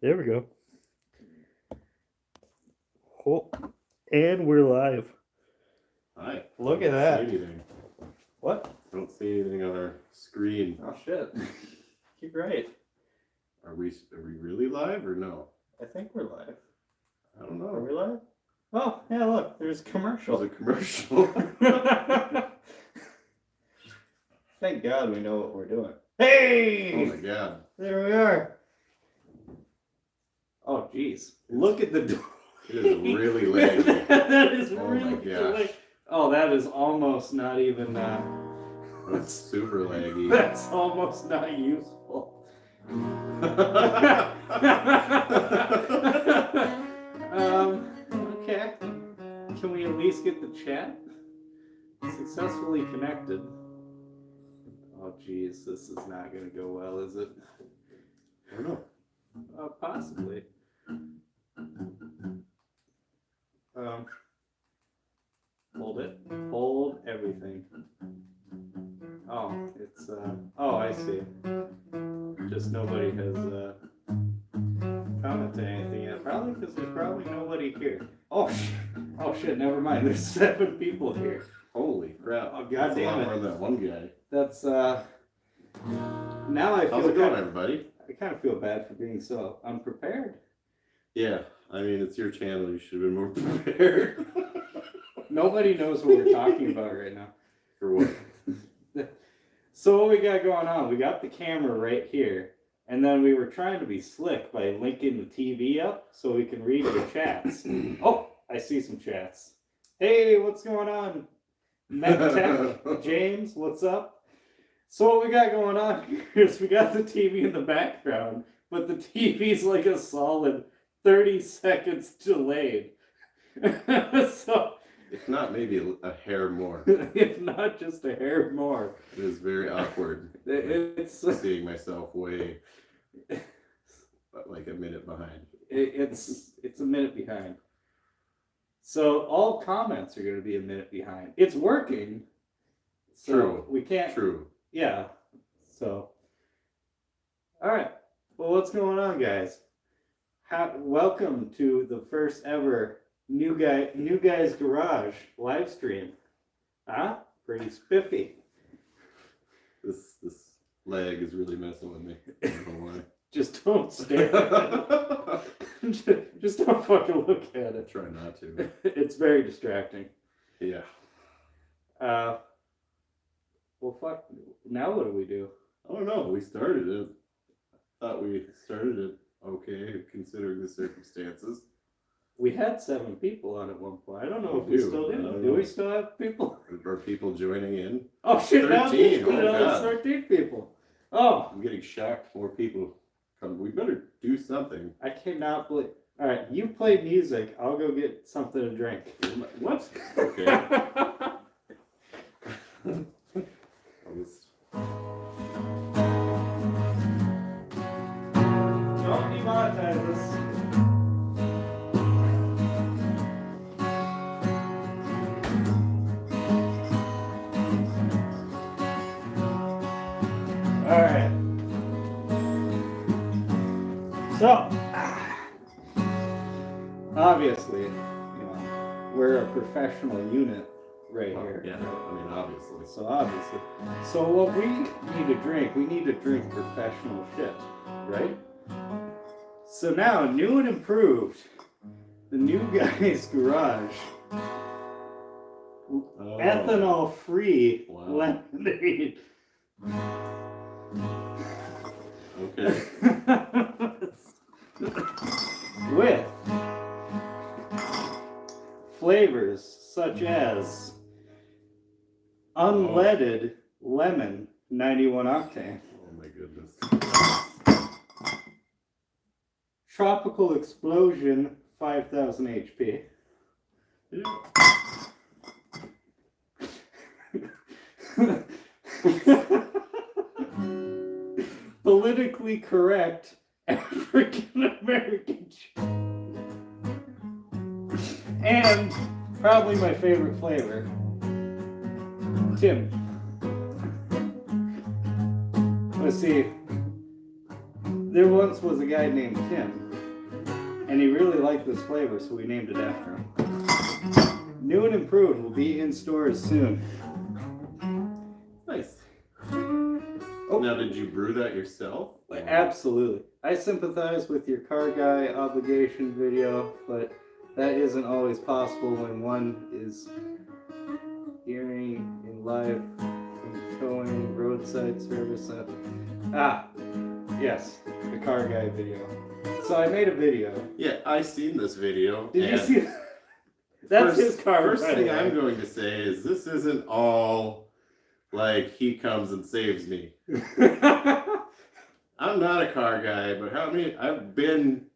There we go. Oh, and we're live. Hi. Look at that. Don't see anything. What? Don't see anything on our screen. Oh shit. You're right. Are we really live or no? I think we're live. I don't Are know. we live? Oh, yeah, look. There's a commercial. There's a commercial. Thank God we know what we're doing. Hey! Oh my god. There we are. Oh, jeez. Look at the door. It is really laggy. That is Oh really my gosh. laggy. Oh, that is almost not even... That's super laggy. That's almost not useful. Okay. Can we at least get the chat? Successfully connected. Oh, geez. This is not going to go well, is it? I don't know. Possibly. Hold it. Hold everything. Oh, it's, oh, I see. Just nobody has, commented anything yet. Probably because there's probably nobody here. Oh, shit, never mind. There's 7 people here. Holy crap. Oh, god damn it. More than that one guy. That's, now I feel How's it going, everybody? I kind of feel bad for being so unprepared. Yeah, I mean, it's your channel. You should have been more prepared. Nobody knows what we're talking about right now. For what? So what we got going on, we got the camera right here, and then we were trying to be slick by linking the TV up so we can read your chats. Oh, I see some chats. Hey, what's going on? MedTech, James, what's up? So what we got going on here is we got the TV in the background, but the TV's like a solid 30 seconds delayed. So... If not, maybe a hair more. If not just a hair more. It is very awkward. It's seeing myself way like a minute behind. It's a minute behind. So all comments are going to be a minute behind. It's working. So True. We can't. True. Yeah. So. All right. Well, what's going on, guys? Welcome to the first ever New Guy's Garage live stream. Huh? Pretty spiffy. This lag is really messing with me. I don't know why. Just don't stare at it. Just don't fucking look at it. Try not to. It's very distracting. Yeah. Well, fuck. Now what do we do? I don't know. We started it. I thought we started it okay, considering the circumstances. We had 7 people on at one point. I don't know if We we do. still I do. don't Do know. we still have people? Are people joining in? Oh shit! 13. Now Oh, it's 13 people. Oh, I'm getting shocked. More people come. We better do something. I cannot believe. All right, you play music. I'll go get something to drink. What? Okay. Don't demonetize us. All right. So, obviously, you know, we're a professional unit right here. Yeah, I mean, obviously. So obviously. So what we need to drink professional shit, right? So now, new and improved, the New Guy's Garage, ethanol-free lemonade. Okay. With flavors such as unleaded lemon 91 octane, Oh my goodness. tropical explosion 5000 HP, politically correct African American, and probably my favorite flavor, Tim. Let's see. There once was a guy named Tim, and he really liked this flavor, so we named it after him. New and improved will be in stores soon. Nice. Oh. Now, did you brew that yourself? Absolutely. I sympathize with your car guy obligation video, but that isn't always possible when one is hearing in live and towing roadside service. Yes, the car guy video. So I made a video. Yeah, I seen this video. Did you see that? That's his car. First thing I'm going to say is this isn't all like he comes and saves me. I'm not a car guy, but how many? I've been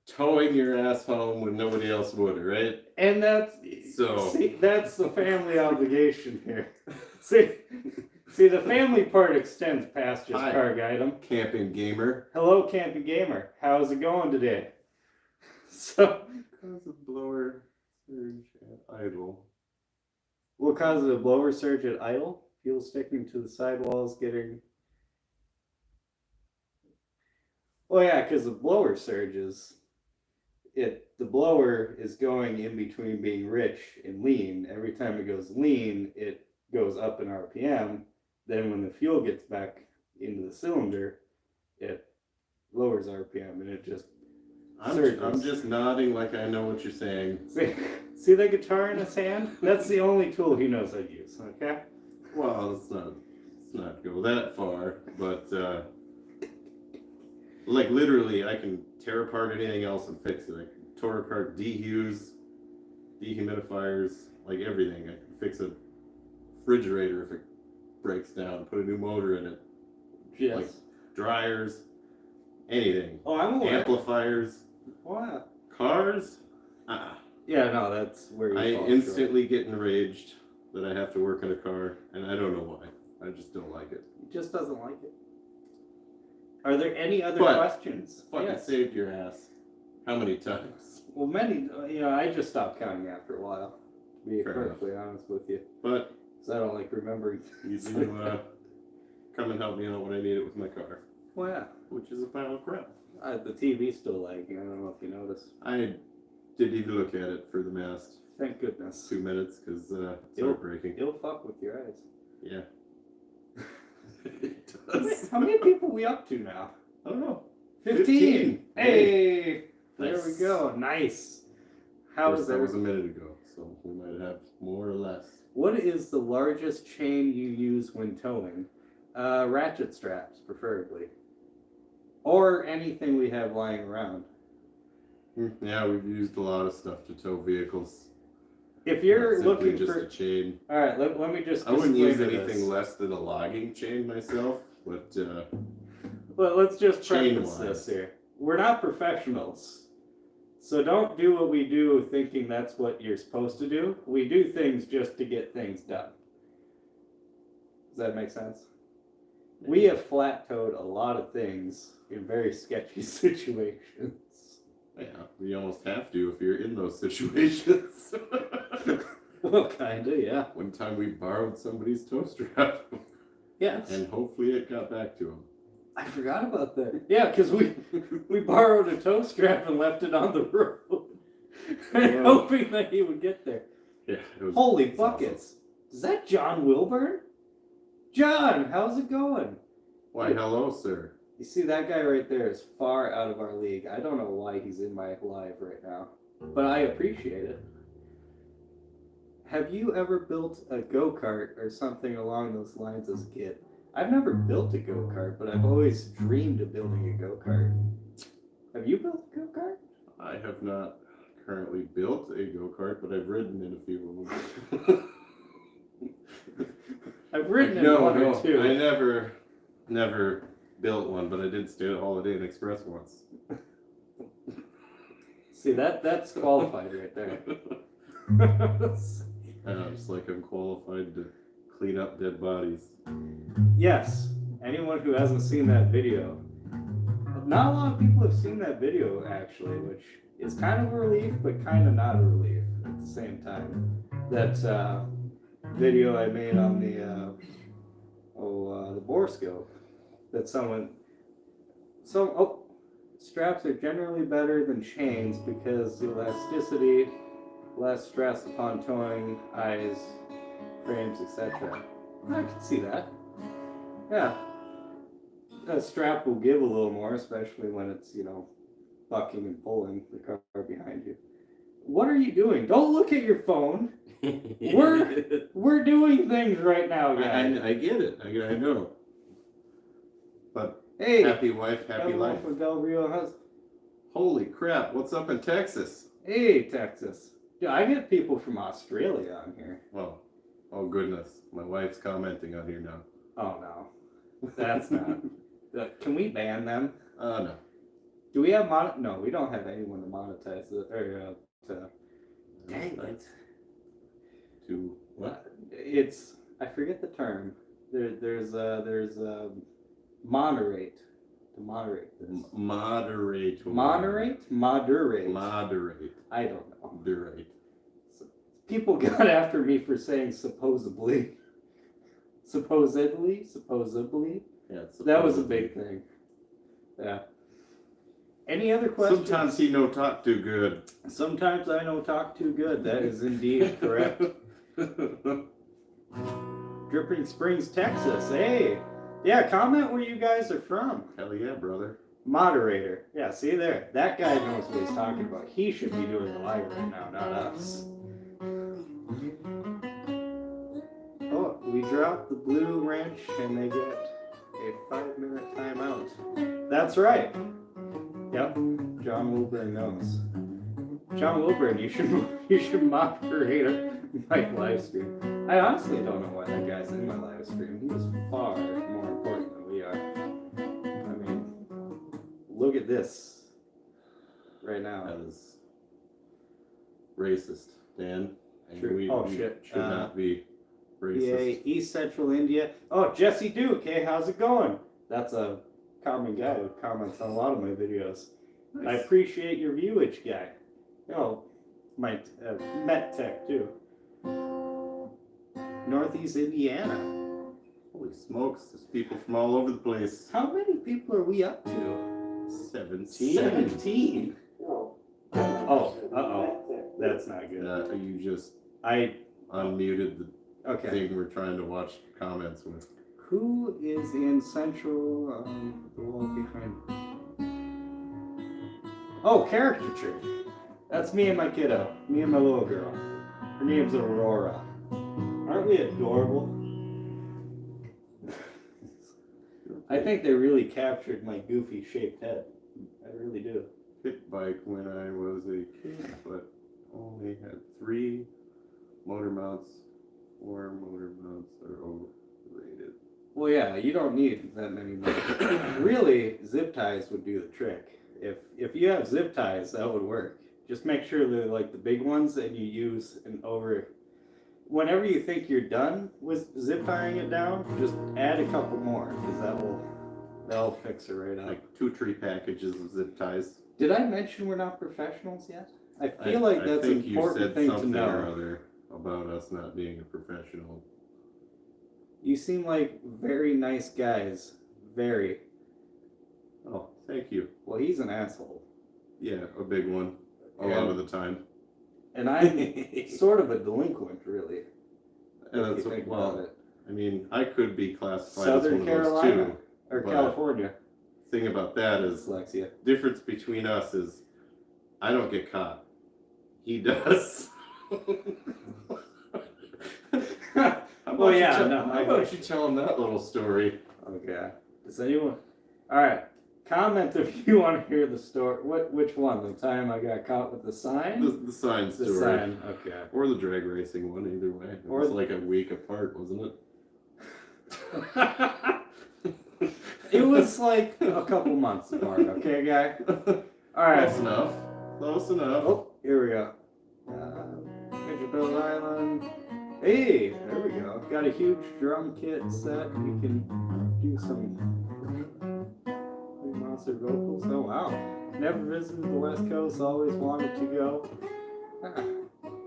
towing your ass home when nobody else would, right? And that's the family obligation here. See, the family part extends past just car guiding. Camping gamer. Hello, camping gamer. How's it going today? So, Cause of blower surge at idle. What causes a blower surge at idle? Fuel sticking to the sidewalls, getting. Oh yeah, because the blower surges. The blower is going in between being rich and lean. Every time it goes lean, it goes up in RPM. Then when the fuel gets back into the cylinder, it lowers RPM and it just surges. I'm just nodding like I know what you're saying. See that guitar in his hand? That's the only tool he knows how to use, okay? Well, let's not go that far, but like literally I can tear apart anything else and fix it. I can tear apart dehues, dehumidifiers, like everything. I can fix a refrigerator if it breaks down, put a new motor in it. Yes. Like dryers, anything. Oh, I'm aware. Amplifiers. Wow. Cars? Yeah, no, that's where you fall instantly get enraged that I have to work on a car, and I don't know why. I just don't like it. He just doesn't like it. Are there any other questions? Fucking saved your ass. How many times? Well, many. I just stopped counting after a while. To be perfectly honest with you. But because I don't like remembering. You do come and help me out when I need it with my car. Well, yeah. Which is a pile of crap. The TV's still lagging. I don't know if you noticed. I did need to look at it for the last Thank goodness. 2 minutes because it's heartbreaking. It'll fuck with your eyes. Yeah. It does. How many people are we up to now? I don't know. 15. Hey. There Nice. we go. Nice. That was a minute ago, so we might have more or less. What is the largest chain you use when towing? Ratchet straps, preferably. Or anything we have lying around. Yeah, we've used a lot of stuff to tow vehicles. If you're Not looking just for a chain. All right, let me just. I wouldn't use disclaimer anything this. less than a logging chain myself, but Well, let's just preface chain-wise. this here. We're not professionals, so don't do what we do thinking that's what you're supposed to do. We do things just to get things done. Does that make sense? We have flat-toed a lot of things in very sketchy situations. yeah, you almost have to if you're in those situations. Well, kinda, yeah. One time we borrowed somebody's tow strap. Yes. And hopefully it got back to him. I forgot about that. Yeah, because we borrowed a tow strap and left it on the road, hoping that he would get there. Yeah. Holy buckets! Awesome. Is that John Wilburn? John, how's it going? Why, hello, sir. You see, that guy right there is far out of our league. I don't know why he's in my live right now, but I appreciate it. Have you ever built a go-kart or something along those lines as a kid? I've never built a go-kart, but I've always dreamed of building a go-kart. Have you built a go-kart? I have not currently built a go-kart, but I've ridden in a few of them. I've ridden in one or two. I never built one, but I did stay at Holiday Inn Express once. See, that's qualified right there. Just like I'm qualified to clean up dead bodies. Yes, anyone who hasn't seen that video. Not a lot of people have seen that video, actually, which is kind of a relief, but kind of not a relief at the same time. That video I made on the borescope, that someone Straps are generally better than chains because the elasticity, less stress upon towing, eyes, frames, etc. I can see that. Yeah. A strap will give a little more, especially when it's, bucking and pulling the car behind you. What are you doing? Don't look at your phone. We're doing things right now, guys. I get it. I know. But Hey, happy wife, happy life. With Del Rio husband. Holy crap! What's up in Texas? Hey, Texas. Yeah, I get people from Australia on here. Well, oh goodness, my wife's commenting on here now. Oh no, that's not. Can we ban them? No. Do we have No, we don't have anyone to monetize it or to. Dang it. To what? I forget the term. There's moderate. To moderate this. Moderate. I don't know. Moderate. So, people got after me for saying supposedly. Supposedly. Yeah. That was a big thing. Yeah. Any other questions? Sometimes he no talk too good. Sometimes I no talk too good. That is indeed correct. Dripping Springs, Texas. Hey. Yeah, comment where you guys are from. Hell yeah, brother. Moderator. Yeah, see there. That guy knows what he's talking about. He should be doing the live right now, not us. Oh, we dropped the blue wrench and they get a 5-minute timeout. That's right. Yep, John Wilburn knows. John Wilburn, you should moderate my live stream. I honestly don't know why that guy's in my live stream. He is far more important than we are. I mean, look at this right now. That is racist, Dan. And True. We Shit. should not be racist. Yeah, East Central India. Oh, Jesse Duke. Hey, how's it going? That's a common guy who comments on a lot of my videos. Nice. I appreciate your viewage, guy. My Met Tech too. Northeast Indiana. Holy smokes, there's people from all over the place. How many people are we up to? 17. Oh, that's not good. You just I unmuted the okay. thing we're trying to watch comments with. Who is in Central, the wall behind? Oh, caricature. That's me and my kiddo. Me and my little girl. Her name's Aurora. Aren't we adorable? I think they really captured my goofy shaped head. I really do. Pit bike when I was a kid, but only had 3 motor mounts. 4 motor mounts are overrated. Well, yeah, you don't need that many more. Really, zip ties would do the trick. If you have zip ties, that would work. Just make sure they're like the big ones and you use an over. Whenever you think you're done with zip tying it down, just add a couple more because that'll fix it right up. Like 2 tree packages of zip ties. Did I mention we're not professionals yet? I feel like that's an important thing to know. Or other about us not being a professional. You seem like very nice guys. Very. Oh, thank you. Well, he's an asshole. Yeah, a big one. A lot of the time. And I'm sort of a delinquent, really. That's about it. I mean, I could be classified Southern as one Carolina of those too. Or California. Thing about that is, dyslexia. Difference between us is, I don't get caught. He does. How about you tell him that little story? Okay. Does anyone? All right. Comment if you want to hear the story. Which one? The time I got caught with the sign? The sign story. The sign. Okay. Or the drag racing one. Either way. It was like a week apart, wasn't it? It was like a couple months apart. Okay, guy. All right. Close enough. Close enough. Oh, here we go. Isabel Island. Hey, there we go. Got a huge drum kit set. We can do some monster vocals. Oh wow. Never visited the West Coast, always wanted to go.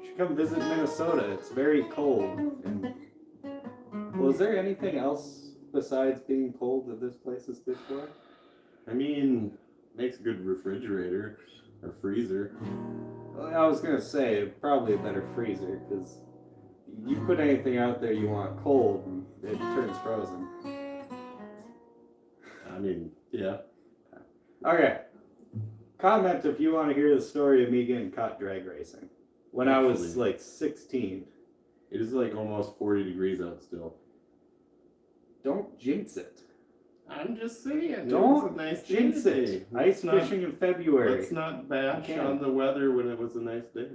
Should come visit Minnesota. It's very cold. And well, is there anything else besides being cold that this place is good for? I mean, makes a good refrigerator or freezer. I was gonna say probably a better freezer because you put anything out there you want cold and it turns frozen. I mean, yeah. Okay. Comment if you want to hear the story of me getting caught drag racing when I was Actually, like 16. It is like almost 40 degrees out still. Don't jinx it. I'm just saying. Don't it was a nice jinx day it. today. Ice fishing in February. Let's not bash You can. on the weather when it was a nice day.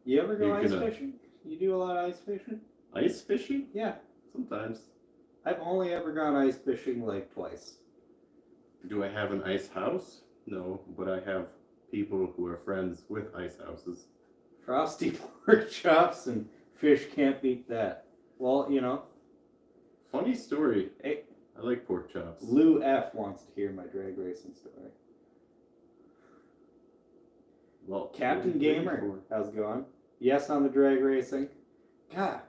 You ever go You're ice gonna- fishing? You do a lot of ice fishing? Ice fishing? Yeah. Sometimes. I've only ever gone ice fishing like twice. Do I have an ice house? No, but I have people who are friends with ice houses. Frosty pork chops and fish can't beat that. Well, you know, Funny story. Hey. I like pork chops. Lou F wants to hear my drag racing story. Well, Captain Gamer, how's it going? Yes on the drag racing. God,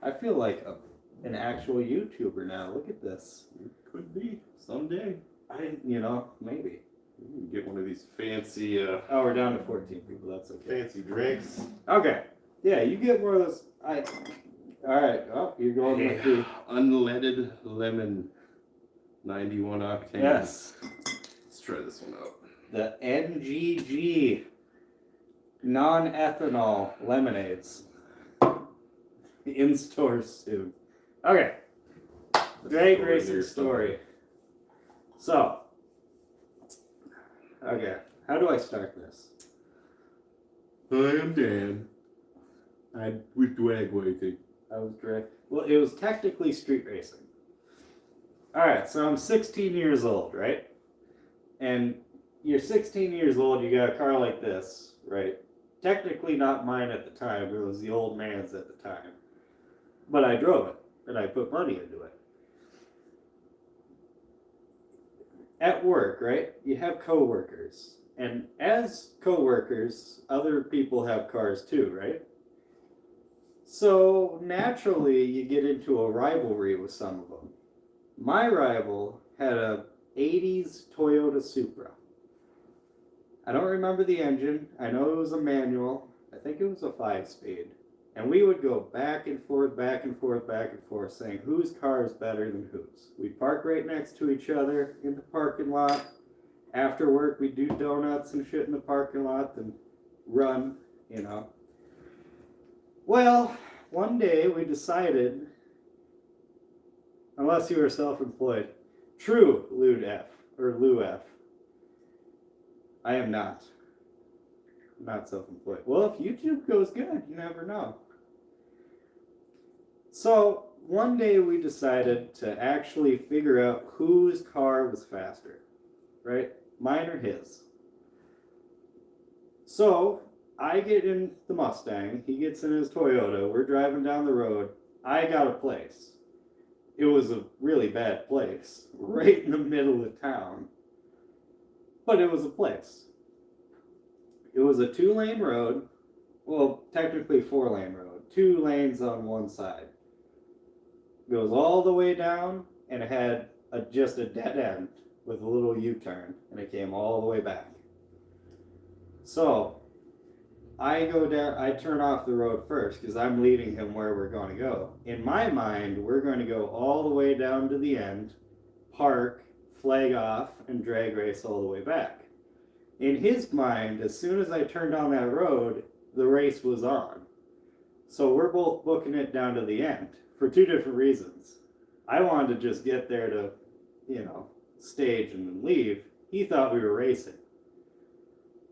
I feel like an actual YouTuber now. Look at this. Could be someday. Maybe. You can get one of these fancy, Oh, we're down to 14 people. That's okay. fancy drinks. Okay. Yeah, you get more of those. All right. Oh, you're going with the. Unleaded lemon, 91 octane. Yes. Let's try this one out. The NGG non-ethanol lemonades. In stores soon. Okay. Drag racing story. So. Okay. How do I start this? Hi, I'm Dan. I'm with drag racing. Well, it was technically street racing. Alright, so I'm 16 years old, right? And you're 16 years old, you got a car like this, right? Technically not mine at the time, it was the old man's at the time. But I drove it, and I put money into it. At work, right? You have co-workers. And as co-workers, other people have cars too, right? So naturally, you get into a rivalry with some of them. My rival had a 80s Toyota Supra. I don't remember the engine. I know it was a manual. I think it was a 5-speed. And we would go back and forth, back and forth, back and forth, saying whose car is better than whose. We'd park right next to each other in the parking lot. After work, we'd do donuts and shit in the parking lot and run, you know. Well, one day we decided, unless you were self-employed, true, Lou F. I am not. I'm not self-employed. Well, if YouTube goes good, you never know. So, one day we decided to actually figure out whose car was faster, right? Mine or his. So, I get in the Mustang, he gets in his Toyota, we're driving down the road, I got a place. It was a really bad place, right in the middle of town. But it was a place. It was a 2-lane road, well, technically 4-lane road, 2 lanes on one side. It goes all the way down, and it had just a dead end with a little U-turn, and it came all the way back. So, I go down, I turn off the road first because I'm leading him where we're going to go. In my mind, we're going to go all the way down to the end, park, flag off, and drag race all the way back. In his mind, as soon as I turned on that road, the race was on. So we're both booking it down to the end for 2 different reasons. I wanted to just get there to, stage and then leave. He thought we were racing.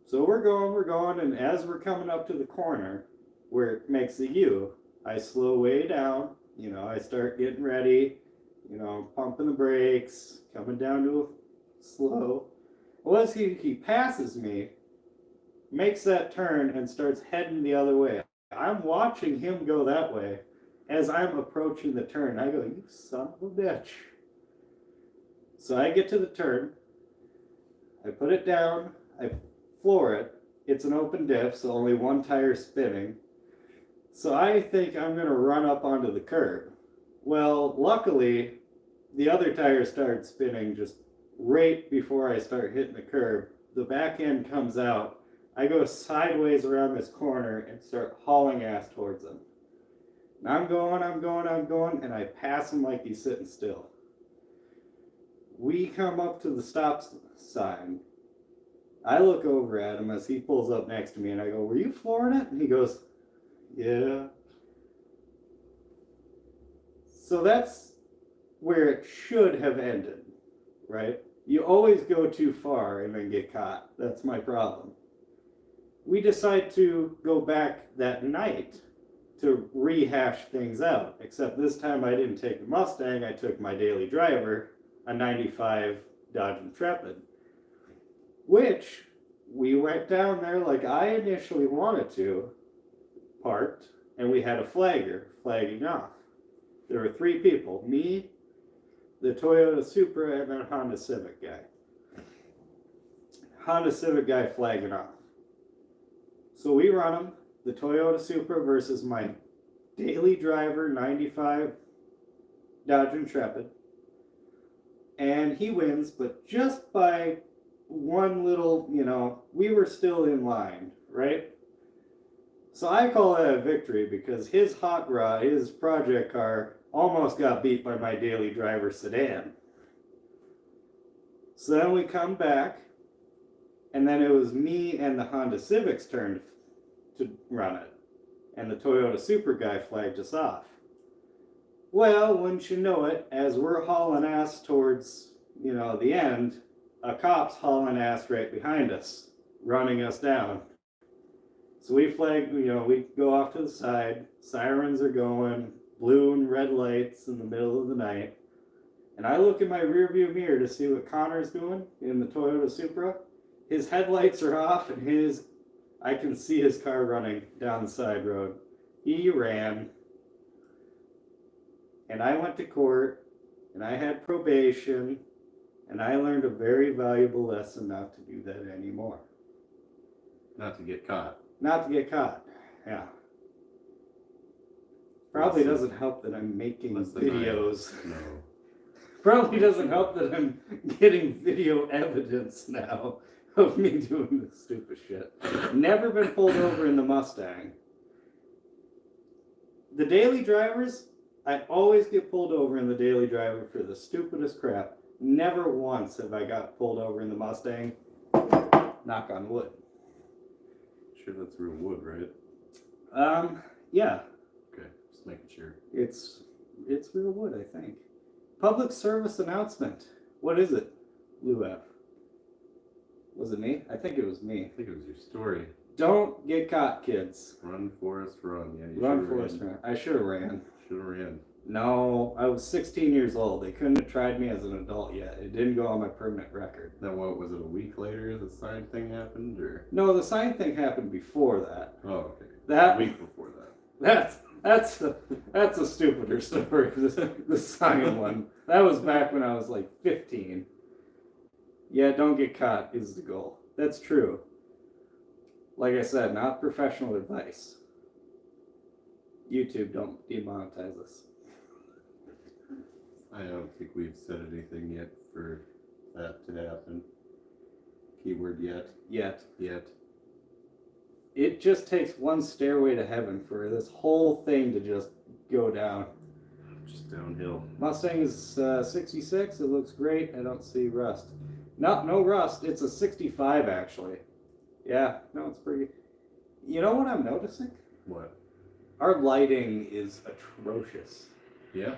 So we're going, and as we're coming up to the corner where it makes a U, I slow way down, I start getting ready, pumping the brakes, coming down to a slow. Well, as he passes me, makes that turn and starts heading the other way. I'm watching him go that way. As I'm approaching the turn, I go, you son of a bitch. So I get to the turn, I put it down, I floor it. It's an open diff, so only one tire spinning. So I think I'm going to run up onto the curb. Well, luckily, the other tire started spinning just right before I start hitting the curb, the back end comes out. I go sideways around this corner and start hauling ass towards him. And I'm going, and I pass him like he's sitting still. We come up to the stop sign. I look over at him as he pulls up next to me, and I go, "Were you flooring it?" And he goes, "Yeah." So that's where it should have ended, right? You always go too far and then get caught. That's my problem. We decide to go back that night to rehash things out, except this time I didn't take the Mustang, I took my daily driver, a 95 Dodge Intrepid, which we went down there like I initially wanted to, parked, and we had a flagger flagging off. There were 3 people, me, the Toyota Supra, and then Honda Civic guy. Honda Civic guy flagging off. So we run him, the Toyota Supra versus my daily driver 95 Dodge Intrepid. And he wins, but just by one little, we were still in line, right? So I call that a victory because his hot rod, his project car, almost got beat by my daily driver sedan. So then we come back, and then it was me and the Honda Civic's turn to run it. And the Toyota Supra guy flagged us off. Well, wouldn't you know it, as we're hauling ass towards, the end, a cop's hauling ass right behind us, running us down. So we flag, we go off to the side, sirens are going, blue and red lights in the middle of the night. And I look in my rearview mirror to see what Connor's doing in the Toyota Supra. His headlights are off and I can see his car running down the side road. He ran. And I went to court, and I had probation, and I learned a very valuable lesson not to do that anymore. Not to get caught. Not to get caught, yeah. Probably doesn't help that I'm making videos. No. Probably doesn't help that I'm getting video evidence now of me doing this stupid shit. Never been pulled over in the Mustang. The daily drivers, I always get pulled over in the daily driver for the stupidest crap. Never once have I got pulled over in the Mustang. Knock on wood. Sure that's real wood, right? Yeah. Okay, just making sure. It's real wood, I think. Public service announcement. What is it, Lou F? Was it me? I think it was me. I think it was your story. Don't get caught, kids. Run, Forrest, run. Yeah, you Run, Forrest, run. I should have ran. Should have ran. No, I was 16 years old. They couldn't have tried me as an adult yet. It didn't go on my permanent record. Then what, was it a week later the sign thing happened, or? No, the sign thing happened before that. Oh, okay. That a week before that. That's a stupider story. The sign one. That was back when I was like 15. Yeah, don't get caught is the goal. That's true. Like I said, not professional advice. YouTube, don't demonetize us. I don't think we've said anything yet for that to happen. Keyword yet. Yet. It just takes one stairway to heaven for this whole thing to just go down. Just downhill. Mustang is 66. It looks great. I don't see rust. No rust. It's a 65 actually. Yeah, no, it's pretty. You know what I'm noticing? What? Our lighting is atrocious. Yeah?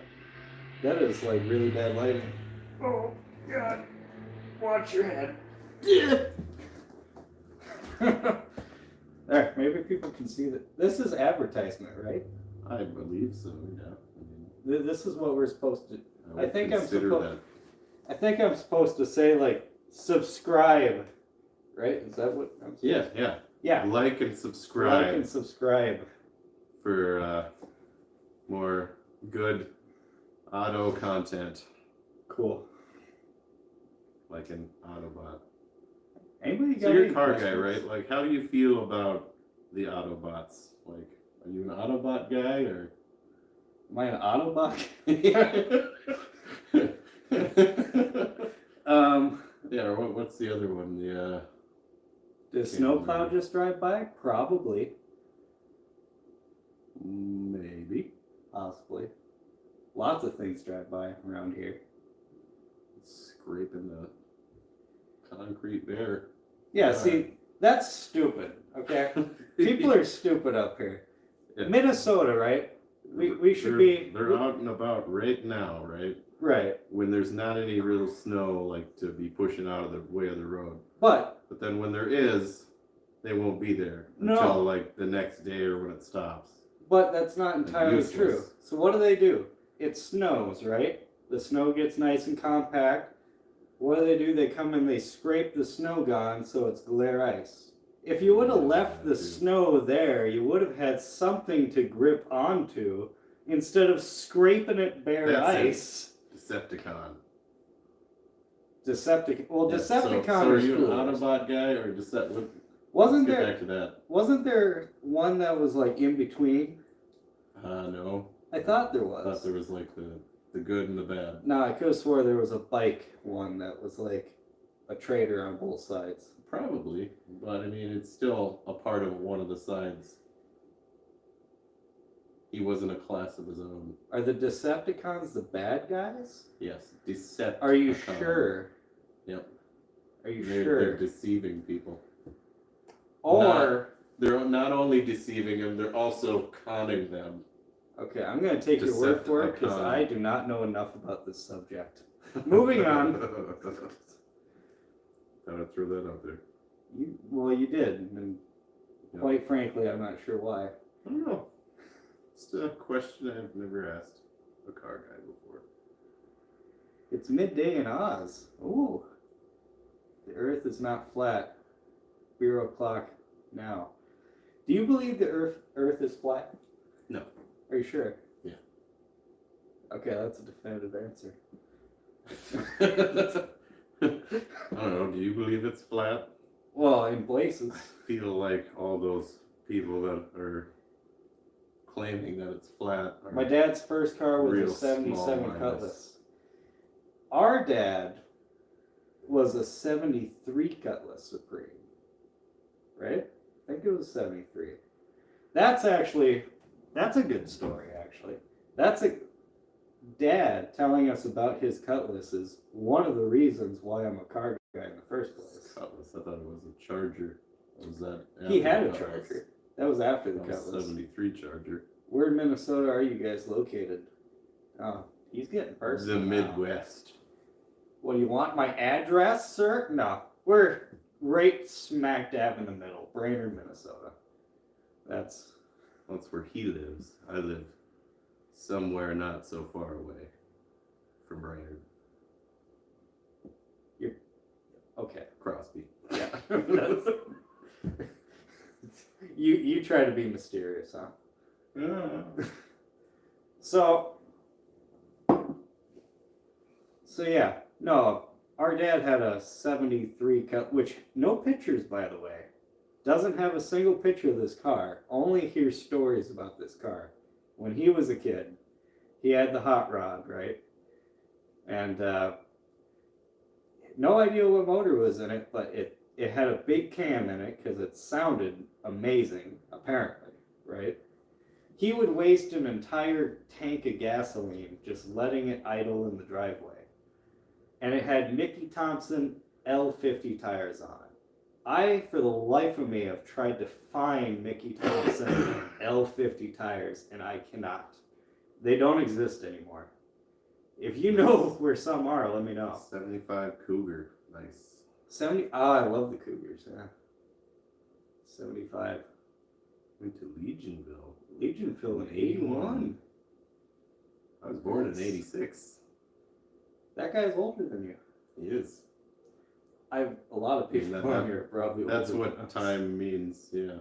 That is like really bad lighting. Oh, God. Watch your head. Yeah. There, maybe people can see that. This is advertisement, right? I believe so, yeah. This is what we're supposed to. I think I'm supposed to say like subscribe, right? Is that what I'm supposed Yeah, to? yeah. Yeah. Like and subscribe. Like and subscribe. For more good auto content. Cool. Like an Autobot. Anybody got So you're any a car questions? guy, right? Like, how do you feel about the Autobots? Like, are you an Autobot guy, or? Am I an Autobot? Yeah, or what's the other one? The Did a Can't snowplow remember. just drive by? Probably. maybe Possibly. Lots of things drive by around here. scraping the concrete bare. Yeah, see, that's stupid, okay? People are stupid up here. Yeah. Minnesota, right? We should be... They're out and about right now, right? Right. When there's not any real snow, like to be pushing out of the way of the road. But then when there is, they won't be there No. until like the next day or when it stops. But that's not entirely Useless. true. So what do? It snows, right? The snow gets nice and compact. What do? They come and they scrape the snow gone so it's glare ice. If you would have left the snow there, you would have had something to grip onto instead of scraping it bare That's it. ice. Decepticon. Well, Yeah, Decepticon so are is you cool. an Autobot guy or Decepticon? Wasn't Let's get there? back to that. Wasn't there one that was like in between? No. I thought there I was. thought there was like the good and the bad. No, I could have swore there was a bike one that was like a trader on both sides. Probably, but I mean, it's still a part of one of the sides. He wasn't a class of his own. Are the Decepticons the bad guys? Yes, Decepticon. Are you sure? Yep. Are you They're sure? deceiving people. Or They're not only deceiving them, they're also conning them. okay, I'm gonna take your word for it because Decepticon. I do not know enough about this subject. Moving on. Gotta throw that out there. You did, and Yep. quite frankly, I'm not sure why. I don't know. It's a question I've never asked a car guy before. It's midday in Oz. Ooh. The Earth is not flat. 0 o'clock now. Do you believe the Earth is flat? No. Are you sure? Yeah. Okay, that's a definitive answer. I don't know. Do you believe it's flat? Well, in places. I feel like all those people that are claiming that it's flat are My dad's first car was real a 77 small-minded. Cutlass. Our dad was a 73 Cutlass Supreme. Right? I think it was 73. That's a good story, actually. That's a dad telling us about his Cutlass is one of the reasons why I'm a car guy in the first place. Cutlass. I thought it was a Charger. Or was that? He had after a the Cutlass? Charger. That was after the That was Cutlass. 73 Charger. Where in Minnesota are you guys located? Oh, he's getting personal. The now. Midwest. What do you want? My address, sir? No. We're right smack dab in the middle. Brainerd, Minnesota. That's where he lives. I live somewhere not so far away from Brainerd. okay. Crosby. Yeah. You try to be mysterious, huh? So yeah, no, our dad had a 73 cut, which no pictures, by the way. Doesn't have a single picture of this car. Only hears stories about this car. When he was a kid, he had the hot rod, right? And no idea what motor was in it, but it had a big cam in it because it sounded amazing, apparently, right? He would waste an entire tank of gasoline just letting it idle in the driveway. And it had Mickey Thompson L50 tires on it. I, for the life of me, have tried to find Mickey Thompson L50 tires, and I cannot. They don't exist anymore. If you know where some are, let me know. 75 Cougar. Nice. 70. Oh, I love the Cougars. Yeah. 75. Went to Legionville. Legionville in 81. I was born in 86. That guy's older than you. He is. A lot of people on here are probably older. That's than what us. time means, yeah.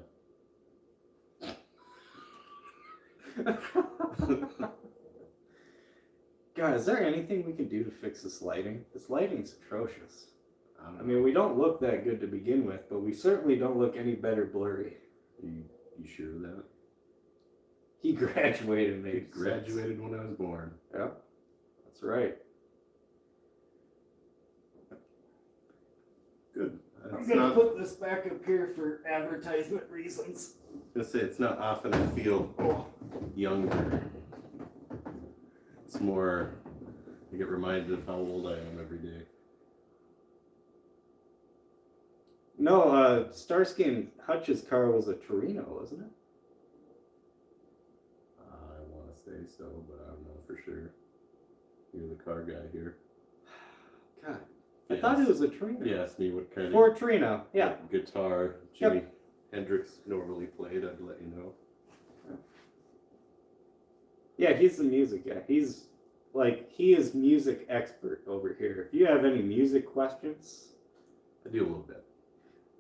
God, is there anything we can do to fix this lighting? This lighting's atrocious. I I mean, we don't look that good to begin with, but we certainly don't look any better blurry. you sure of that? He graduated in He 86. graduated when I was born. Yeah, that's right. good. I'm It's gonna not, put this back up here for advertisement reasons. I was gonna say, it's not often I feel younger. It's more, I get reminded of how old I am every day. No, Starsky and Hutch's car was a Torino, wasn't it? I want to say so, but I don't know for sure. You're the car guy here. God, I thought it was a Torino. You asked me what kind Ford of Torino, yeah. guitar Jimi Hendrix normally played. I'd let you know. Yeah, he's the music guy. He is music expert over here. If you have any music questions, I do a little bit.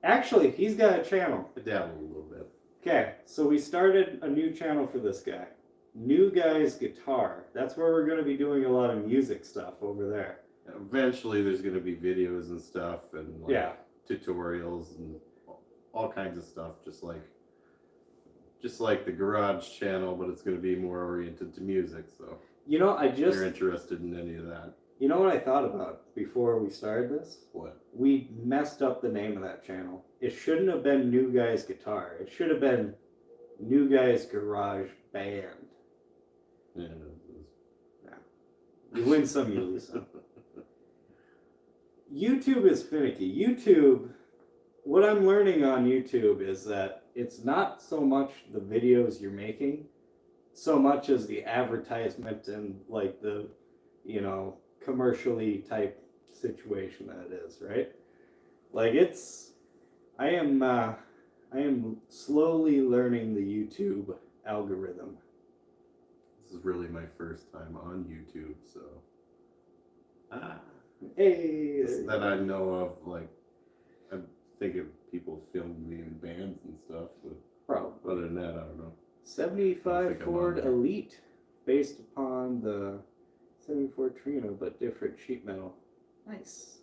actually, he's got a channel. I dabble a little bit. Okay, so we started a new channel for this guy. New Guy's Guitar. That's where we're going to be doing a lot of music stuff over there. Eventually, there's going to be videos and stuff, and like Yeah. tutorials and all kinds of stuff, just like the garage channel, but it's going to be more oriented to music. So You know, if you're interested in any of that. You know what I thought about before we started this? What? We messed up the name of that channel. It shouldn't have been New Guy's Guitar. It should have been New Guy's Garage Band. Yeah. You win some, you lose some. YouTube is finicky. YouTube, what I'm learning on YouTube is that it's not so much the videos you're making, so much as the advertisement and like the, commercially type situation that it is, right? Like I am slowly learning the YouTube algorithm. This is really my first time on YouTube, so. Hey, That I know of, like, I think of people filmed me in bands and stuff, but probably. other than that, I don't know. I 75 think I'm Ford on there. Elite, based upon the 74 Torino, but different sheet metal. Nice.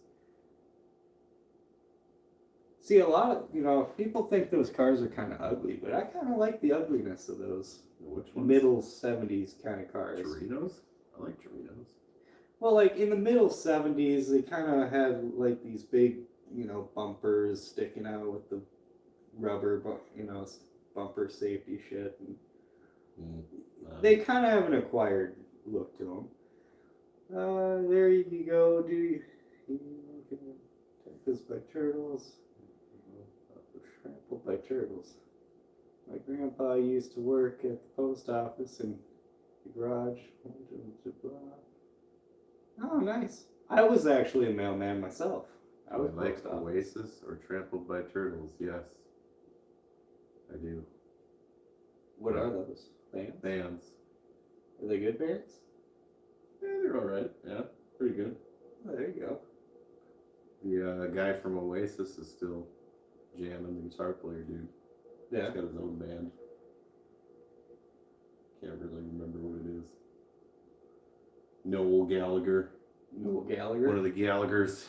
See, a lot of, people think those cars are kind of ugly, but I kind of like the ugliness of those Which ones? middle 70s kind of cars. Torinos? I like Torinos. Well, like in the middle 70s, they kind of had like these big, bumpers sticking out with the rubber, bumper safety shit. And they kind of have an acquired look to them. There you go. Take this by turtles. Trampled by turtles. My grandpa used to work at the post office in the garage. Oh, nice. I was actually a mailman myself. I was like post office. Oasis or Trampled by Turtles, yes. I do. What are those? Bands? Bands. Are they good bands? Yeah, they're alright. Yeah, pretty good. Oh, there you go. The guy from Oasis is still jamming, the guitar player dude. Yeah. He's got his own band. Can't really remember what it is. Noel Gallagher. Noel Gallagher? One of the Gallaghers.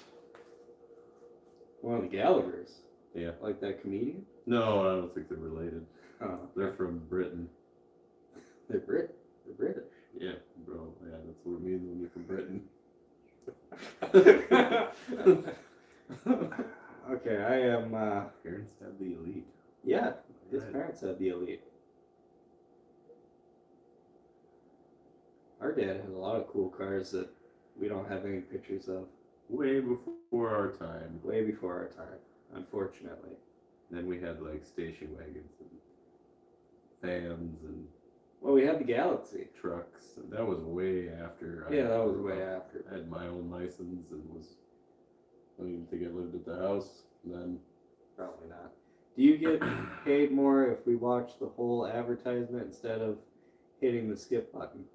One of the Gallaghers? Yeah. Like that comedian? No, I don't think they're related. Oh. They're from Britain. They're British. Yeah, bro. Yeah, that's what it means when you're from Britain. Okay, I am, Parents have the Elite. yeah, his Right. parents had the Elite. Our dad had a lot of cool cars that we don't have any pictures of. Way before our time. Way before our time, unfortunately. Then we had like station wagons and fans and Well, we had the Galaxy. trucks. And that was way after. Yeah, that was way after. I had my own license and I don't even think I lived at the house. And then Probably not. Do you get paid more if we watch the whole advertisement instead of hitting the skip button?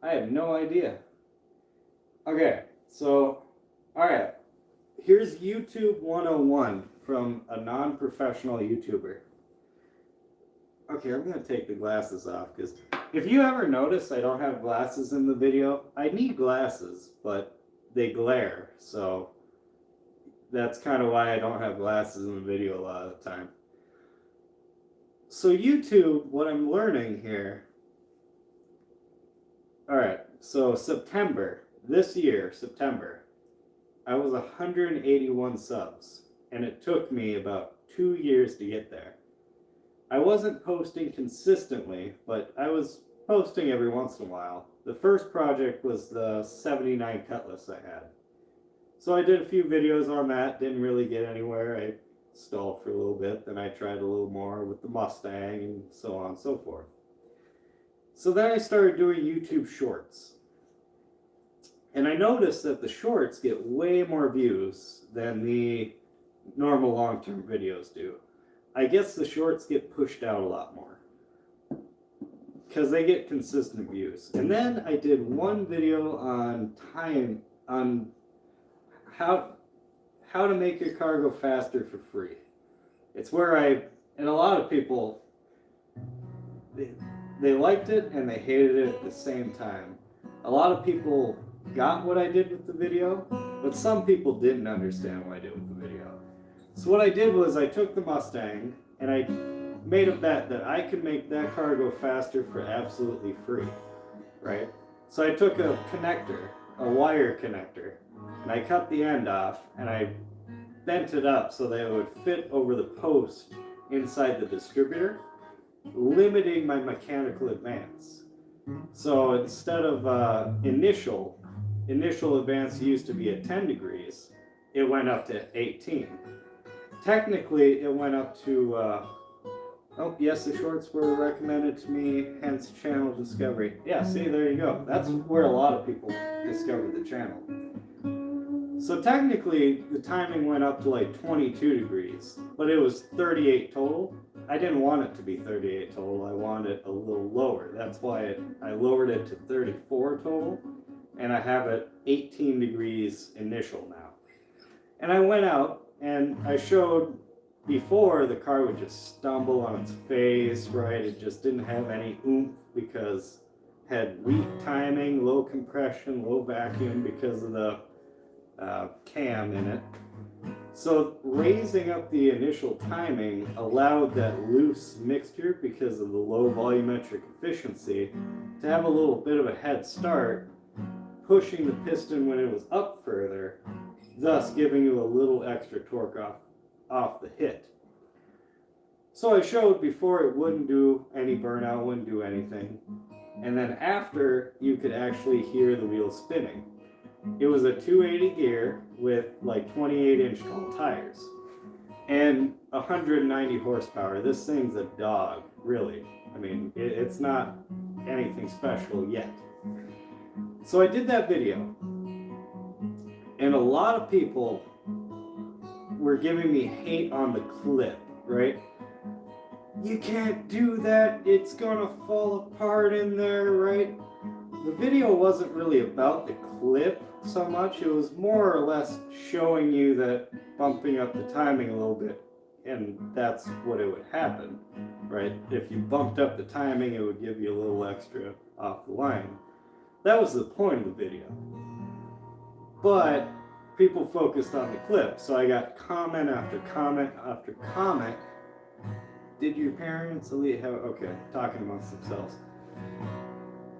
I have no idea. Okay, so, alright. Here's YouTube 101 from a non-professional YouTuber. Okay, I'm going to take the glasses off because if you ever notice I don't have glasses in the video, I need glasses, but they glare, so that's kind of why I don't have glasses in the video a lot of the time. So YouTube, what I'm learning here, alright, so September, this year, September, I was 181 subs, and it took me about 2 years to get there. I wasn't posting consistently, but I was posting every once in a while. The first project was the 79 Cutlass I had. So I did a few videos on that, didn't really get anywhere. I stalled for a little bit, then I tried a little more with the Mustang and so on and so forth. So then I started doing YouTube shorts. And I noticed that the shorts get way more views than the normal long-term videos do. I guess the shorts get pushed out a lot more because they get consistent views. And then I did one video on how to make your car go faster for free. It's where and a lot of people, they liked it and they hated it at the same time. A lot of people got what I did with the video, but some people didn't understand what I did with the video. So what I did was I took the Mustang and I made a bet that I could make that car go faster for absolutely free, right? So I took a connector, a wire connector, and I cut the end off and I bent it up so that it would fit over the post inside the distributor, limiting my mechanical advance. So instead of initial advance used to be at 10 degrees, it went up to 18. Technically, it went up to, oh yes, the shorts were recommended to me, hence channel discovery. Yeah, see, there you go. That's where a lot of people discovered the channel. So technically, the timing went up to like 22 degrees, but it was 38 total. I didn't want it to be 38 total. I wanted it a little lower. That's why I lowered it to 34 total, and I have it 18 degrees initial now. And I went out and I showed before the car would just stumble on its face, right? It just didn't have any oomph because it had weak timing, low compression, low vacuum because of the cam in it. So raising up the initial timing allowed that loose mixture because of the low volumetric efficiency to have a little bit of a head start, pushing the piston when it was up further, thus giving you a little extra torque off the hit. So I showed before it wouldn't do any burnout, wouldn't do anything. And then after, you could actually hear the wheels spinning. It was a 280 gear with like 28-inch tall tires and 190 horsepower. This thing's a dog, really. I mean, it's not anything special yet. So I did that video, and a lot of people were giving me hate on the clip, right? You can't do that, it's gonna fall apart in there, right? The video wasn't really about the clip so much, it was more or less showing you that bumping up the timing a little bit, and that's what it would happen, right? If you bumped up the timing, it would give you a little extra off the line. That was the point of the video. But people focused on the clip, so I got comment after comment after comment. Did your parents have, okay, talking amongst themselves.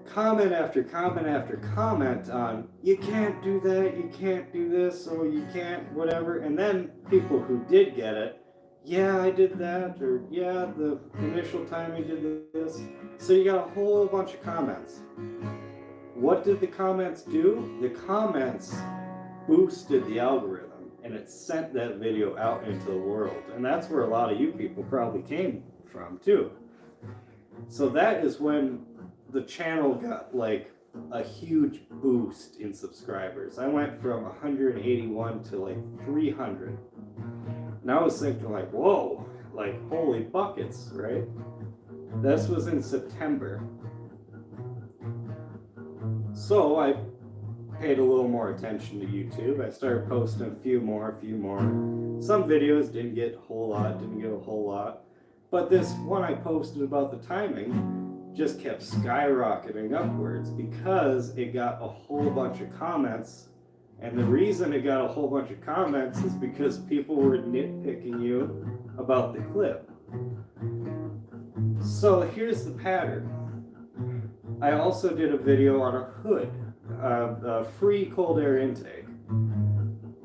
Comment after comment after comment on, you can't do that, you can't do this, or you can't whatever. And then people who did get it, yeah, I did that, or yeah, the initial time you did this. So you got a whole bunch of comments. What did the comments do? The comments boosted the algorithm, and it sent that video out into the world. And that's where a lot of you people probably came from too. So that is when the channel got like a huge boost in subscribers. I went from 181 to like 300. And I was thinking like, whoa, like holy buckets, right? This was in September. So I paid a little more attention to YouTube. I started posting a few more. Some videos didn't get a whole lot. But this one I posted about the timing just kept skyrocketing upwards because it got a whole bunch of comments. And the reason it got a whole bunch of comments is because people were nitpicking you about the clip. So here's the pattern. I also did a video on a hood, a free cold air intake.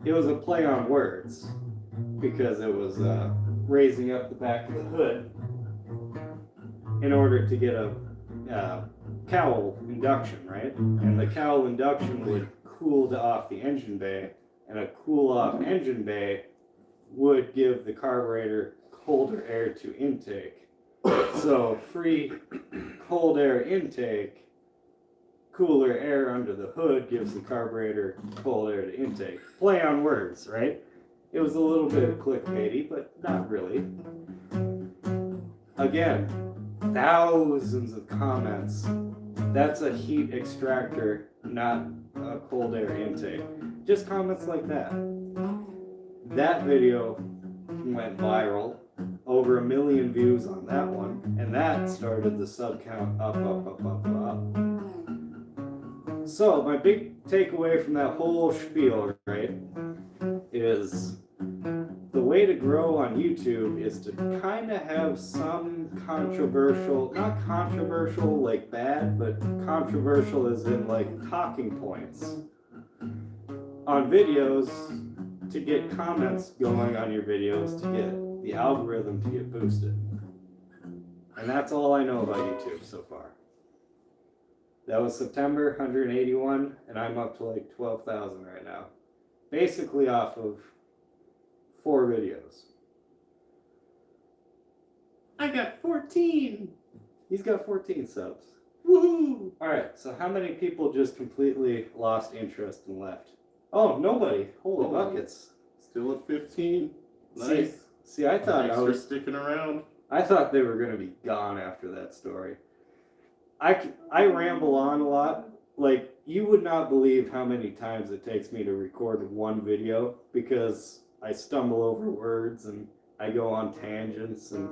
it was a play on words because it was raising up the back of the hood in order to get a cowl induction, right? And the cowl induction would cool off the engine bay, and a cool off engine bay would give the carburetor colder air to intake. So free cold air intake, cooler air under the hood gives the carburetor cold air to intake. Play on words, right? It was a little bit clickbaity, but not really. Again, thousands of comments. That's a heat extractor, not a cold air intake. Just comments like that. That video went viral. Over 1 million views on that one, and that started the sub count up. So my big takeaway from that whole spiel, right, is the way to grow on YouTube is to kind of have some controversial, not controversial like bad, but controversial as in like talking points on videos to get comments going on your videos to get the algorithm to get boosted. And that's all I know about YouTube so far. That was September, 181, and I'm up to like 12,000 right now. Basically off of 4 videos. I got 14! He's got 14 subs. Woohoo! Alright, so how many people just completely lost interest and left? Oh, nobody. Holy buckets. Still at 15. Nice. See, I thought Thanks for sticking around. I thought they were going to be gone after that story. I ramble on a lot. Like, you would not believe how many times it takes me to record one video because I stumble over words and I go on tangents. And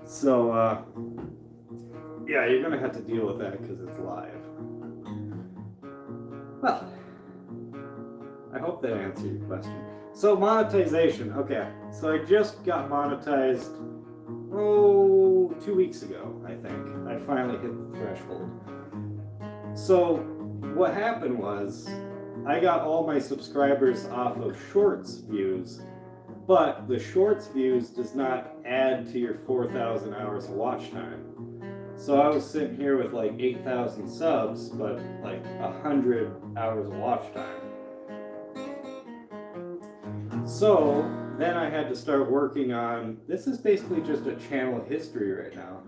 so, yeah, you're going to have to deal with that because it's live. Well, I hope that answered your question. So monetization, okay. So I just got monetized, 2 weeks ago, I think. I finally hit the threshold. So what happened was, I got all my subscribers off of Shorts views, but the Shorts views does not add to your 4,000 hours of watch time. So I was sitting here with like 8,000 subs, but like 100 hours of watch time. So then I had to start working on, this is basically just a channel history right now.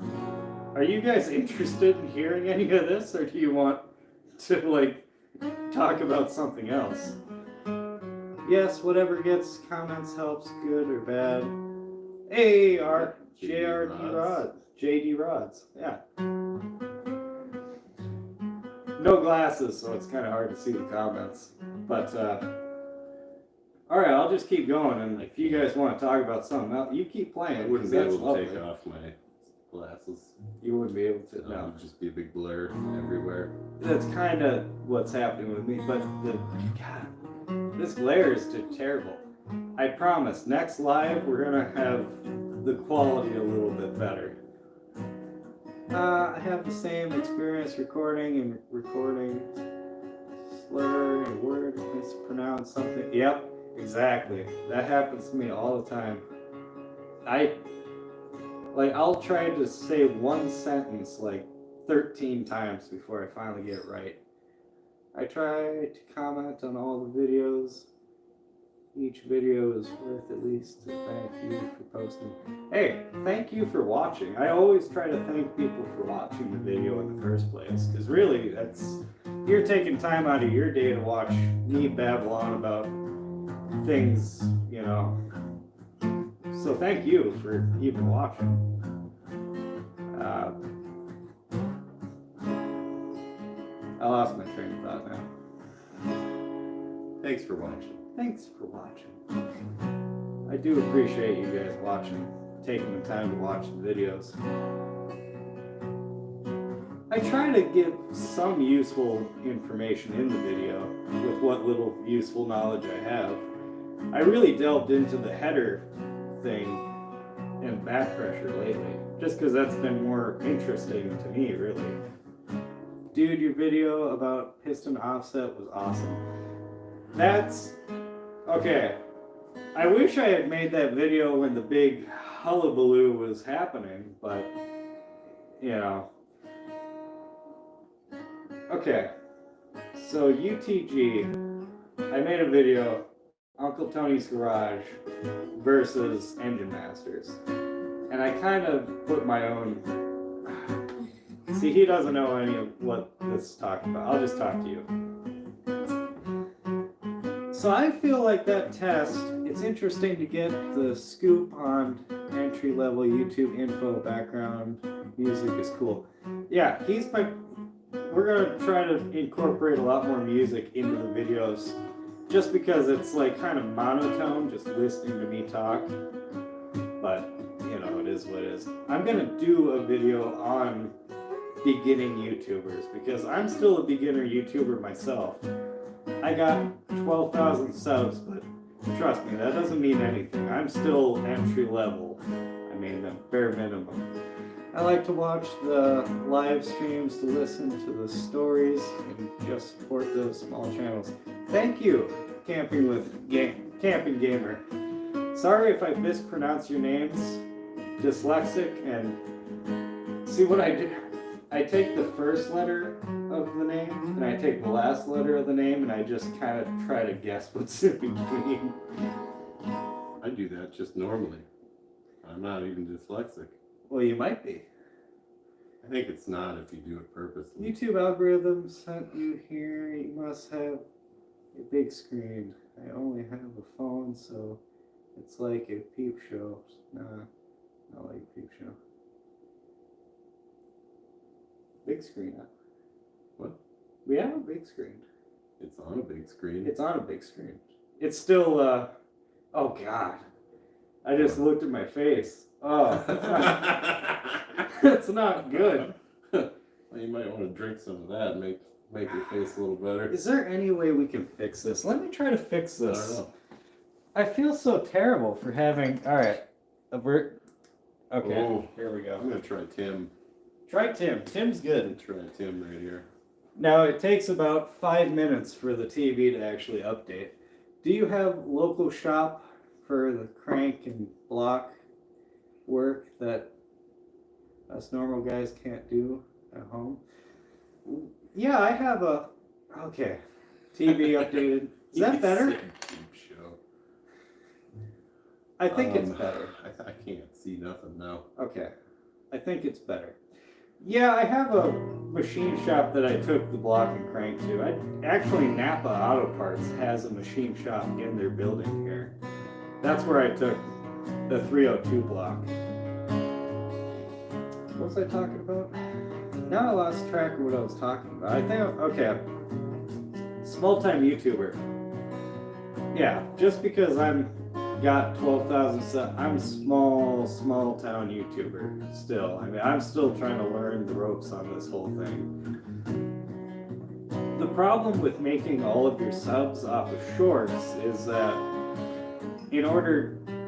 Are you guys interested in hearing any of this, or do you want to like talk about something else? Yes, whatever gets comments helps, good or bad. Hey, our JD Rods, yeah. No glasses, so it's kind of hard to see the comments, but all right, I'll just keep going, and if you guys want to talk about something else, you keep playing. I wouldn't be able to take off my glasses. You wouldn't be able to. No, it would just be a big blur everywhere. That's kind of what's happening with me, but God, this glare is just terrible. I promise, next live we're gonna have the quality a little bit better. I have the same experience recording, slur, a word, mispronounce something. Yep. Exactly. That happens to me all the time. I'll try to say one sentence like 13 times before I finally get it right. I try to comment on all the videos. Each video is worth at least a thank you for posting. Hey, thank you for watching. I always try to thank people for watching the video in the first place, because really, you're taking time out of your day to watch me babble on about things, you know. So thank you for even watching. I lost my train of thought now. Thanks for watching. Thanks for watching. I do appreciate you guys watching, taking the time to watch the videos. I try to give some useful information in the video with what little useful knowledge I have. I really delved into the header thing and back pressure lately, just because that's been more interesting to me, really. Dude, your video about piston offset was awesome. That's okay. I wish I had made that video when the big hullabaloo was happening, but you know. Okay, so UTG, I made a video, Uncle Tony's Garage versus Engine Masters, and I kind of put my own. See, he doesn't know any of what this is talking about. I'll just talk to you. So I feel like that test, it's interesting to get the scoop on entry-level YouTube info, background music is cool. Yeah, we're gonna try to incorporate a lot more music into the videos just because it's like kind of monotone, just listening to me talk. But, you know, it is what it is. I'm gonna do a video on beginning YouTubers because I'm still a beginner YouTuber myself. I got 12,000 subs, but trust me, that doesn't mean anything. I'm still entry level. I mean, the bare minimum. I like to watch the live streams, to listen to the stories, and just support those small channels. Thank you, Camping Gamer. Sorry if I mispronounce your names. Dyslexic, and see what I do. I take the first letter of the name, and I take the last letter of the name, and I just kind of try to guess what's in between. I do that just normally. I'm not even dyslexic. Well, you might be. I think it's not if you do it purposely. YouTube algorithms sent you here. You must have a big screen. I only have a phone, so it's like a peep show. Nah, not like a peep show. Big screen. What? We have a big screen. It's on a big screen. It's on a big screen. It's still, oh God. I just looked at my face. Oh, it's not good. Well, you might want to drink some of that and make your face a little better. Is there any way we can fix this? Let me try to fix this. I don't know. I feel so terrible for having, alright, avert. Okay, Oh, here we go. I'm going to try Tim. Try Tim. Tim's I'm good. going to try Tim right here. Now, it takes about 5 minutes for the TV to actually update. Do you have local shop for the crank and block work that us normal guys can't do at home? Yeah, I have a... Okay. TV updated. Is that better? I think it's better. I can't see nothing now. Okay. I think it's better. Yeah, I have a machine shop that I took the block and crank to. Actually, Napa Auto Parts has a machine shop in their building here. That's where I took the 302 block. What was I talking about? Now I lost track of what I was talking about. I think, okay. Small-time YouTuber. Yeah, just because I'm got 12,000 subs, I'm small town YouTuber still. I mean, I'm still trying to learn the ropes on this whole thing. The problem with making all of your subs off of shorts is that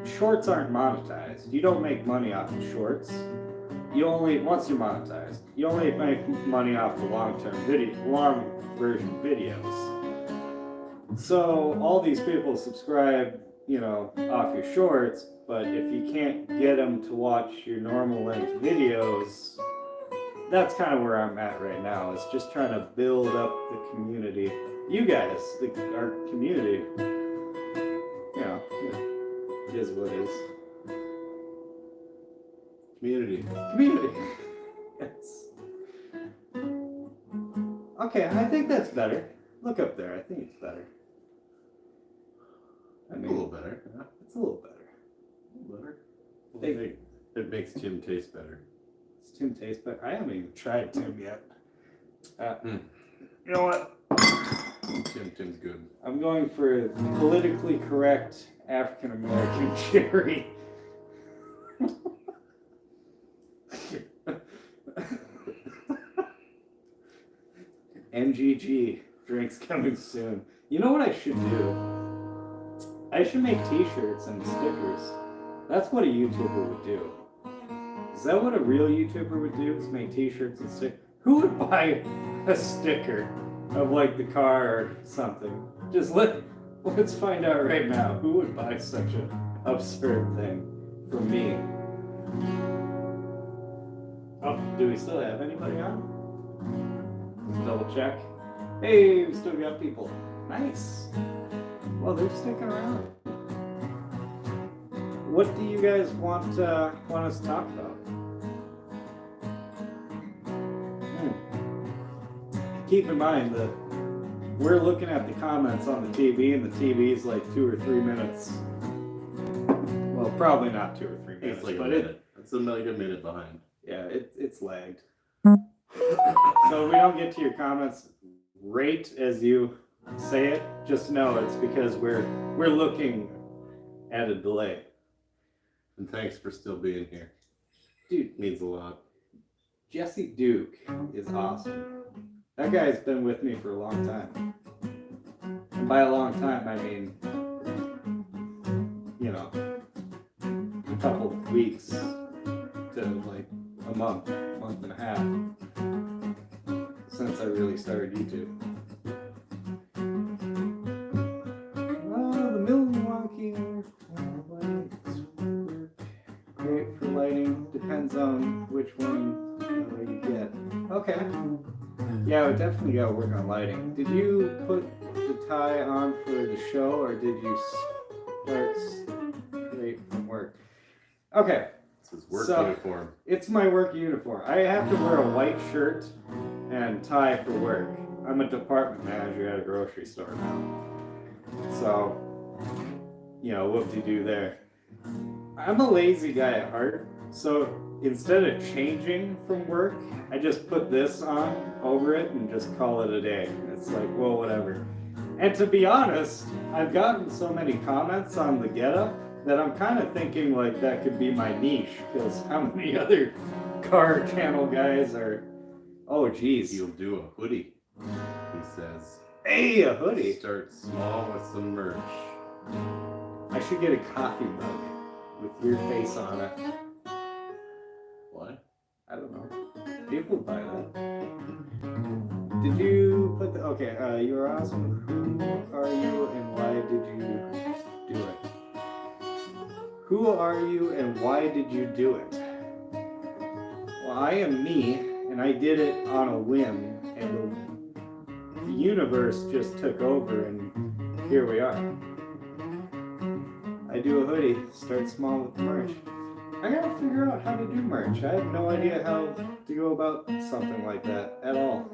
shorts aren't monetized. You don't make money off of shorts. Once you're monetized, you only make money off the long version videos. So all these people subscribe, off your shorts, but if you can't get them to watch your normal length videos, that's kind of where I'm at right now. Is just trying to build up the community. You guys, our community, it is what it is. Community. Yes. Okay, I think that's better. Look up there. I think it's better. A little better. Yeah, it's a little better. It makes Tim taste better. Does Tim taste better? I haven't even tried Tim yet. You know what? Tim's good. I'm going for politically correct African American cherry. MGG drinks coming soon. You know what I should do? I should make t-shirts and stickers. That's what a YouTuber would do. Is that what a real YouTuber would do? Is make t-shirts and stickers? Who would buy a sticker of like the car or something? Just Let's find out right now. Who would buy such an absurd thing from me? Oh, do we still have anybody on? Let's double check. Hey, we still got people. Nice. Well, they're sticking around. What do you guys want us to talk about? Keep in mind that we're looking at the comments on the TV, and the TV's like 2 or 3 minutes. Well, probably not 2 or 3 minutes, It's like but a minute. It's like a minute behind. Yeah, it's lagged. So we don't get to your comments right as you say it. Just know it's because we're looking at a delay. And thanks for still being here. Dude, It means a lot. Jesse Duke is awesome. That guy's been with me for a long time. And by a long time, I mean, you know, a couple of weeks to like a month and a half since I really started YouTube. The Milwaukee lights work great for lighting. Depends on which one you get. Okay. Yeah, we definitely got to work on lighting. Did you put the tie on for the show, or did you start straight from work? Okay. It's his work So, uniform. It's my work uniform. I have to wear a white shirt and tie for work. I'm a department manager at a grocery store now. So, you know, whoop-de-doo there. I'm a lazy guy at heart, so instead of changing from work, I just put this on over it and just call it a day. It's like, well, whatever. And to be honest, I've gotten so many comments on the getup that I'm kind of thinking like that could be my niche, because how many other car channel guys are, oh geez. He'll do a hoodie, he says. Hey, a hoodie. Start small with some merch. I should get a coffee mug with your face on it. What? I don't know. People buy that. Did you put the, okay, you're awesome. Who are you and why did you do it? Who are you and why did you do it? Well, I am me, and I did it on a whim, and the universe just took over, and here we are. I do a hoodie, start small with the merch. I gotta figure out how to do merch. I have no idea how to go about something like that at all.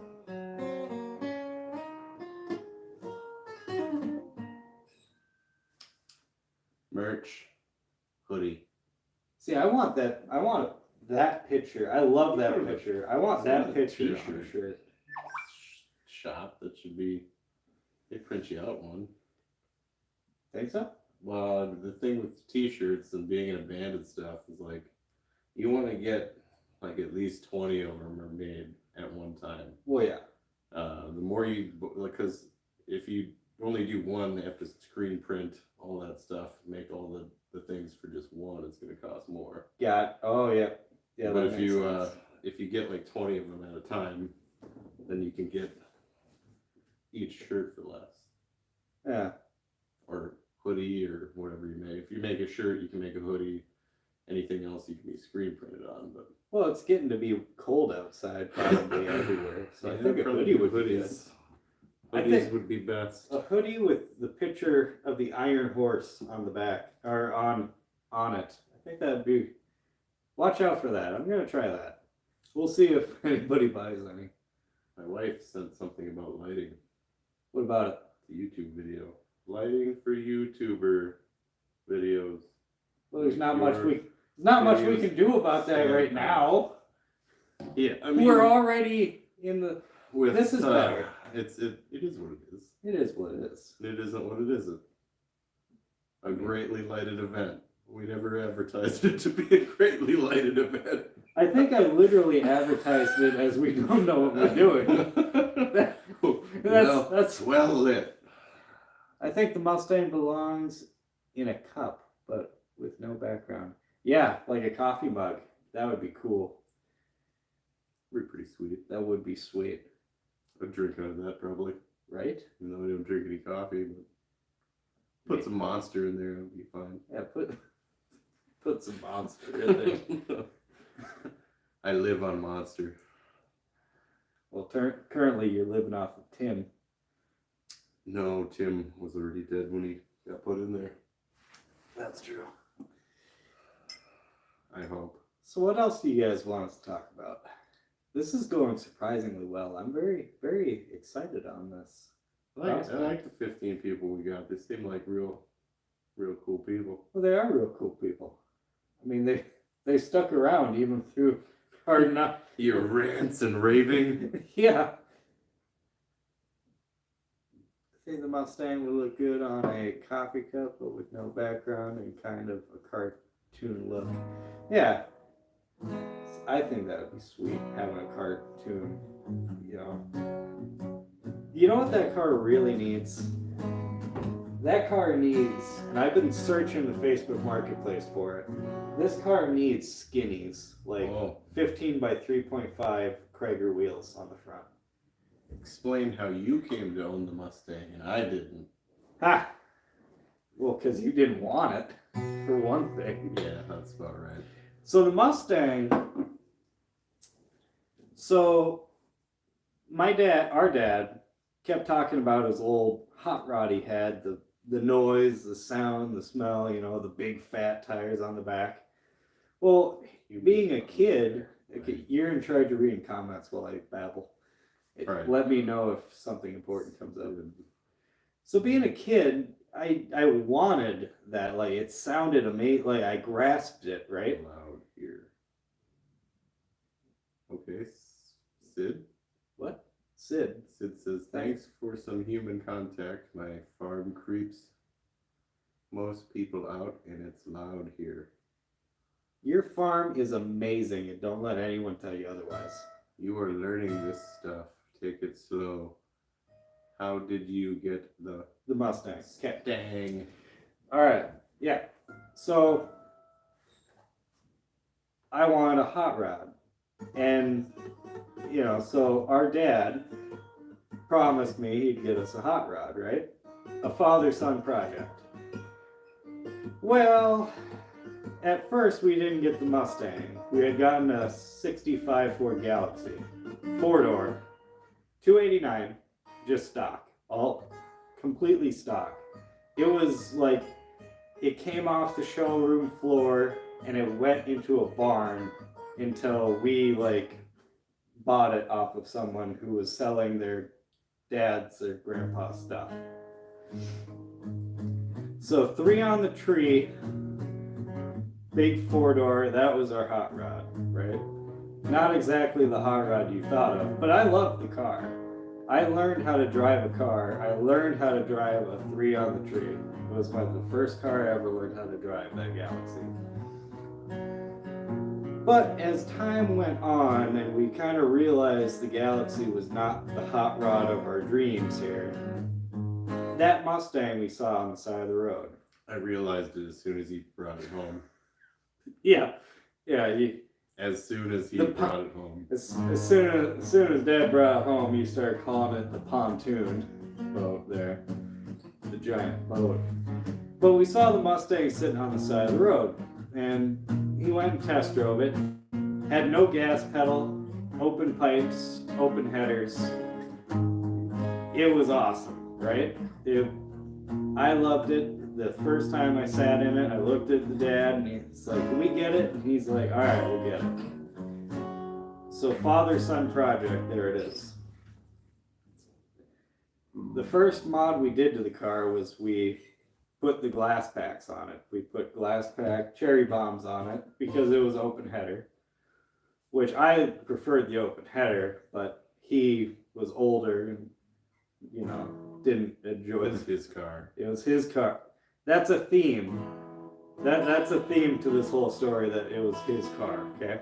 Merch. Hoodie. See, I want that picture. I love that picture. I want that picture on a shirt. Shop that should be, they print you out one. Think so? Well, the thing with t-shirts and being in a band and stuff is like, you want to get like at least 20 of them are made at one time. Well, yeah. The more you, because if you only do one, they have to screen print all that stuff, make all the things for just one, it's going to cost more. Oh, yeah. Yeah. But if you get like 20 of them at a time, then you can get each shirt for less. Yeah. Or hoodie or whatever you make. If you make a shirt, you can make a hoodie. Anything else you can be screen printed on. But well, it's getting to be cold outside probably everywhere. So I think a probably hoodie would be good. Hoodies would be best. A hoodie with the picture of the Iron Horse on the back, or on it. I think that'd be. Watch out for that. I'm gonna try that. We'll see if anybody buys any. My wife sent something about lighting. What about it? The YouTube video. Lighting for YouTuber videos. Well, there's not much we can do about that right now. Yeah, I mean, we're already in the. This is better. It is what it is. It is what it is. It isn't what it isn't. A greatly lighted event. We never advertised it to be a greatly lighted event. I think I literally advertised it as we don't know what we're doing. That's well lit. I think the Mustang belongs in a cup, but with no background. Yeah, like a coffee mug. That would be cool. Would be pretty sweet. That would be sweet. I'd drink out of that probably. Right? Even though I don't drink any coffee, but Put some monster in there, it'll be fine. Yeah, put some monster in there. I live on monster. Well, currently you're living off of Tim. No, Tim was already dead when he got put in there. That's true. I hope. So what else do you guys want us to talk about? This is going surprisingly well. I'm very, very excited on this. I like the 15 people we got. They seem like real cool people. Well, they are real cool people. I mean, they stuck around even through hard enough. Your rants and raving. Yeah. I think the Mustang would look good on a coffee cup, but with no background and kind of a cartoon look. Yeah. I think that would be sweet, having a cartoon, you know. You know what that car really needs? That car needs, and I've been searching the Facebook Marketplace for it, this car needs skinnies, like 15 by 3.5 Krager wheels on the front. Explain how you came to own the Mustang and I didn't. Ha! Well, because you didn't want it, for one thing. Yeah, that's about right. So the Mustang, so our dad, kept talking about his old hot rod he had, the noise, the sound, the smell, you know, the big fat tires on the back. Well, being a kid, okay, you're in charge of reading comments while I babble. Right. Let me know if something important comes up. So being a kid, I wanted that, like, it sounded amazing, like I grasped it, right? Loud here. Okay, Sid? What? Sid says, thanks for some human contact. My farm creeps most people out and it's loud here. Your farm is amazing and don't let anyone tell you otherwise. You are learning this stuff. Take it slow. How did you get the Mustang? Okay. Dang. Alright, yeah. So I wanted a hot rod. And you know, so our dad promised me he'd get us a hot rod, right? A father-son project. Well, at first we didn't get the Mustang. We had gotten a 65 Ford Galaxy. 4-door, 289, just stock. All completely stock. It was like, it came off the showroom floor and it went into a barn until we bought it off of someone who was selling their dad's or grandpa's stuff. So 3 on the tree, big 4-door, that was our hot rod, right? Not exactly the hot rod you thought of, but I loved the car. I learned how to drive a car. I learned how to drive a 3 on the tree. It was the first car I ever learned how to drive, that Galaxy. But as time went on and we kind of realized the Galaxy was not the hot rod of our dreams here, that Mustang we saw on the side of the road. I realized it as soon as he brought it home. Yeah. As soon as he brought it home. As soon as Dad brought it home, you started calling it the pontoon boat there. The giant boat. But we saw the Mustang sitting on the side of the road. And he went and test drove it. Had no gas pedal, open pipes, open headers. It was awesome, right? I loved it. The first time I sat in it, I looked at the dad and he's like, can we get it? And he's like, all right, we'll get it. So father-son project, there it is. The first mod we did to the car was we put the glass packs on it. We put glass pack cherry bombs on it because it was open header, which I preferred the open header, but he was older and, you know, didn't enjoy it. It was his car. It was his car. That's a theme. That's a theme to this whole story, that it was his car, okay?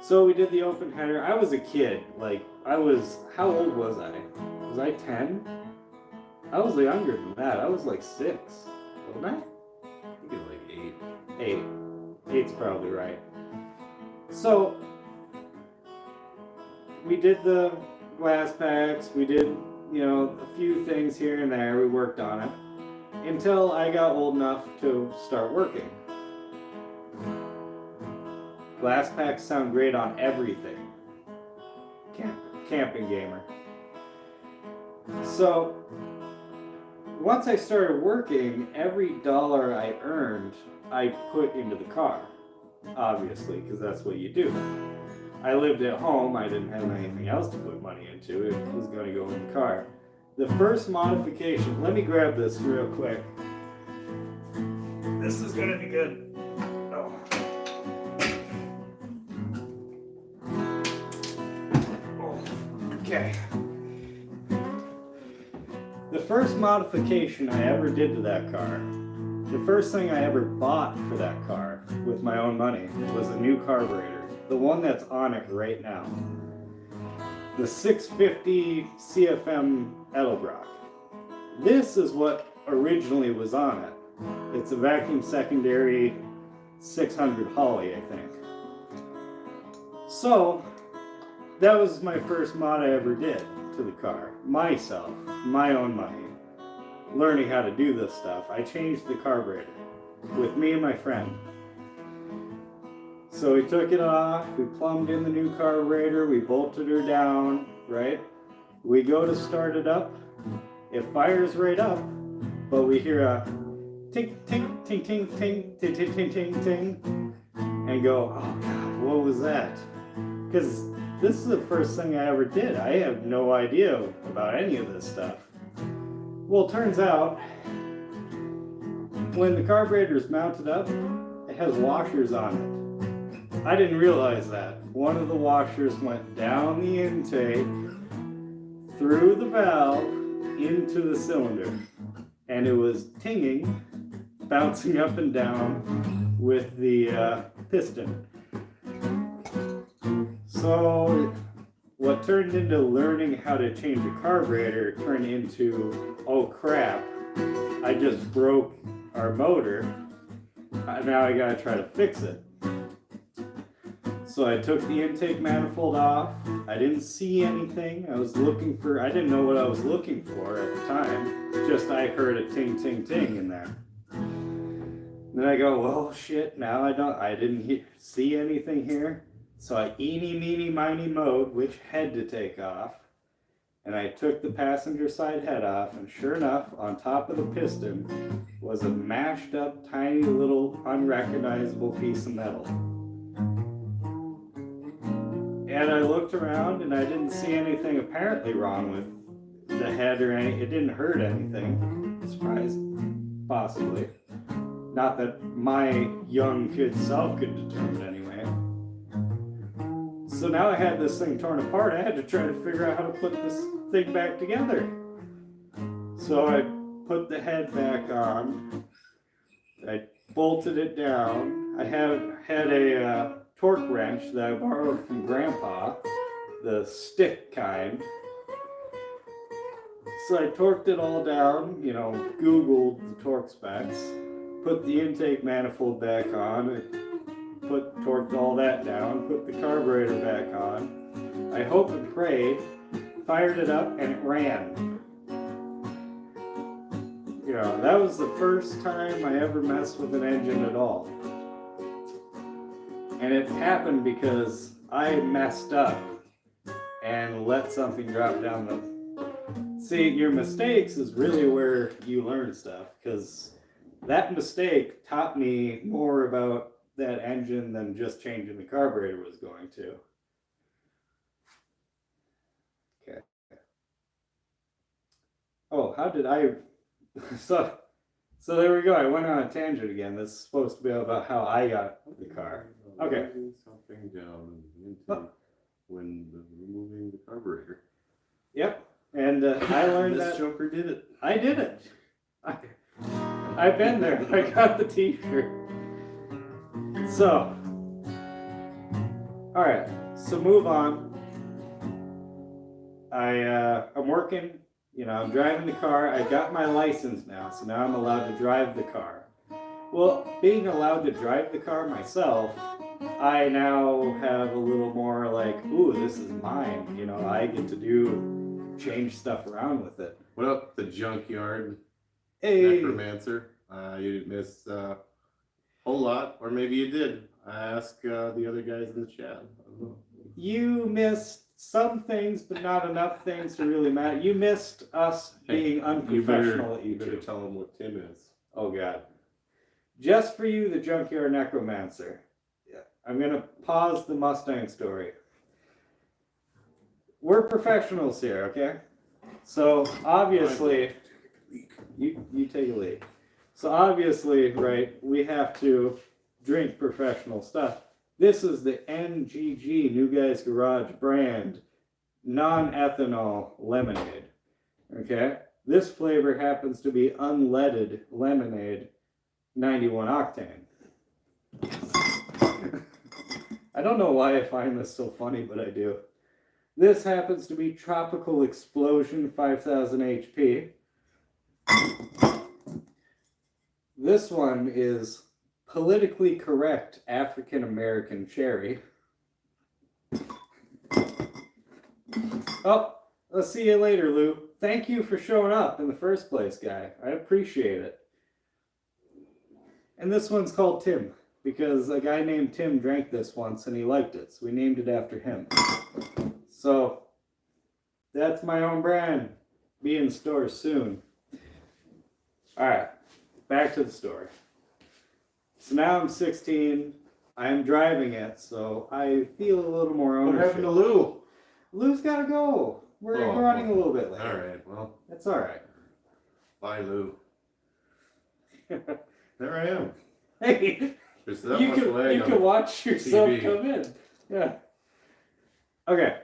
So we did the open header. I was a kid. How old was I? Was I 10? I was younger than that. I was 6, wasn't I? I think it was 8. 8. 8's probably right. So we did the glass packs. We did, a few things here and there. We worked on it. until I got old enough to start working. Glass packs sound great on everything. Camping gamer. So, once I started working, every dollar I earned, I put into the car. Obviously, because that's what you do. I lived at home, I didn't have anything else to put money into, it was going to go in the car. The first modification, let me grab this real quick. This is going to be good. Oh. Okay. The first modification I ever did to that car, the first thing I ever bought for that car with my own money was a new carburetor. The one that's on it right now. The 650 CFM Edelbrock. This is what originally was on it. It's a vacuum secondary 600 Holly, I think. So, that was my first mod I ever did to the car. Myself, my own money. Learning how to do this stuff. I changed the carburetor with me and my friend. So we took it off, we plumbed in the new carburetor, we bolted her down, right? We go to start it up, it fires right up, but we hear a ting, ting, ting, ting, ting, ting, ting, ting, ting, ting, and go, oh God, what was that? Because this is the first thing I ever did. I have no idea about any of this stuff. Well, it turns out, when the carburetor is mounted up, it has washers on it. I didn't realize that. One of the washers went down the intake, through the valve, into the cylinder. And it was tinging, bouncing up and down with the piston. So, what turned into learning how to change a carburetor turned into, oh crap, I just broke our motor. Now I gotta try to fix it. So I took the intake manifold off. I didn't see anything. I didn't know what I was looking for at the time. Just I heard a ting, ting, ting in there. Then I go, well, shit, now I didn't see anything here. So I eeny, meeny, miny, mowed which head to take off. And I took the passenger side head off, and sure enough, on top of the piston was a mashed up, tiny little, unrecognizable piece of metal. And I looked around and I didn't see anything apparently wrong with the head or it didn't hurt anything. Surprised, possibly. Not that my young kid self could determine anyway. So now I had this thing torn apart. I had to try to figure out how to put this thing back together. So I put the head back on. I bolted it down. I had a torque wrench that I borrowed from Grandpa, the stick kind. So I torqued it all down, Googled the torque specs, put the intake manifold back on, torqued all that down, put the carburetor back on. I hoped and prayed, fired it up, and it ran. That was the first time I ever messed with an engine at all. And it happened because I messed up and let something drop down the... See, your mistakes is really where you learn stuff, because that mistake taught me more about that engine than just changing the carburetor was going to. Okay. Oh, how did I... So there we go. I went on a tangent again. This is supposed to be about how I got the car. Okay. Something down into when removing the carburetor. Yep. And I learned this that Joker did it. I did it. I've been there. I got the t-shirt. So, all right. So move on. I'm working. I'm driving the car. I got my license now, so now I'm allowed to drive the car. Well, being allowed to drive the car myself, I now have a little more like, ooh, this is mine. I get to change stuff around with it. What up, the junkyard? Hey. Necromancer. You didn't miss a whole lot, or maybe you did. Ask the other guys in the chat. You missed some things, but not enough things to really matter. You missed us being unprofessional at You YouTube. better tell them what Tim is. Oh, God. Just for you, the Junkyard Necromancer. Yeah. I'm going to pause the Mustang story. We're professionals here, okay? So, obviously, you take a lead. So, obviously, right, we have to drink professional stuff. This is the NGG, New Guys Garage brand, non-ethanol lemonade, okay? This flavor happens to be unleaded lemonade, 91 octane. I don't know why I find this so funny, but I do. This happens to be Tropical Explosion 5000 HP. This one is Politically Correct African American Cherry. Oh, I'll see you later, Lou. Thank you for showing up in the first place, guy. I appreciate it. And this one's called Tim, because a guy named Tim drank this once and he liked it, so we named it after him. So, that's my own brand. Be in stores soon. Alright, back to the story. So now I'm 16. I'm driving it, so I feel a little more ownership. What happened to Lou? Lou's got to go. We're running a little bit late. Alright, well. That's alright. Bye, Lou. There I am. Hey, There's that you much lag on can watch yourself TV. come in. Yeah. Okay.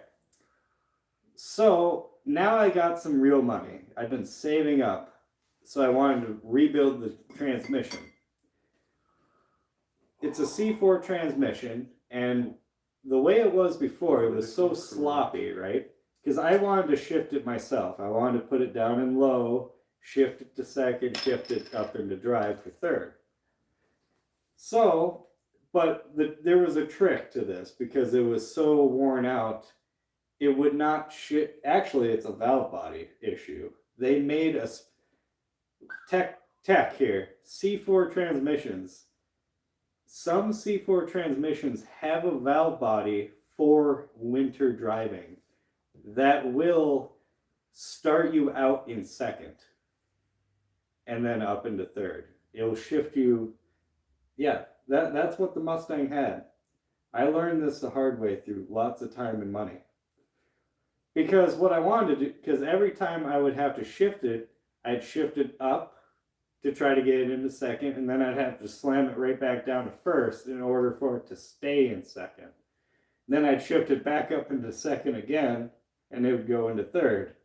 So now I got some real money. I've been saving up. So I wanted to rebuild the transmission. It's a C4 transmission, and the way it was before, it was so sloppy, right? Because I wanted to shift it myself. I wanted to put it down in low, shift it to second, shift it up into drive for third. So, but there was a trick to this because it was so worn out, it would not shift. Actually, it's a valve body issue. They made a tech here, C4 transmissions. Some C4 transmissions have a valve body for winter driving that will start you out in second and then up into third. It'll shift you. Yeah, that's what the Mustang had. I learned this the hard way through lots of time and money. Because what I wanted to do, because every time I would have to shift it, I'd shift it up to try to get it into second, and then I'd have to slam it right back down to first in order for it to stay in second. Then I'd shift it back up into second again, and it would go into third.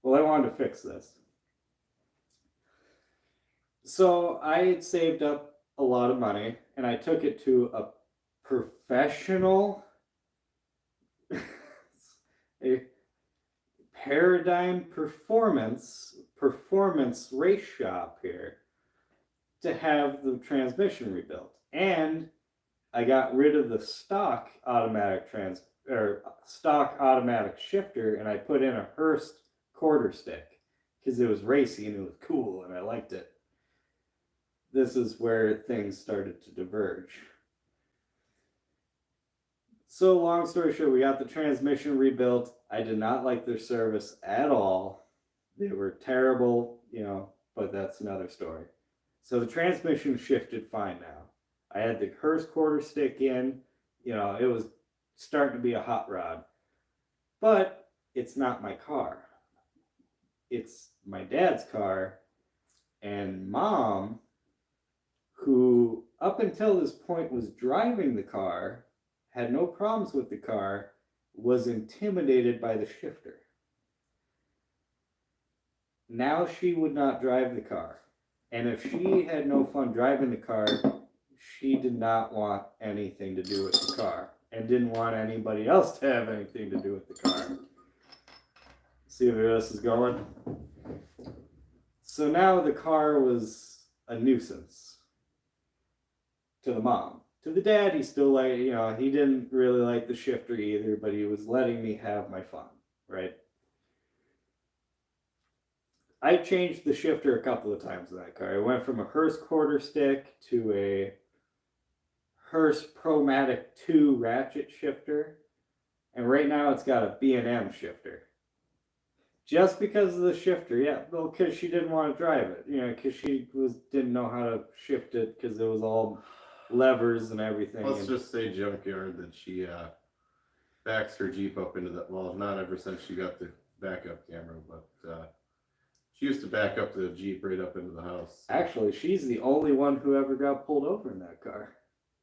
Well, I wanted to fix this. So I had saved up a lot of money, and I took it to a professional, a Paradigm Performance race shop here to have the transmission rebuilt. And I got rid of the stock automatic shifter, and I put in a Hurst quarter stick because it was racy and it was cool and I liked it. This is where things started to diverge. So long story short, we got the transmission rebuilt. I did not like their service at all. They were terrible, but that's another story. So the transmission shifted fine now. I had the Hurst quarter stick in, it was starting to be a hot rod. But it's not my car. It's my dad's car, and Mom, who up until this point was driving the car, had no problems with the car, was intimidated by the shifter. Now she would not drive the car. And if she had no fun driving the car, she did not want anything to do with the car and didn't want anybody else to have anything to do with the car. See where this is going? So now the car was a nuisance to the mom. To the dad, he still he didn't really like the shifter either, but he was letting me have my fun, right? I changed the shifter a couple of times in that car. I went from a Hurst quarter stick to a Hurst Promatic 2 ratchet shifter, and right now it's got a B&M shifter. Just because of the shifter, yeah. Well, because she didn't want to drive it, because she didn't know how to shift it because it was all levers and everything. Let's just say junkyard that she backs her Jeep up into the, well, not ever since she got the backup camera, but she used to back up the Jeep right up into the house. Actually, she's the only one who ever got pulled over in that car.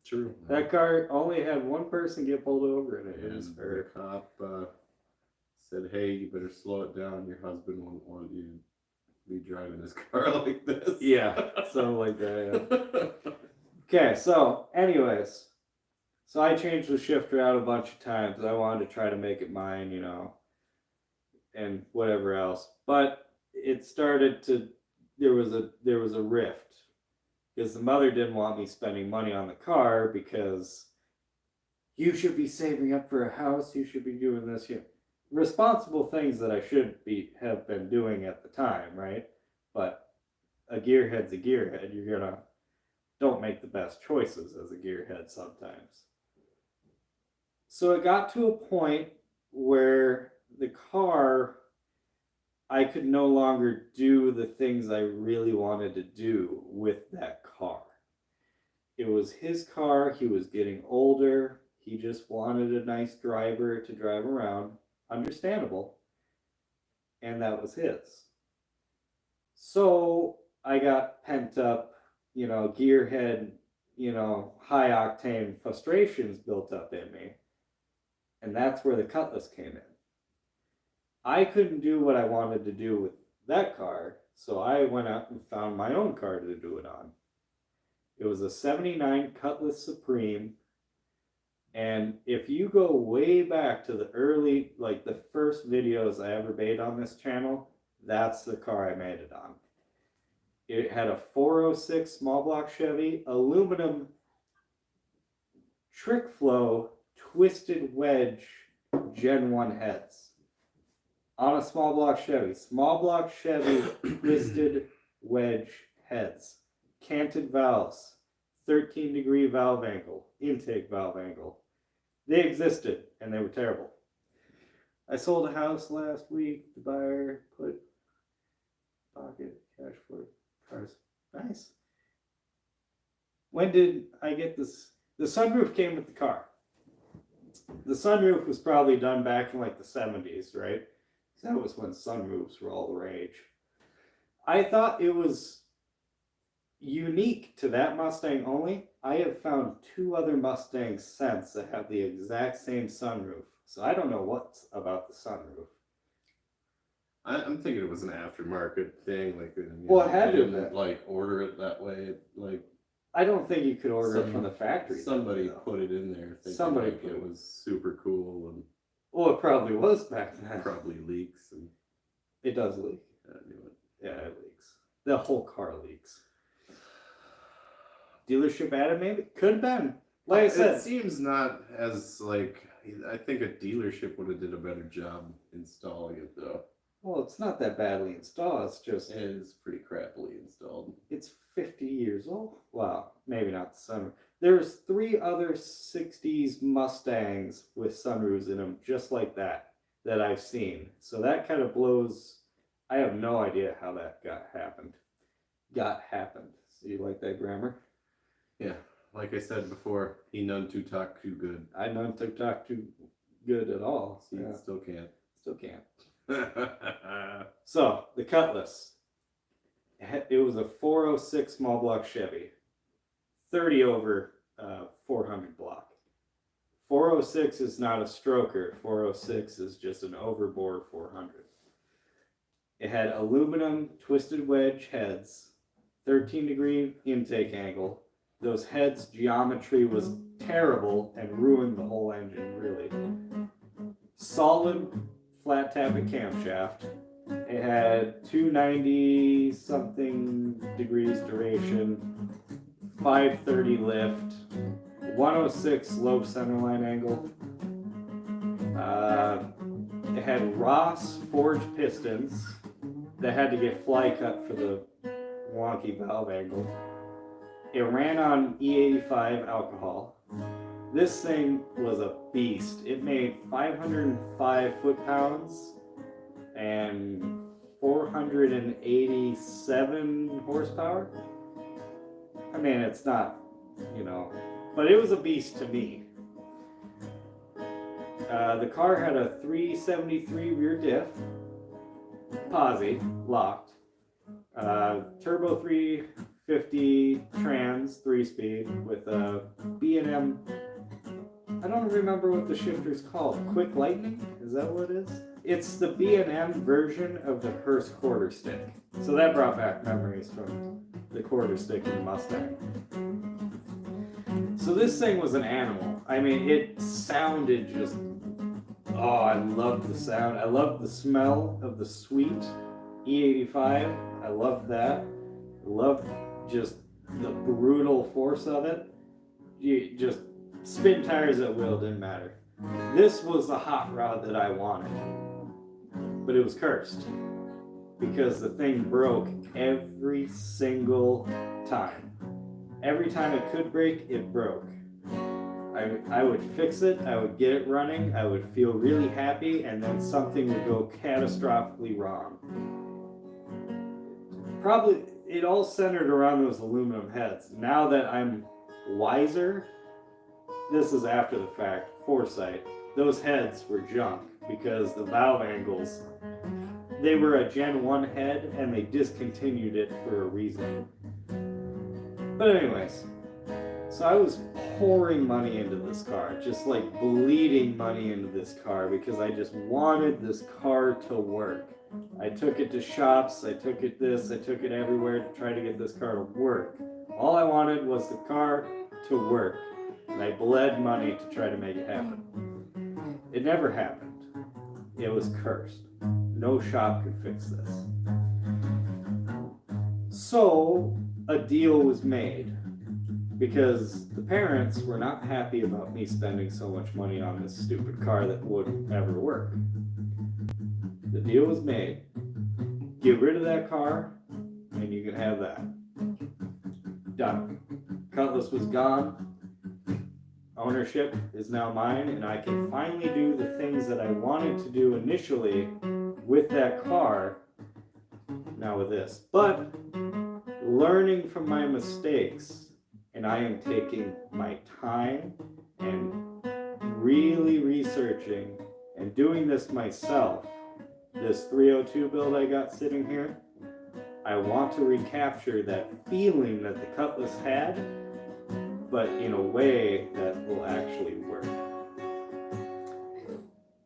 True. That car only had one person get pulled over in it. It was her. The cop said, "Hey, you better slow it down. Your husband won't want you to be driving his car like this." Yeah, something like that. Yeah. Okay, so anyways, so I changed the shifter out a bunch of times. I wanted to try to make it mine, and whatever else. But it started to there was a rift because the mother didn't want me spending money on the car because you should be saving up for a house. You should be doing this. Responsible things that I should have been doing at the time, right? But a gearhead's a gearhead. Don't make the best choices as a gearhead sometimes. So it got to a point where the car, I could no longer do the things I really wanted to do with that car. It was his car. He was getting older. He just wanted a nice driver to drive around. Understandable. And that was his. So I got pent up, gearhead, high octane frustrations built up in me. And that's where the Cutlass came in. I couldn't do what I wanted to do with that car, so I went out and found my own car to do it on. It was a 79 Cutlass Supreme. And if you go way back to the early, the first videos I ever made on this channel, that's the car I made it on. It had a 406 small block Chevy, aluminum trick flow twisted wedge Gen 1 heads. On a small block Chevy. Small block Chevy twisted wedge heads. Canted valves. 13-degree valve angle. Intake valve angle. They existed, and they were terrible. I sold a house last week. The buyer put pocket cash for cars. Nice. When did I get this? The sunroof came with the car. The sunroof was probably done back in the 70s, right? That was when sunroofs were all the rage. I thought it was unique to that Mustang only. I have found 2 other Mustangs since that have the exact same sunroof. So I don't know what's about the sunroof. I'm thinking it was an aftermarket thing. Well, it had to have been. Order it that way. I don't think you could order it from the factory. Somebody put it in there. Somebody put it was super cool and. Well, it probably was back then. Probably leaks and. It does leak. I knew it. Yeah, it leaks. The whole car leaks. Dealership added maybe? Could have been. Like I said. It seems not as I think a dealership would have did a better job installing it though. Well, it's not that badly installed. It's just. It is pretty crappily installed. It's 50 years old. Well, maybe not the sunroof. There's 3 other 60s Mustangs with sunroofs in them just like that I've seen. So that kind of blows. I have no idea how that happened. So you like that grammar? Yeah. Like I said before, he none to talk too good. I none to talk too good at all. So yeah. Still can't. Still can't. So, the Cutlass. It was a 406 small block Chevy. 30 over 400 block. 406 is not a stroker. 406 is just an overbore 400. It had aluminum twisted wedge heads, 13-degree intake angle. Those heads' geometry was terrible and ruined the whole engine, really. Solid flat tappet camshaft. It had 290-something degrees duration, 530 lift, 106 lobe centerline angle. It had Ross forged pistons, that had to get fly cut for the wonky valve angle. It ran on E85 alcohol. This thing was a beast. It made 505 foot-pounds and 487 horsepower. I mean, it's not, but it was a beast to me. The car had a 373 rear diff, posi, locked, turbo 350 trans 3-speed with a B&M. I don't remember what the shifter's called. Quick Lightning? Is that what it is? It's the B&M version of the Hearst quarter stick. So that brought back memories from the quarter stick in the Mustang. So this thing was an animal. I mean, it sounded just... Oh, I loved the sound. I loved the smell of the sweet E85. I loved that. I loved just the brutal force of it. You just... Spin tires at will, didn't matter. This was the hot rod that I wanted. But it was cursed. Because the thing broke every single time. Every time it could break, it broke. I would fix it, I would get it running, I would feel really happy, and then something would go catastrophically wrong. Probably, it all centered around those aluminum heads. Now that I'm wiser, this is after the fact, foresight. Those heads were junk because the valve angles, they were a Gen 1 head and they discontinued it for a reason. But anyways, so I was pouring money into this car, just like bleeding money into this car because I just wanted this car to work. I took it to shops, I took it everywhere to try to get this car to work. All I wanted was the car to work. And I bled money to try to make it happen. It never happened. It was cursed. No shop could fix this. So a deal was made because the parents were not happy about me spending so much money on this stupid car that wouldn't ever work. The deal was made. Get rid of that car and you can have that. Done. Cutlass was gone. Ownership is now mine, and I can finally do the things that I wanted to do initially with that car, now with this. But learning from my mistakes, and I am taking my time and really researching and doing this myself. This 302 build I got sitting here, I want to recapture that feeling that the Cutlass had, but in a way that will actually work.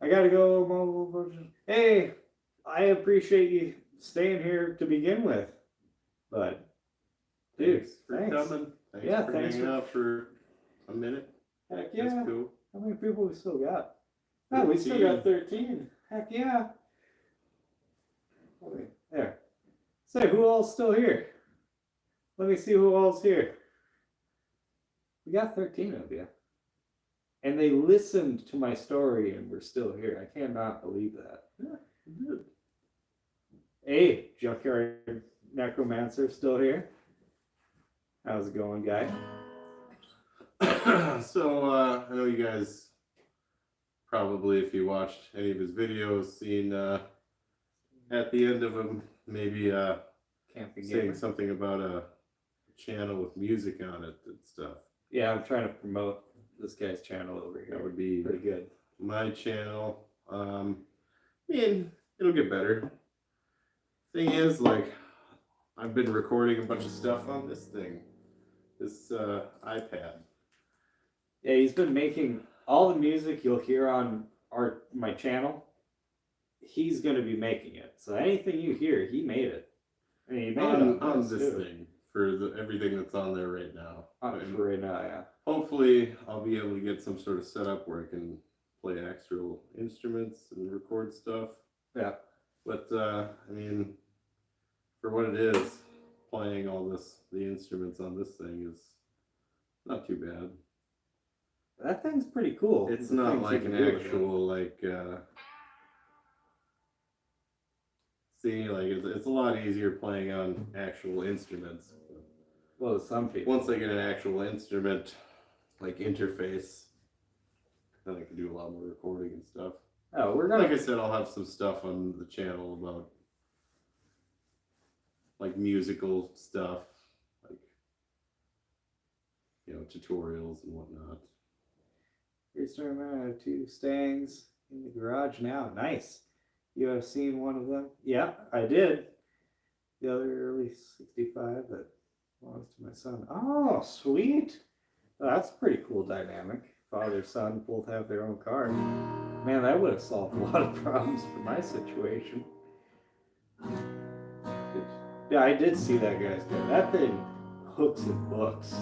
I gotta go. Hey, I appreciate you staying here to begin with. But, dude, thanks. Coming. Thanks for hanging out for a minute. Heck yeah. That's cool. How many people we still got? Oh, we still got 13. Heck yeah. Okay, there. Say, who all's still here? Let me see who all's here. We got 13 of you. And they listened to my story and we're still here. I cannot believe that. Yeah, good. Hey, Junkyard Necromancer still here. How's it going, guy? So, I know you guys probably, if you watched any of his videos, seen at the end of them, maybe saying something about a channel with music on it and stuff. Yeah, I'm trying to promote this guy's channel over here. That would be pretty good. My channel. I mean, it'll get better. Thing is, like, I've been recording a bunch of stuff on this thing, this iPad. Yeah, he's been making all the music you'll hear on my channel. He's going to be making it. So anything you hear, he made it. I mean, he made it on this thing for everything that's on there right now. For right now, yeah. Hopefully, I'll be able to get some sort of setup where I can play actual instruments and record stuff. Yeah. But I mean, for what it is, playing all the instruments on this thing is not too bad. That thing's pretty cool. It's not like an actual See, like it's a lot easier playing on actual instruments. Well, some people. Once I get an actual instrument, like interface, then I can do a lot more recording and stuff. Oh, we're gonna. Like I said, I'll have some stuff on the channel about like musical stuff, like tutorials and whatnot. Here's I have 2 Mustangs in the garage now. Nice. You have seen one of them? Yeah, I did. The other early 65 that belongs to my son. Oh, sweet. Well, that's a pretty cool dynamic. Father, son both have their own car. Man, that would have solved a lot of problems for my situation. Yeah, I did see that guy's car. That thing hooks and books.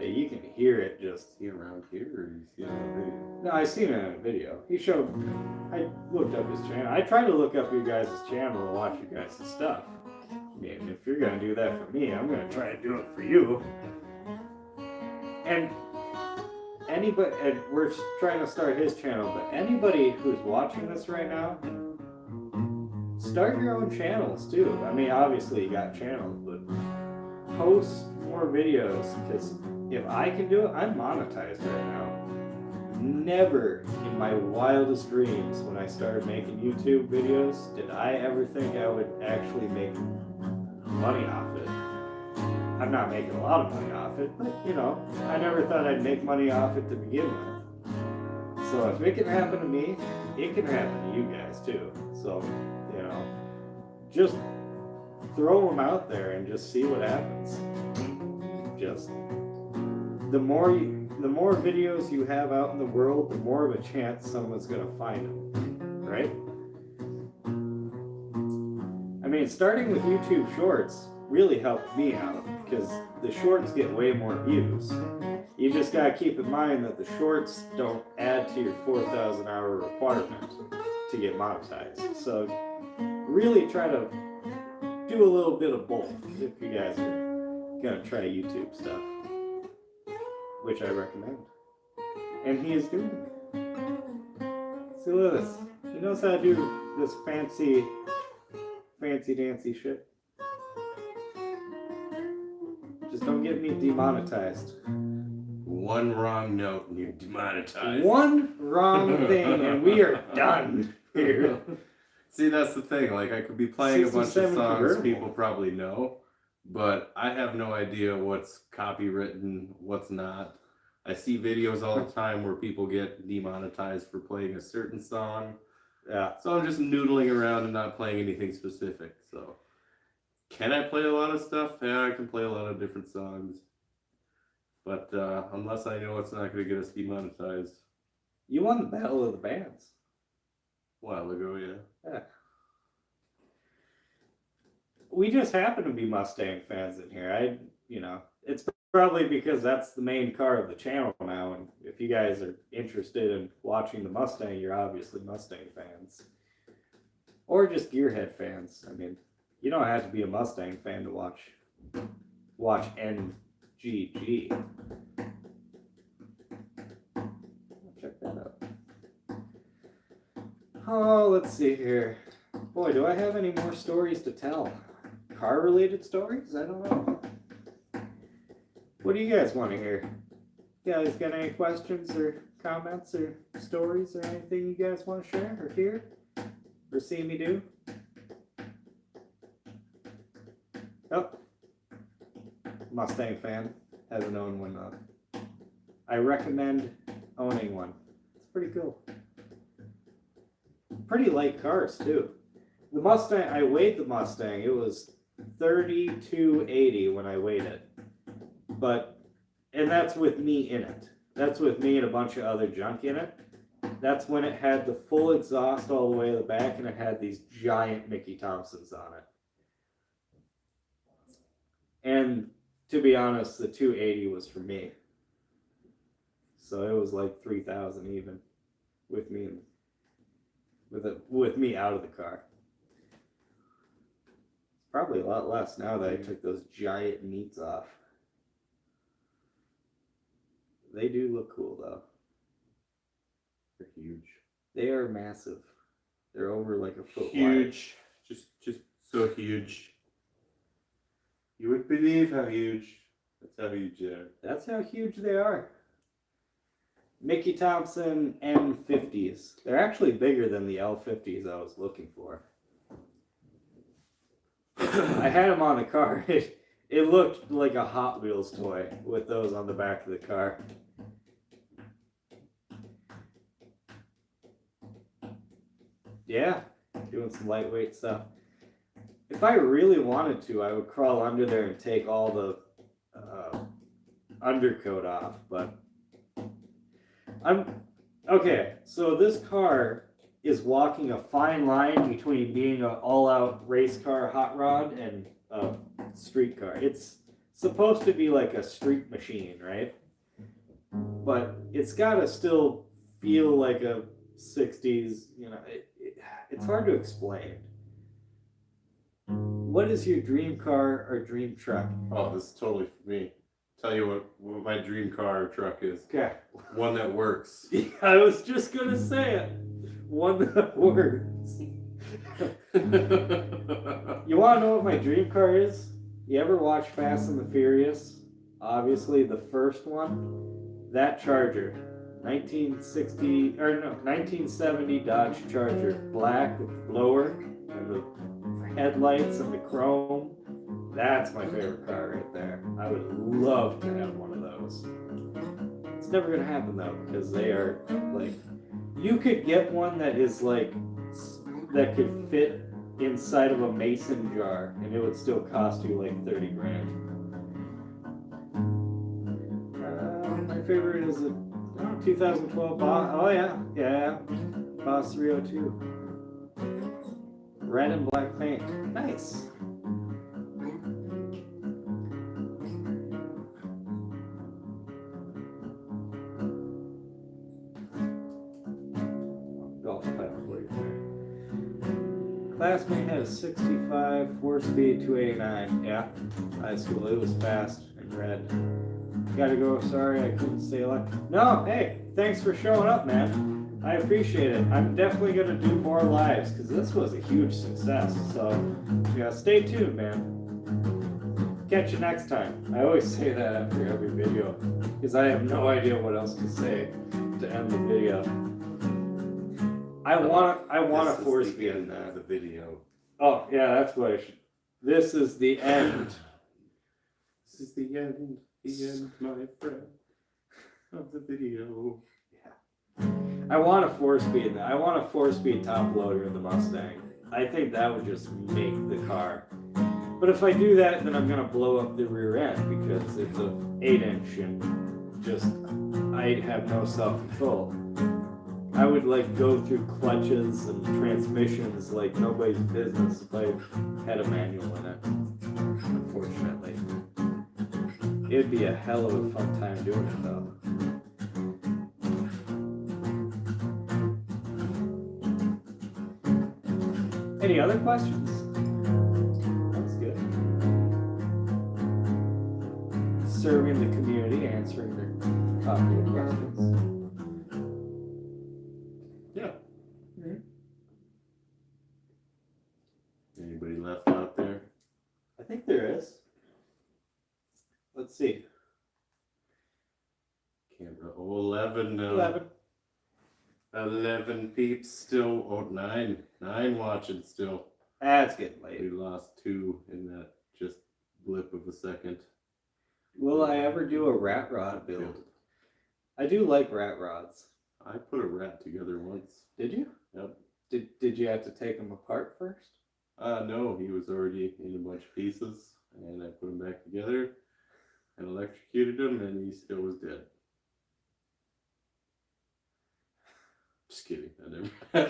You can hear it just. See around here, or you see it on a video? No, I seen it in a video. He showed. I looked up his channel. I tried to look up your guys' channel and watch you guys' stuff. I mean, if you're gonna do that for me, I'm gonna try to do it for you. And anybody, and we're trying to start his channel, but anybody who's watching this right now, start your own channels too. I mean, obviously you got channels, but post more videos, because if I can do it, I'm monetized right now. Never in my wildest dreams when I started making YouTube videos did I ever think I would actually make money off it. I'm not making a lot of money off it, but I never thought I'd make money off it to begin with. So if it can happen to me, it can happen to you guys too. So, just throw them out there and just see what happens. Just the more videos you have out in the world, the more of a chance someone's gonna find them, right? I mean, starting with YouTube Shorts really helped me out because the shorts get way more views. You just gotta keep in mind that the shorts don't add to your 4,000 hour requirement to get monetized. So really try to do a little bit of both if you guys are gonna try YouTube stuff, which I recommend. And he is doing it. See, look at this. He knows how to do this fancy dancy shit. Just don't get me demonetized. One wrong note and you're demonetized. One wrong thing and we are done here. See, that's the thing. Like, I could be playing a bunch of songs convertible. people probably know, but I have no idea what's copywritten, what's not. I see videos all the time where people get demonetized for playing a certain song. Yeah. So I'm just noodling around and not playing anything specific. So, can I play a lot of stuff? Yeah, I can play a lot of different songs. But unless I know it's not going to get us demonetized. You won the Battle of the Bands. A while ago, yeah. We just happen to be Mustang fans in here. It's probably because that's the main car of the channel now, and if you guys are interested in watching the Mustang, you're obviously Mustang fans. Or just Gearhead fans. I mean, you don't have to be a Mustang fan to watch NGG. Check that out. Oh, let's see here. Boy, do I have any more stories to tell? Car-related stories? I don't know. What do you guys want to hear? You guys got any questions or comments or stories or anything you guys want to share or hear? Or see me do? Oh. Mustang fan. Hasn't owned one though. I recommend owning one. It's pretty cool. Pretty light cars too. The Mustang, I weighed the Mustang. It was 3280 when I weighed it. And that's with me in it. That's with me and a bunch of other junk in it. That's when it had the full exhaust all the way to the back and it had these giant Mickey Thompsons on it. And to be honest, the 280 was for me. So it was like 3,000 even with me with me out of the car. It's probably a lot less now that I took those giant meats off. They do look cool though. They're huge. They are massive. They're over like a foot wide. Huge. Just So huge. You would believe how huge. That's how huge they are. That's how huge they are. Mickey Thompson M50s. They're actually bigger than the L50s I was looking for. I had them on the car. It looked like a Hot Wheels toy with those on the back of the car. Yeah, doing some lightweight stuff. If I really wanted to, I would crawl under there and take all the undercoat off, but okay, so this car is walking a fine line between being an all-out race car hot rod and a street car. It's supposed to be like a street machine, right? But it's got to still feel like a 60s, you know, it's hard to explain. What is your dream car or dream truck? Oh, this is totally for me. Tell you what my dream car or truck is. Okay. One that works. Yeah, I was just gonna say it. One that works. You wanna know what my dream car is? You ever watch Fast and the Furious? Obviously the first one. That Charger. 1970 Dodge Charger. Black with the blower and the headlights and the chrome. That's my favorite car right there. I would love to have one of those. It's never gonna happen though, because they are like, you could get one that is like, that could fit inside of a mason jar and it would still cost you like 30 grand. My favorite is a 2012 Boss. Oh yeah, Boss 302. Red and black paint. Nice. Golf clap for you. Classmate had a 65, 4-speed, 289. Yeah, high school. It was fast and red. Gotta go. Sorry, I couldn't stay alive. No, hey, thanks for showing up, man. I appreciate it. I'm definitely gonna do more lives because this was a huge success. So, yeah, stay tuned, man. Catch you next time. I always say that after every video because I have no idea what else to say to end the video. I want a 4-speed in that. The video. Oh yeah, that's what I should. This is the end. This is the end, my friend, of the video. I want a 4-speed in that. I want a 4-speed top loader in the Mustang. I think that would just make the car. But if I do that, then I'm gonna blow up the rear end because it's a 8-inch and just I have no self-control. I would like go through clutches and transmissions like nobody's business if I had a manual in it. Unfortunately, it'd be a hell of a fun time doing it though. Any other questions? That's good. Serving the community, answering their popular questions. Yeah. Mm-hmm. Anybody left out there? I think there is. Let's see. Camera 11 now. 11. 11 peeps still. Oh, 9 watching still. That's getting We late. lost 2 in that just blip of a second. Will I ever do a rat rod build? I do like rat rods. I put a rat together once. Did you? Yep. Did you have to take them apart first? No, he was already in a bunch of pieces, and I put him back together and electrocuted him, and he still was dead. Just kidding. I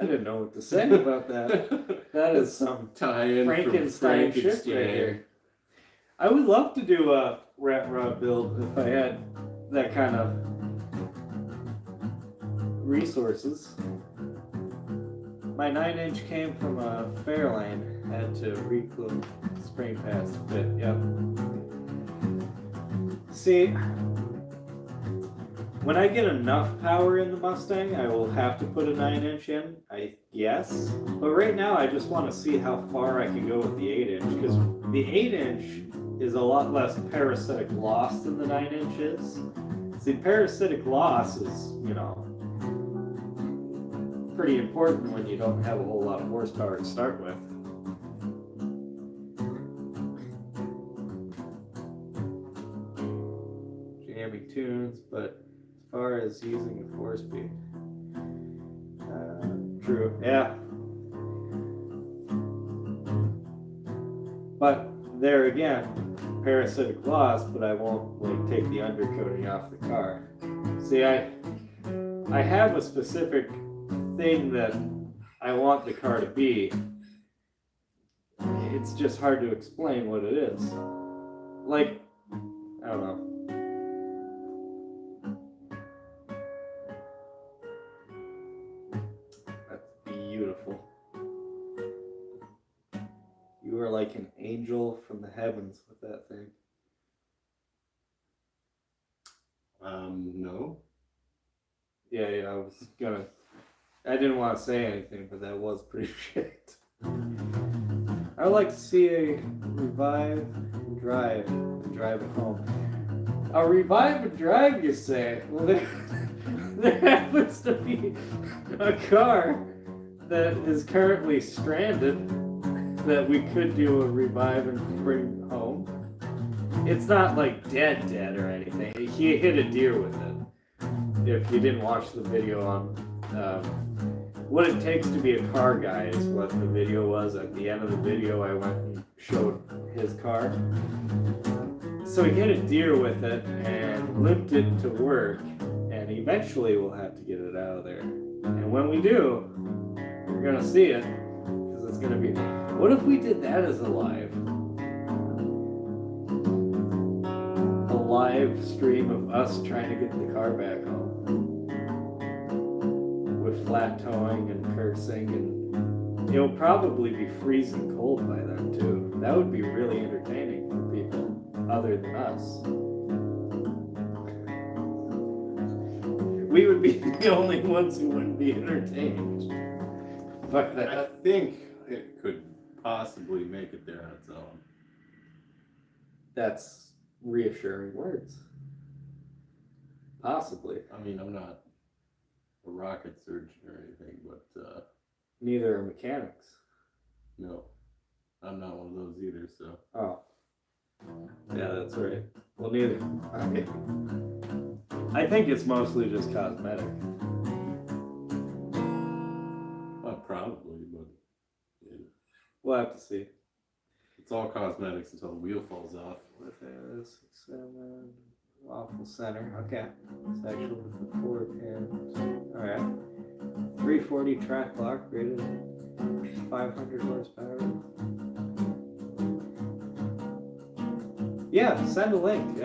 didn't know what to say about that. That is some tie-in Frankenstein shit right here. I would love to do a rat rod build if I had that kind of resources. My 9-inch came from a Fairlane. Had to re-glue spring pads to fit. Yep. See, When I get enough power in the Mustang, I will have to put a 9-inch in, I guess. But right now, I just want to see how far I can go with the 8-inch, because the 8-inch is a lot less parasitic loss than the 9-inch is. See, parasitic loss is, you know, pretty important when you don't have a whole lot of horsepower to start with. Jamming tunes, but as far as using a 4-speed, true, yeah. But there again, parasitic loss, but I won't like take the undercoating off the car. See, I have a specific thing that I want the car to be. It's just hard to explain what it is. Like, I don't know. That's beautiful. You are like an angel from the heavens with that thing. No. Yeah, I didn't want to say anything, but that was pretty shit. I would like to see a revive and drive it home. A revive and drive, you say? Well, there happens to be a car that is currently stranded that we could do a revive and bring home. It's not like dead or anything. He hit a deer with it. If you didn't watch the video on what it takes to be a car guy is what the video was. At the end of the video, I went and showed his car. So he hit a deer with it and limped it to work, and eventually we'll have to get it out of there. And when we do, you're gonna see it, because it's gonna be, what if we did that as a live stream of us trying to get the car back home with flat towing and cursing, and it'll probably be freezing cold by then too. That would be really entertaining for people other than us. We would be the only ones who wouldn't be entertained. But I think it could possibly make it there on its own. That's reassuring words. Possibly. I mean, I'm not a rocket surgeon or anything, but neither are mechanics. No, I'm not one of those either. So. Oh. Yeah, that's right. Well, neither. I think it's mostly just cosmetic. Probably, but yeah. We'll have to see. It's all cosmetics until the wheel falls off. With a 6-7 waffle center. Okay. Section with the 4 pins. Alright. 340 track lock rated 500 horsepower. Yeah, send a link.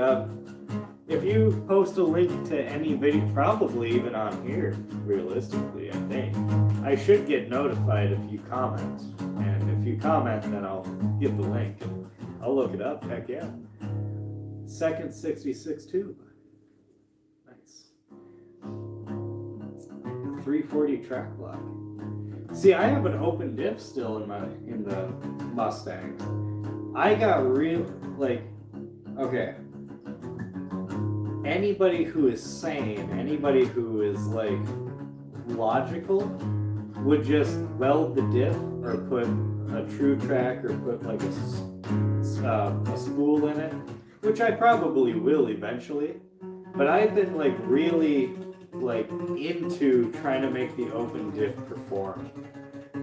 If you post a link to any video, probably even on here, realistically, I think, I should get notified if you comment. And if you comment, then I'll get the link. And I'll look it up. Heck yeah. Second 66 tube. Nice. 340 track lock. See, I have an open diff still in the Mustang. I got real, like, okay. Anybody who is sane, anybody who is like logical, would just weld the diff or put a true track or put like a spool in it, which I probably will eventually. But I've been like really like into trying to make the open diff perform,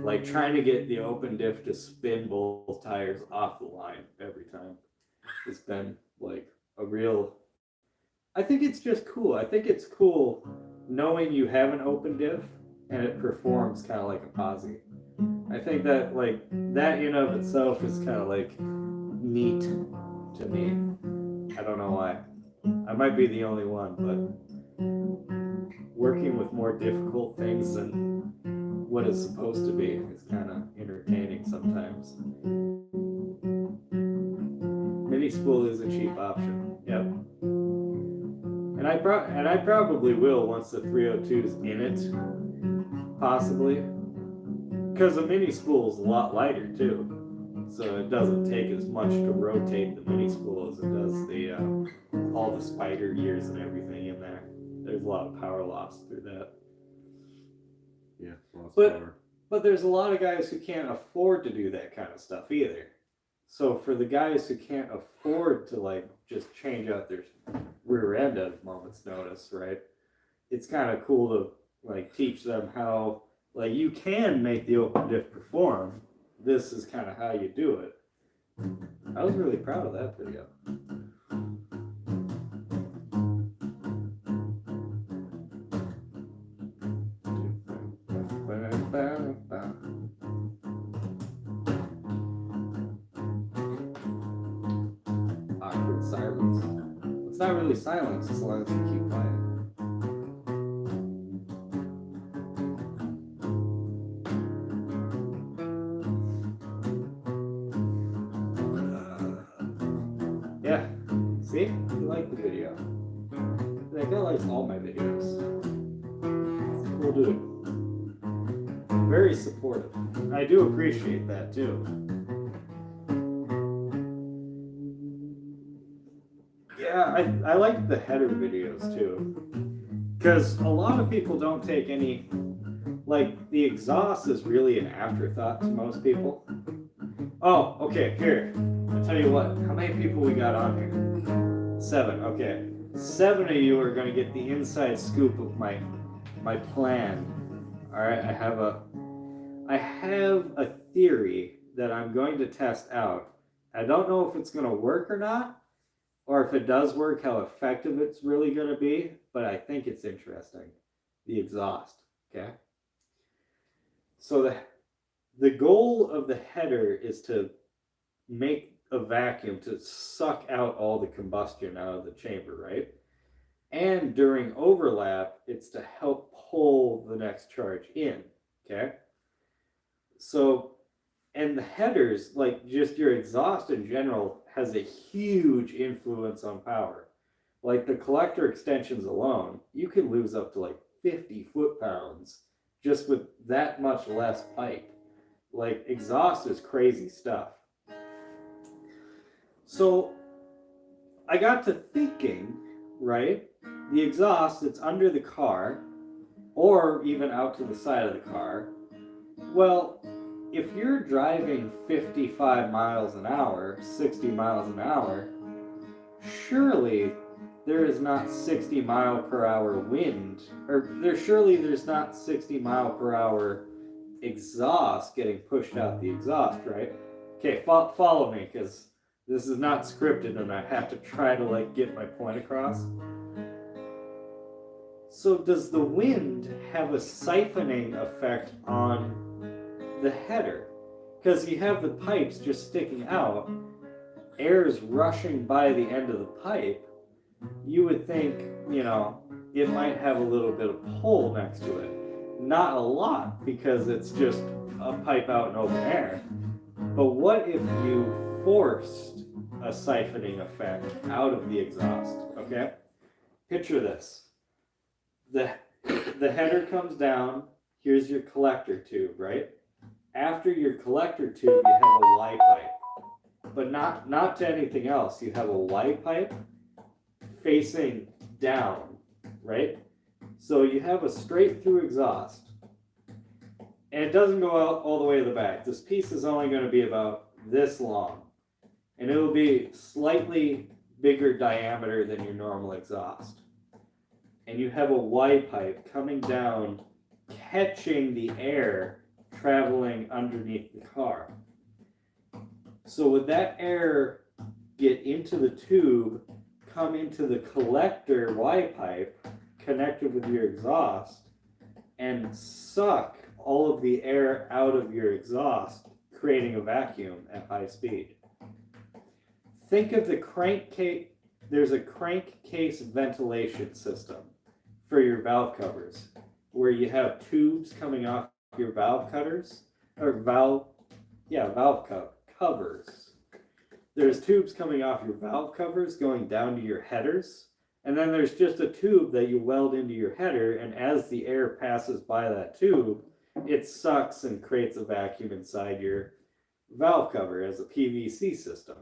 like trying to get the open diff to spin both tires off the line every time. It's been like a real. I think it's just cool. I think it's cool knowing you have an open diff and it performs kind of like a posi. I think that like that in of itself is kind of like neat to me. I don't know why. I might be the only one, but working with more difficult things than what it's supposed to be is kind of entertaining sometimes. Mini spool is a cheap option. Yep. And I probably will once the 302's in it, possibly, because the mini spool is a lot lighter too, so it doesn't take as much to rotate the mini spool as it does the all the spider gears and everything in there. There's a lot of power loss through that. Yeah, lost But power. but there's a lot of guys who can't afford to do that kind of stuff either. So for the guys who can't afford to like just change out their rear end at a moment's notice, right? It's kind of cool to like teach them how like you can make the open diff perform. This is kind of how you do it. I was really proud of that video. Awkward silence. It's not really silence as long as you keep playing. Yeah, see? You like the video. That guy likes all my videos. He's a cool dude. Very supportive. I do appreciate that too. Yeah, I like the header videos too. Because a lot of people don't take any, like, the exhaust is really an afterthought to most people. Oh, okay, here. I'll tell you what, how many people we got on here? 7, okay. 7 of you are going to get the inside scoop of my plan. Alright, I have a theory that I'm going to test out. I don't know if it's going to work or not, or if it does work, how effective it's really going to be, but I think it's interesting. The exhaust, okay? So the goal of the header is to make a vacuum to suck out all the combustion out of the chamber, right? And during overlap, it's to help pull the next charge in, okay? So, and the headers, like just your exhaust in general, has a huge influence on power. Like the collector extensions alone, you can lose up to like 50 foot-pounds just with that much less pipe. Like exhaust is crazy stuff. So I got to thinking, right? The exhaust that's under the car, or even out to the side of the car, well, if you're driving 55 miles an hour, 60 miles an hour, surely there is not 60 mile per hour wind, or there's not 60 mile per hour exhaust getting pushed out the exhaust, right? Okay, follow me, because this is not scripted and I have to try to like get my point across. So does the wind have a siphoning effect on the header? Because you have the pipes just sticking out, air's rushing by the end of the pipe. You would think, you know, it might have a little bit of pull next to it. Not a lot, because it's just a pipe out in open air. But what if you forced a siphoning effect out of the exhaust, okay? Picture this. The header comes down, here's your collector tube, right? After your collector tube, you have a Y pipe. But not to anything else. You have a Y pipe facing down, right? So you have a straight through exhaust. And it doesn't go out all the way to the back. This piece is only going to be about this long. And it will be slightly bigger diameter than your normal exhaust. And you have a Y pipe coming down, catching the air traveling underneath the car. So would that air get into the tube, come into the collector Y pipe, connected with your exhaust, and suck all of the air out of your exhaust, creating a vacuum at high speed? Think of the crankcase. There's a crankcase ventilation system for your valve covers, where you have tubes coming off your valve cutters, or valve covers. There's tubes coming off your valve covers going down to your headers, And then there's just a tube that you weld into your header, and as the air passes by that tube, it sucks and creates a vacuum inside your valve cover as a PVC system.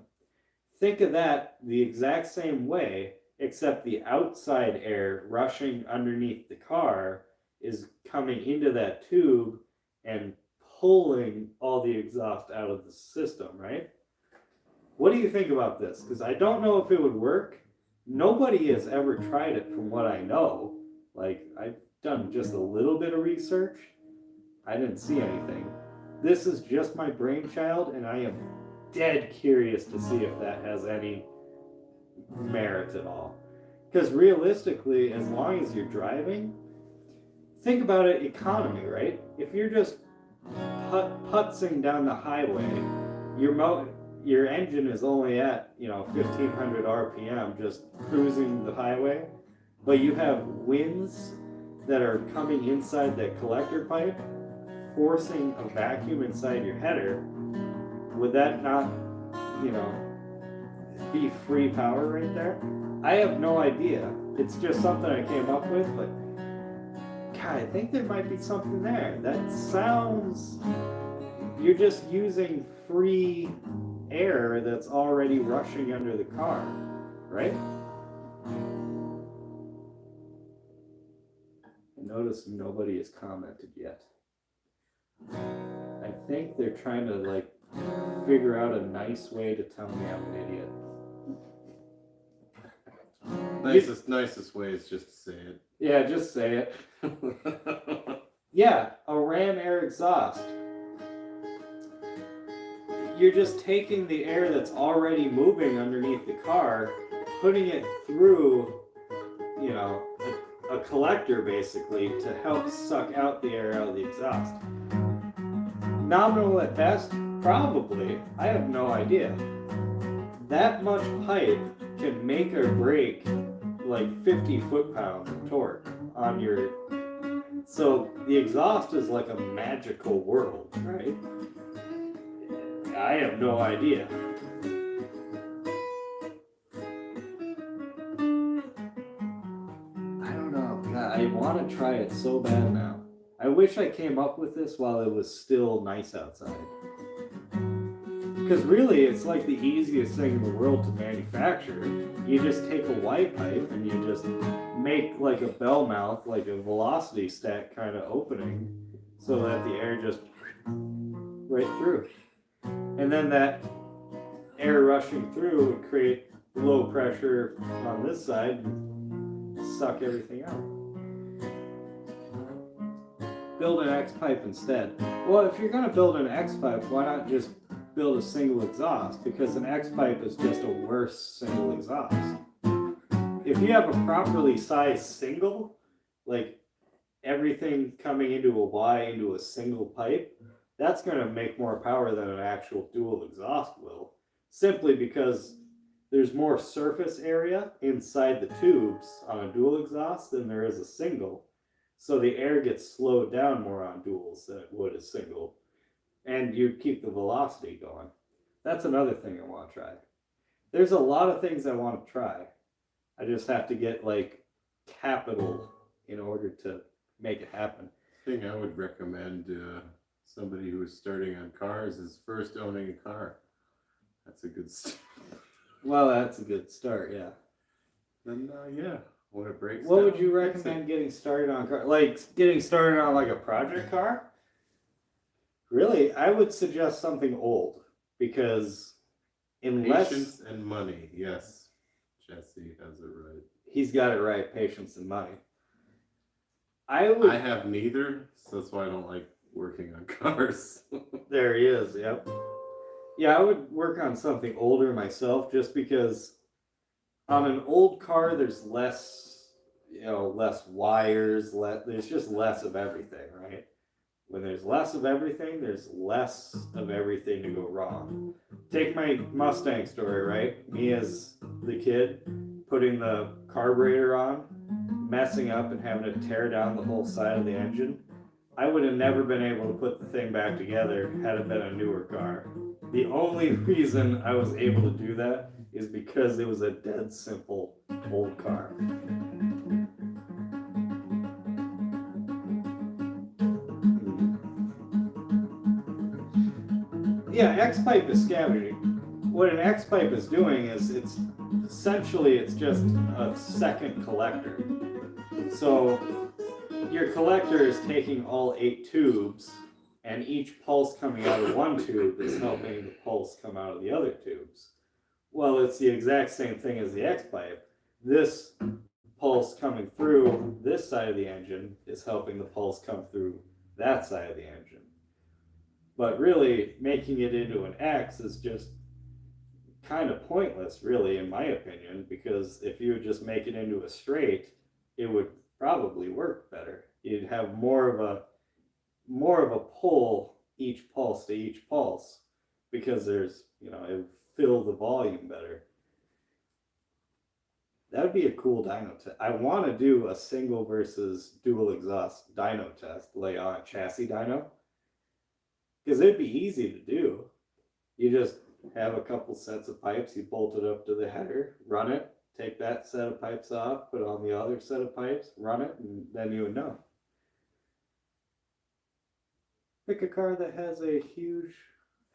Think of that the exact same way, except the outside air rushing underneath the car is coming into that tube and pulling all the exhaust out of the system, right? What do you think about this? Because I don't know if it would work. Nobody has ever tried it from what I know. Like, I've done just a little bit of research. I didn't see anything. This is just my brainchild, and I am dead curious to see if that has any merit at all. Because realistically, as long as you're driving, think about it, economy, right? If you're just putzing down the highway, your engine is only at 1500 RPM just cruising the highway, but you have winds that are coming inside that collector pipe, forcing a vacuum inside your header. Would that not, be free power right there? I have no idea. It's just something I came up with, but God, I think there might be something there. That sounds, you're just using free air that's already rushing under the car, right? I notice nobody has commented yet. I think they're trying to figure out a nice way to tell me I'm an idiot. Nicest way is just to say it. Yeah, just say it. Yeah, a ram air exhaust. You're just taking the air that's already moving underneath the car, putting it through, a collector basically to help suck out the air out of the exhaust. Nominal at best, probably. I have no idea. That much pipe can make or break 50 foot-pounds of torque on your... So the exhaust is like a magical world, right? I have no idea. I don't know. God, I want to try it so bad now. I wish I came up with this while it was still nice outside. Because really, it's like the easiest thing in the world to manufacture. You just take a Y pipe and you just make like a bell mouth, like a velocity stack kind of opening, so that the air just right through. And then that air rushing through would create low pressure on this side and suck everything out. Build an X pipe instead. Well, if you're going to build an X pipe, why not just build a single exhaust? Because an X pipe is just a worse single exhaust. If you have a properly sized single, like everything coming into a Y into a single pipe, that's going to make more power than an actual dual exhaust will, simply because there's more surface area inside the tubes on a dual exhaust than there is a single. So the air gets slowed down more on duals than it would a single. And you keep the velocity going. That's another thing I want to try. There's a lot of things I want to try. I just have to get capital in order to make it happen. The thing I would recommend somebody who is starting on cars is first owning a car. That's a good start. Well, that's a good start, yeah. Then when it breaks what down, would you recommend getting started on car? Getting started on a project car? Really, I would suggest something old, because unless... Patience and money, yes. Jesse has it right. He's got it right, patience and money. I have neither, so that's why I don't like working on cars. There he is, yep. Yeah, I would work on something older myself, just because on an old car there's less wires, there's just less of everything, right? When there's less of everything, there's less of everything to go wrong. Take my Mustang story, right? Me as the kid, putting the carburetor on, messing up and having to tear down the whole side of the engine. I would have never been able to put the thing back together had it been a newer car. The only reason I was able to do that is because it was a dead simple old car. Yeah, X-pipe is scavenging. What an X-pipe is doing is it's just a second collector. So your collector is taking all 8 tubes, and each pulse coming out of one tube is helping the pulse come out of the other tubes. Well, it's the exact same thing as the X-pipe. This pulse coming through this side of the engine is helping the pulse come through that side of the engine. But really, making it into an X is just kind of pointless, really, in my opinion, because if you would just make it into a straight, it would probably work better. You'd have more of a pull each pulse to each pulse, because there's, it would fill the volume better. That would be a cool dyno test. I want to do a single versus dual exhaust dyno test, lay on a chassis dyno, because it'd be easy to do. You just have a couple sets of pipes, you bolt it up to the header, run it, take that set of pipes off, put on the other set of pipes, run it, and then you would know. Pick a car that has a huge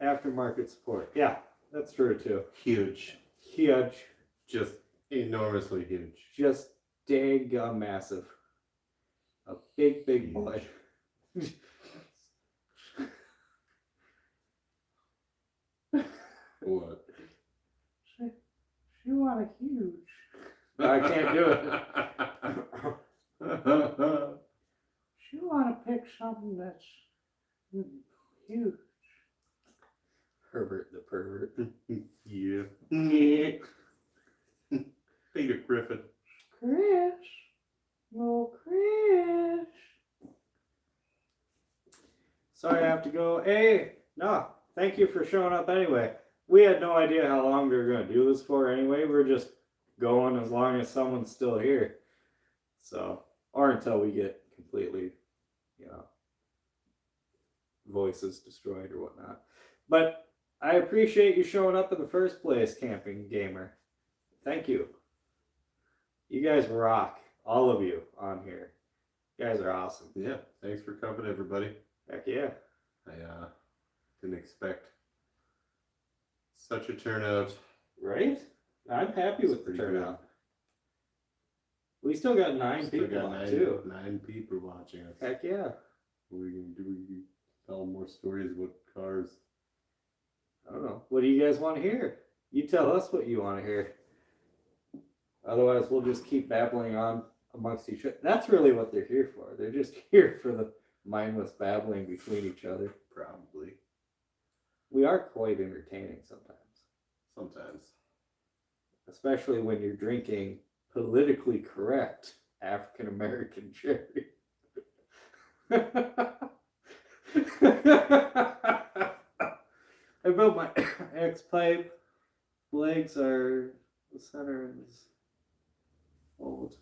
aftermarket support. Yeah, that's true too. Huge. Huge. Just enormously huge. Just daggum massive. A big, big boy. What? She want a huge. No, I can't do it. She want to pick something that's huge. Herbert the pervert. Yeah. Peter Griffin. Chris. No, Chris. Sorry I have to go. Hey, no, thank you for showing up anyway. We had no idea how long we were going to do this for anyway. We're just going as long as someone's still here. So, or until we get completely, voices destroyed or whatnot. But I appreciate you showing up in the first place, Camping Gamer. Thank you. You guys rock. All of you on here. You guys are awesome. Yeah, thanks for coming, everybody. Heck yeah. I didn't expect such a turnout. Right? I'm happy with the turnout. We still got 9 people on too. 9 people watching us. Heck yeah. What are we going to do? We tell more stories about cars. I don't know. What do you guys want to hear? You tell us what you want to hear. Otherwise, we'll just keep babbling on amongst each other. That's really what they're here for. They're just here for the mindless babbling between each other. Probably. We are quite entertaining sometimes. Sometimes. Especially when you're drinking politically correct African American cherry. I built my X-pipe. Legs are the center is old.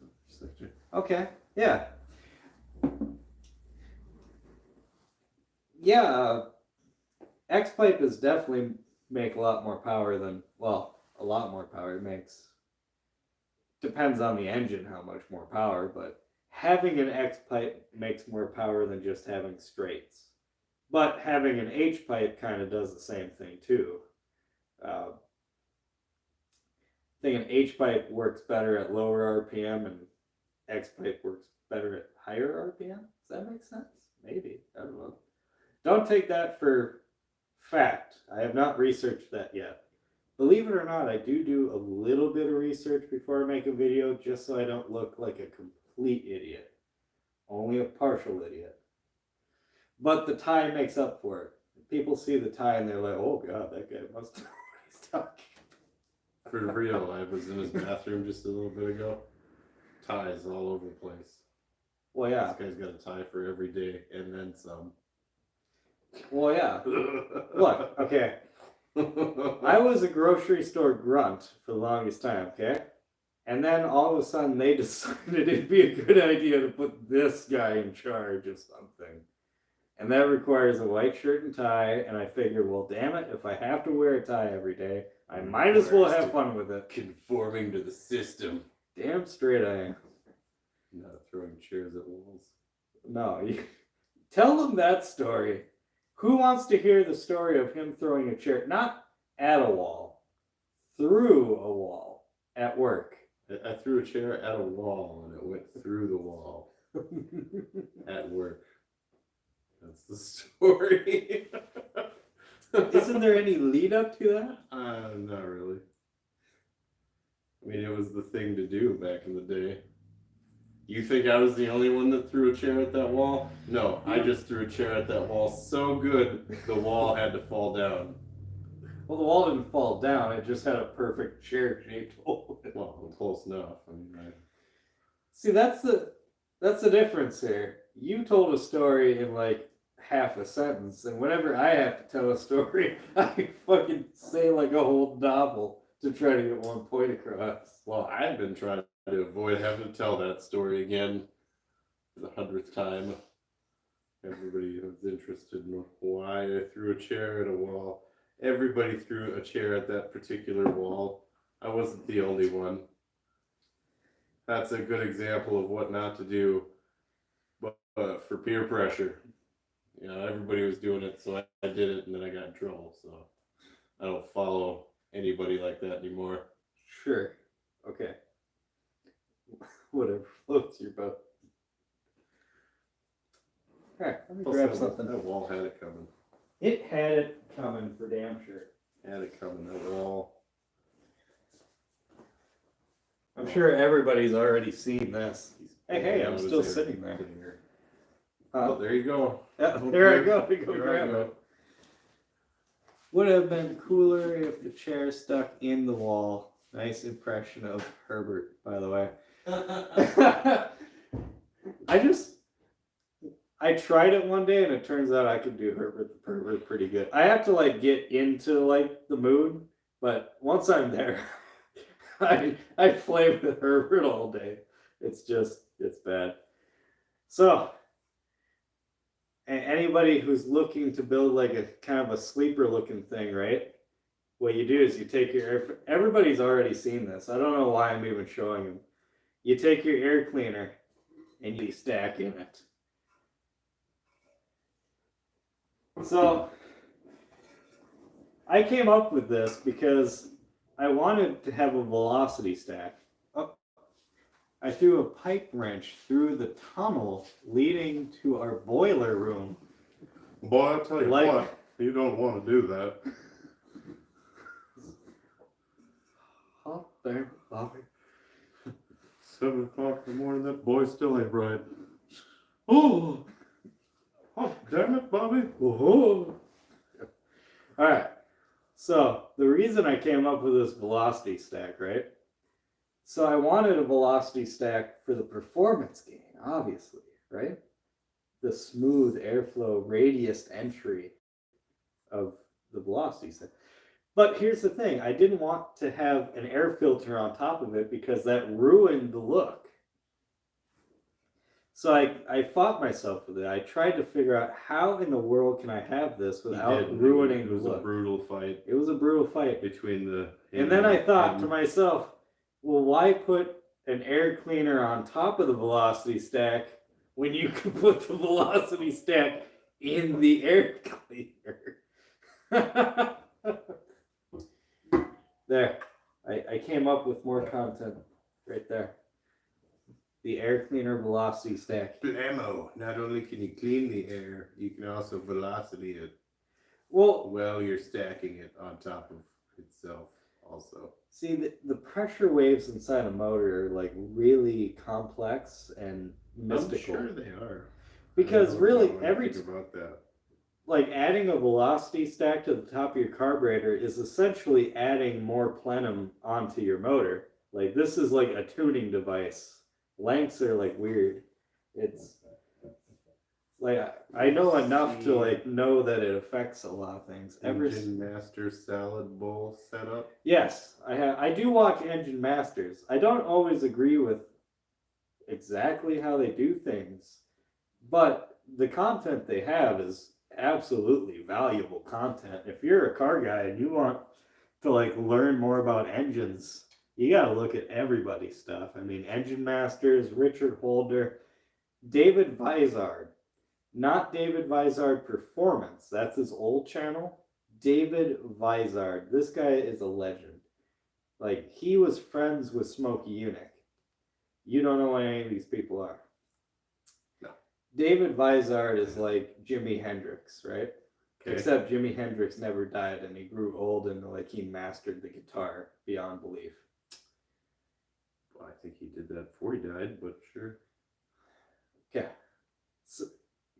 Okay, yeah. Yeah, X-pipe is definitely make a lot more power than, well, a lot more power. It makes, depends on the engine how much more power, but having an X-pipe makes more power than just having straights. But having an H-pipe kind of does the same thing too. I think an H-pipe works better at lower RPM and X-pipe works better at higher RPM. Does that make sense? Maybe. I don't know. Don't take that for fact. I have not researched that yet. Believe it or not, I do a little bit of research before I make a video just so I don't look like a complete idiot. Only a partial idiot. But the tie makes up for it. People see the tie and they're like, oh god, that guy must know what he's talking about. For real, I was in his bathroom just a little bit ago. Ties all over the place. Well, yeah. This guy's got a tie for every day and then some. Well, yeah. Look, okay. I was a grocery store grunt for the longest time, okay? And then all of a sudden they decided it'd be a good idea to put this guy in charge of something. And that requires a white shirt and tie, and I figured, well, damn it, if I have to wear a tie every day, I might as well have fun with it. Conforming to the system. Damn straight I am. Not throwing chairs at walls. No, tell them that story. Who wants to hear the story of him throwing a chair, not at a wall, through a wall at work? I threw a chair at a wall and it went through the wall at work. That's the story. Isn't there any lead up to that? Not really. I mean, it was the thing to do back in the day. You think I was the only one that threw a chair at that wall? No, I just threw a chair at that wall so good the wall had to fall down. Well, the wall didn't fall down. It just had a perfect chair-shaped hole. Well, close enough. I mean, See, that's the difference here. You told a story in like half a sentence, and whenever I have to tell a story, I fucking say like a whole novel to try to get one point across. Well, I've been trying to avoid having to tell that story again for the 100th time. Everybody who's interested in why I threw a chair at a wall. Everybody threw a chair at that particular wall. I wasn't the only one. That's a good example of what not to do, but for peer pressure. You know, everybody was doing it, so I did it, and then I got in trouble. So I don't follow anybody like that anymore. Sure. Okay. Whatever floats your boat. Alright, let me grab something. That wall had it coming. It had it coming for damn sure. Had it coming, that wall. I'm sure everybody's already seen this. Hey, I'm still sitting there. Oh, there you go. Yeah, there I go. We go grab it. Would have been cooler if the chair stuck in the wall. Nice impression of Herbert, by the way. I tried it one day and it turns out I could do Herbert the Pervert pretty good. I have to like get into like the mood, but once I'm there, I play with Herbert all day. It's bad. So, anybody who's looking to build like a kind of a sleeper looking thing, right? What you do is you take your air, everybody's already seen this. I don't know why I'm even showing them. You take your air cleaner and you stack in it. So, I came up with this because I wanted to have a velocity stack. Oh, I threw a pipe wrench through the tunnel leading to our boiler room. Boy, I tell you what, you don't want to do that. Hot there, Bobby. 7 o'clock in the morning, that boy still ain't bright. Oh! Oh, damn it, Bobby. Whoa. All right. So the reason I came up with this velocity stack, right? So I wanted a velocity stack for the performance gain, obviously, right? The smooth airflow radius entry of the velocity stack. But here's the thing. I didn't want to have an air filter on top of it because that ruined the look. So I fought myself with it. I tried to figure out how in the world can I have this without ruining the look. It was a brutal fight. It was a brutal fight. Between the... And then I thought to myself, well, why put an air cleaner on top of the velocity stack when you can put the velocity stack in the air cleaner? There. I came up with more content right there. The air cleaner velocity stack. Blammo. Not only can you clean the air, you can also velocity it. Well, you're stacking it on top of itself also. See, the pressure waves inside a motor are like really complex and mystical. I'm sure they are. Because really, about that. Like adding a velocity stack to the top of your carburetor is essentially adding more plenum onto your motor. Like this is like a tuning device. Lengths are like weird. It's like I know enough to like know that it affects a lot of things. Engine Master salad bowl setup. Yes, I do watch Engine Masters. I don't always agree with exactly how they do things, but the content they have is absolutely valuable content. If you're a car guy and you want to like learn more about engines, You got to look at everybody's stuff. I mean, Engine Masters, Richard Holder, David Vizard. Not David Vizard Performance. That's his old channel. David Vizard. This guy is a legend. Like, he was friends with Smokey Eunuch. You don't know what any of these people are. No. David Vizard is like Jimi Hendrix, right? Okay. Except Jimi Hendrix never died and he grew old and like he mastered the guitar beyond belief. Well, I think he did that before he died, but sure. Okay. So,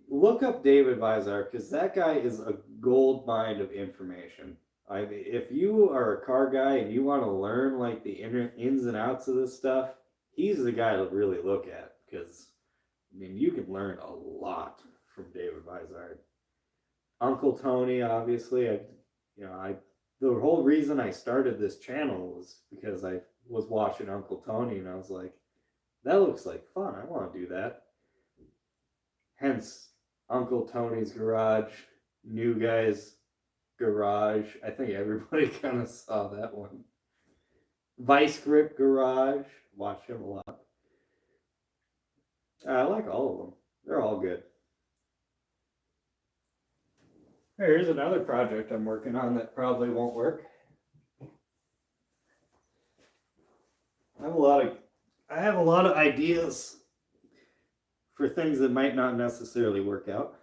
look up David Vizard because that guy is a gold mine of information. I mean, if you are a car guy and you want to learn like the ins and outs of this stuff, he's the guy to really look at because, I mean, you can learn a lot from David Vizard. Uncle Tony, obviously, the whole reason I started this channel was because I was watching Uncle Tony and I was like, that looks like fun. I want to do that. Hence, Uncle Tony's Garage, New Guy's Garage. I think everybody kind of saw that one. Vice Grip Garage. Watch him a lot. I like all of them. They're all good. Here's another project I'm working on that probably won't work. I have a lot of ideas for things that might not necessarily work out.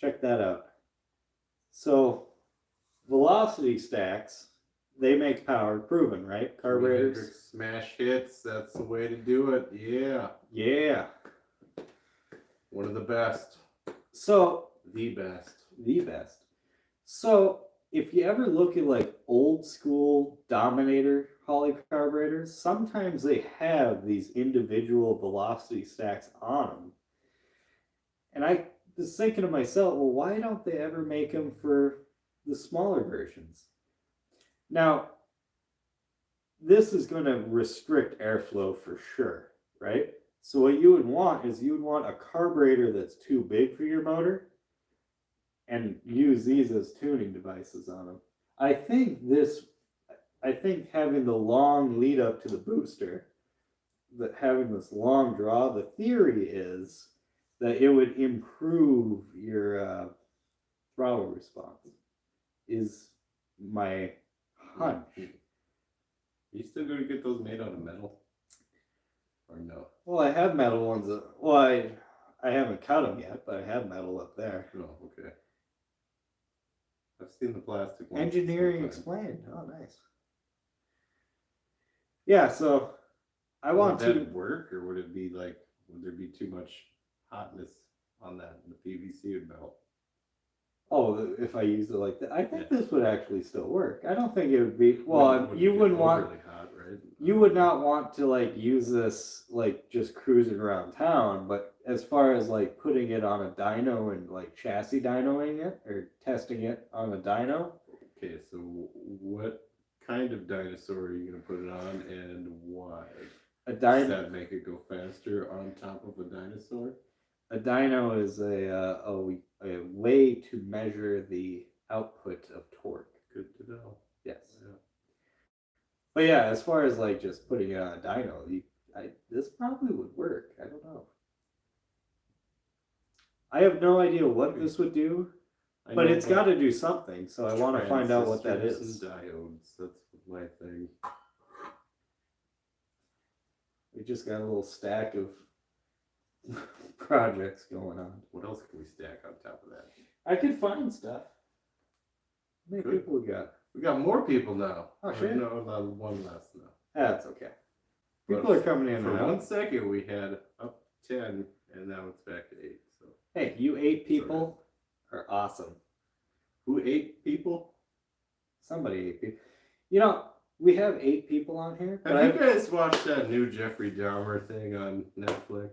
Check that out. So, velocity stacks, they make power, proven, right? Carburetors. Smash hits, that's the way to do it. Yeah. Yeah. One of the best. So, the best. The best. So, if you ever look at like old school Dominator Holley carburetors, sometimes they have these individual velocity stacks on them. And I was thinking to myself, well, why don't they ever make them for the smaller versions? Now, this is going to restrict airflow for sure, right? So what you would want is you would want a carburetor that's too big for your motor and use these as tuning devices on them. I think having the long lead up to the booster, that having this long draw, the theory is that it would improve your throttle response, is my hunch. You still going to get those made out of metal? Or no? Well, I have metal ones. I haven't cut them yet, but I have metal up there. Oh, okay. I've seen the plastic ones. Engineering explained. Oh, nice. Yeah, so I want to work, or would it be like, would there be too much hotness on that? The PVC would melt. Oh, if I use it like that, I think this would actually still work. I don't think it would be. Well, you wouldn't want. Really hot, right? You would not want to like use this like just cruising around town. But as far as like putting it on a dyno and like chassis dynoing it or testing it on a dyno. Okay, so what kind of dinosaur are you going to put it on, and why? Does that make it go faster on top of a dinosaur? A dyno is a way to measure the output of torque. Good to know. Yes. Yeah. But yeah, as far as like just putting it on a dyno, this probably would work. I don't know. I have no idea what this would do, but it's got to do something. So I want to find out what that is. Diodes. That's my thing. We just got a little stack of projects going on. What else can we stack on top of that? I could find stuff. How many people we got? We got more people now. Oh, shit. No, not one less now. That's okay. People are coming in. For 1 second, we had up 10, and now it's back to 8. So hey, you 8 people are awesome. Who 8 people? Somebody 8 people. You know, we have 8 people on here. Have you guys watched that new Jeffrey Dahmer thing on Netflix?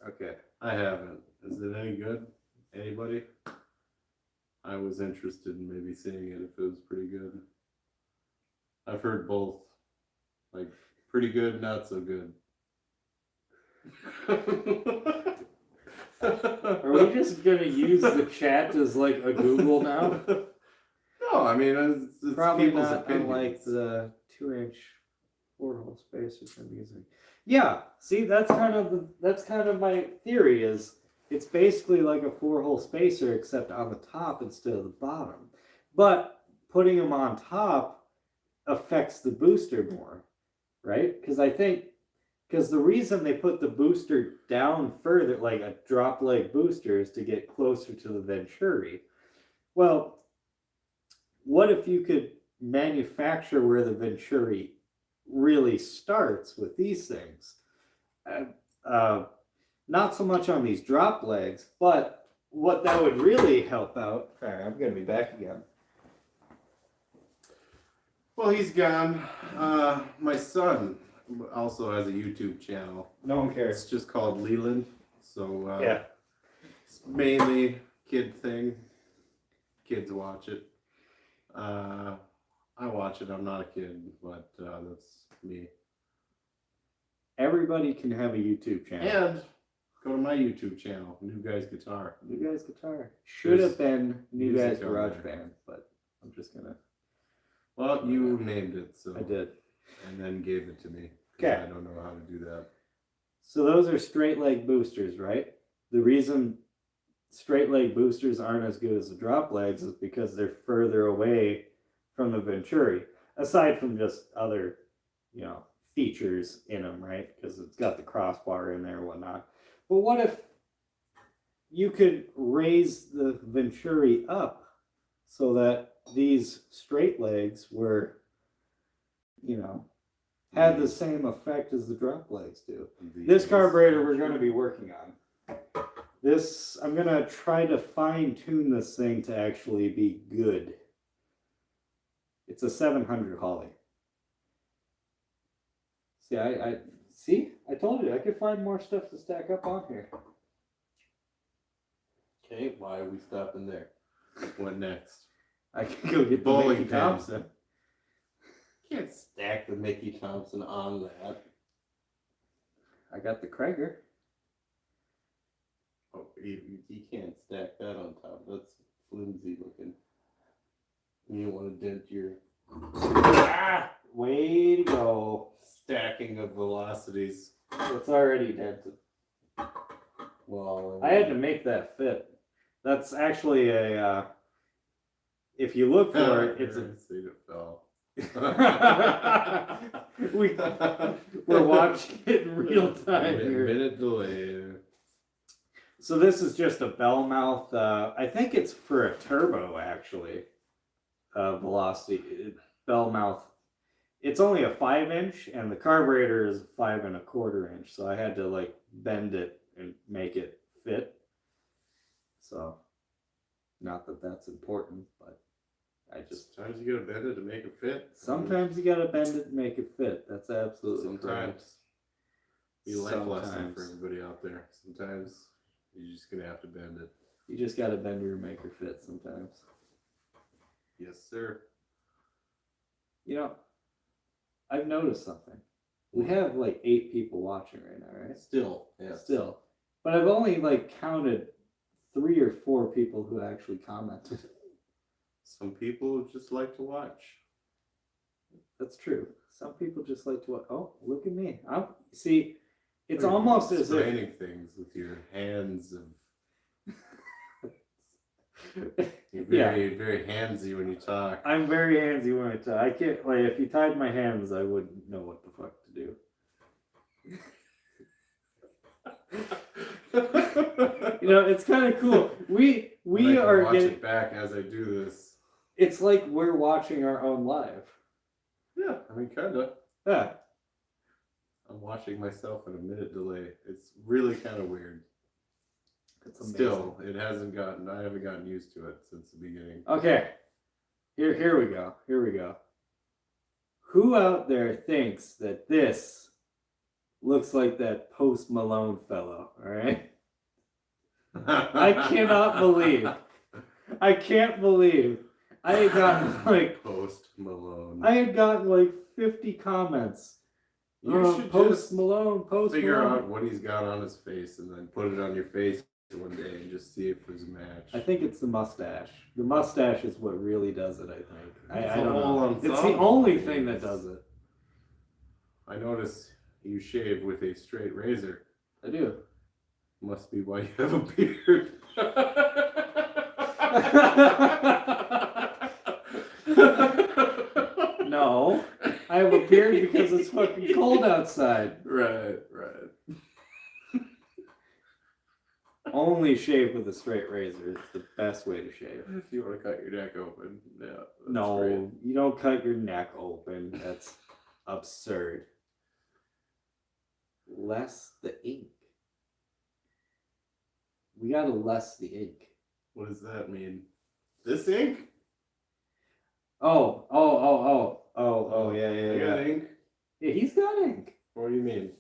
Okay. I haven't. Is it any good? Anybody? I was interested in maybe seeing it if it was pretty good. I've heard both. Like, pretty good, not so good. Are we just going to use the chat as like a Google now? No, I mean, it's probably people's not opinions. unlike the 2-inch 4-hole spacers can be using. Yeah, see, that's kind of my theory. Is it's basically like a 4-hole spacer except on the top instead of the bottom. But putting them on top affects the booster more, right? Because the reason they put the booster down further, like a drop leg booster, is to get closer to the Venturi. Well, what if you could manufacture where the Venturi really starts with these things? Not so much on these drop legs, but what that would really help out. All right, I'm going to be back again. Well, he's gone. My son also has a YouTube channel. No one cares. It's just called Leland. So Yeah. it's mainly kid thing. Kids watch it. I watch it. I'm not a kid, but that's me. Everybody can have a YouTube channel. And go to my YouTube channel, New Guys Guitar. New Guys Guitar. Should have been New Guys music on Garage there. Band, but I'm just going to. Well, you named it, so I did. and then gave it to me. 'Kay. I don't know how to do that. So those are straight leg boosters, right? The reason straight leg boosters aren't as good as the drop legs is because they're further away from the Venturi, aside from just other, features in them, right? Because it's got the crossbar in there and whatnot. But what if you could raise the Venturi up so that these straight legs were, had the same effect as the drop legs do? This carburetor we're going to be working on. I'm going to try to fine tune this thing to actually be good. It's a 700 Holly. See, I told you I could find more stuff to stack up on here. Okay, why are we stopping there? What next? I can go get the Bowling Mickey pin. Thompson. Can't stack the Mickey Thompson on that. I got the Krieger. Oh, you can't stack that on top. That's flimsy looking. You don't want to dent your Way to go. stacking of velocities. It's already dented. Well, I had to make that fit. That's actually a. If you look for it, it's a. See it fell. We're watching it in real time here. Minute delay. So this is just a bell mouth. I think it's for a turbo actually. Velocity bell mouth. It's only a 5-inch, and the carburetor is 5 1/4 inch. So I had to bend it and make it fit. So, not that that's important, but I just. Sometimes you gotta bend it to make it fit. Sometimes you gotta bend it and make it fit. That's absolutely correct. Sometimes. Be a life lesson Sometimes. for everybody out there. Sometimes you're just gonna have to bend it. You just gotta bend your maker fit sometimes. Yes, sir. I've noticed something. We have 8 people watching right now, right? Still, yeah. Still. But I've only counted 3 or 4 people who actually commented. Some people just like to watch. That's true. Some people just like to watch. Oh, look at me. See, it's Or almost as if. spraining things with your hands. You're very, very handsy when you talk. I'm very handsy when I talk. I can't, if you tied my hands, I wouldn't know what the fuck to do. It's kind of cool. We I are watch getting. it back as I do this. It's like we're watching our own live. Yeah, I mean, kinda. Yeah. I'm watching myself in a minute delay. It's really kind of weird. It's amazing. Still, I haven't gotten used to it since the beginning. Okay. Here we go. Here we go. Who out there thinks that this looks like that Post Malone fellow? All right. I cannot believe. I can't believe. I had gotten Post Malone. I had gotten 50 comments. You should Post just Malone. Post figure Malone. out what he's got on his face and then put it on your face one day and just see if there's a match. I think it's the mustache. The mustache is what really does it, I think. I It's don't a whole know. It's the ensemble only of thing that things. does it. I notice you shave with a straight razor. I do. Must be why you have a beard. No, I have a beard because it's fucking cold outside. Right. Only shave with a straight razor. It's the best way to shave. If you want to cut your neck open, yeah. No, great. you don't cut your neck open. That's absurd. Less the ink. We gotta less the ink. What does that mean? This ink? Oh, yeah. I got ink. Yeah, he's got ink. What do you mean?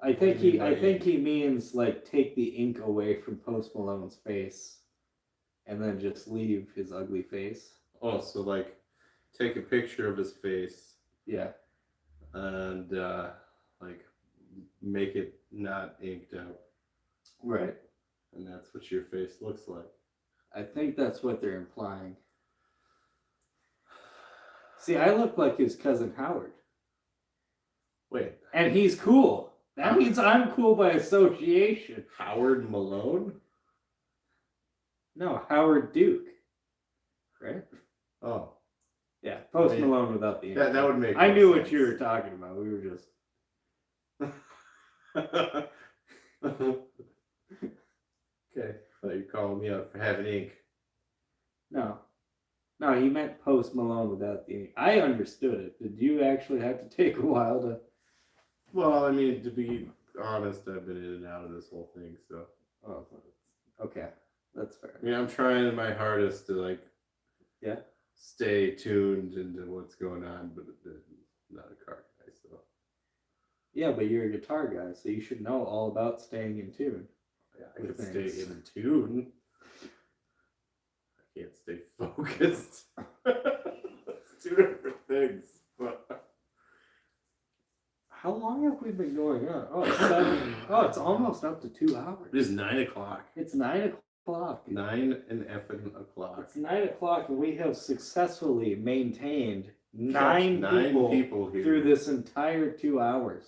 I think do you mean by he means like take the ink away from Post Malone's face, and then just leave his ugly face. Oh, so like, take a picture of his face. Yeah. And like, make it not inked out. Right. And that's what your face looks like. I think that's what they're implying. See, I look like his cousin Howard. Wait. And he's cool. That means I'm cool by association. Howard Malone? No, Howard Duke. Right? Oh. Yeah, Post Malone without the ink. That would make I more knew sense. what you were talking about. We were just... Okay. Thought you were calling me out for having ink. No, he meant Post Malone without the ink. I understood it. Did you actually have to take a while to... Well, I mean, to be honest, I've been in and out of this whole thing, so. Oh, okay. That's fair. I mean, I'm trying my hardest to, like, Yeah? stay tuned into what's going on, but I'm not a car guy, so. Yeah, but you're a guitar guy, so you should know all about staying in tune. Yeah, I With can things. stay in tune. I can't stay focused. It's two different things. But How long have we been going on? Oh, it's 7. Oh, it's almost up to 2 hours. it is 9 o'clock. It's 9 o'clock. 9 and effing o'clock. It's 9 o'clock, and we have successfully maintained 9 people here. through this entire 2 hours.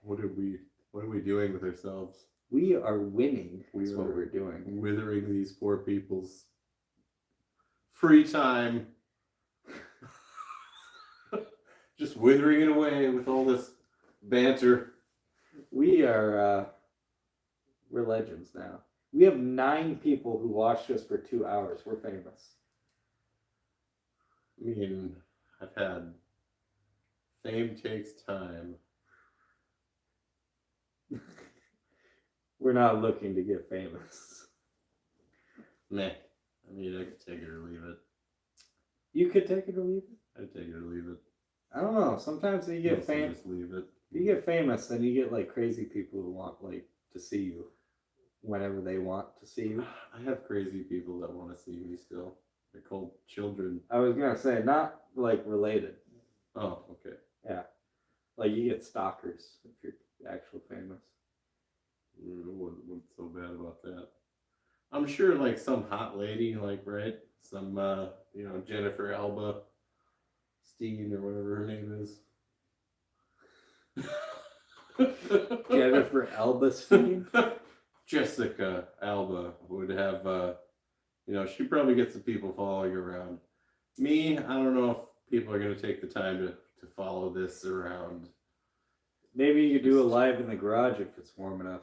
What are we doing with ourselves? We are winning. We Is what are we're doing. Withering these poor people's free time. Just withering it away with all this banter. We are. We're legends now. We have 9 people who watched us for 2 hours. We're famous. I mean, I've had fame takes time. We're not looking to get famous. Meh. I mean, I could take it or leave it. You could take it or leave it. I'd take it or leave it. I don't know. Sometimes you get Mostly famous. Just leave it. You get famous, then you get like crazy people who want like to see you whenever they want to see you. I have crazy people that want to see me still. They're called children. I was gonna say not like related. Oh, okay. Yeah, like you get stalkers if you're actual famous. What's so bad about that? I'm sure, like some hot lady, like right, some Jennifer Alba Steen or whatever her name is. Jennifer Elbestein. Jessica Alba would have, she probably gets the people following around. Me, I don't know if people are going to take the time to follow this around. Maybe you could do a live in the garage if it's warm enough.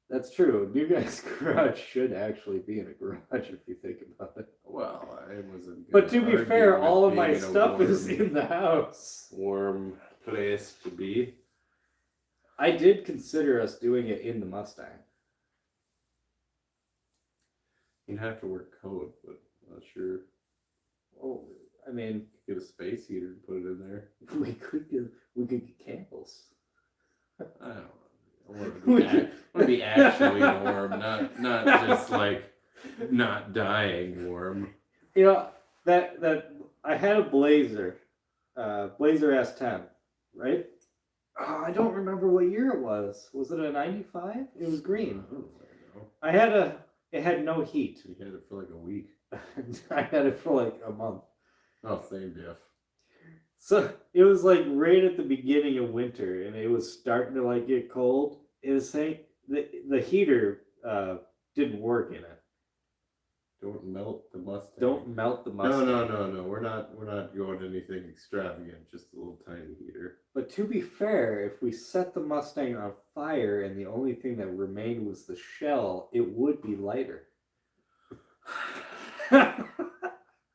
That's true. New Guy's Garage should actually be in a garage if you think about it. Well, I wasn't. But to be argue fair, with all of my being in a stuff is warm- in the house. warm place to be. I did consider us doing it in the Mustang. You'd have to wear a coat, but I'm not sure. Oh, I mean, Get a space heater and put it in there. we could get candles. I don't know. I want to be actually warm, not just like not dying warm. You know, that I had a Blazer S10, right? Oh, I don't remember what year it was. Was it a 95? It was green. I don't know. It had no heat. You had it for like a week. I had it for like a month. Oh, same diff. So it was like right at the beginning of winter, and it was starting to like get cold. It was saying the heater didn't work in it. Don't melt the Mustang. Don't melt the Mustang. No. We're not going anything extravagant. Just a little tiny heater. But to be fair, if we set the Mustang on fire and the only thing that remained was the shell, it would be lighter. I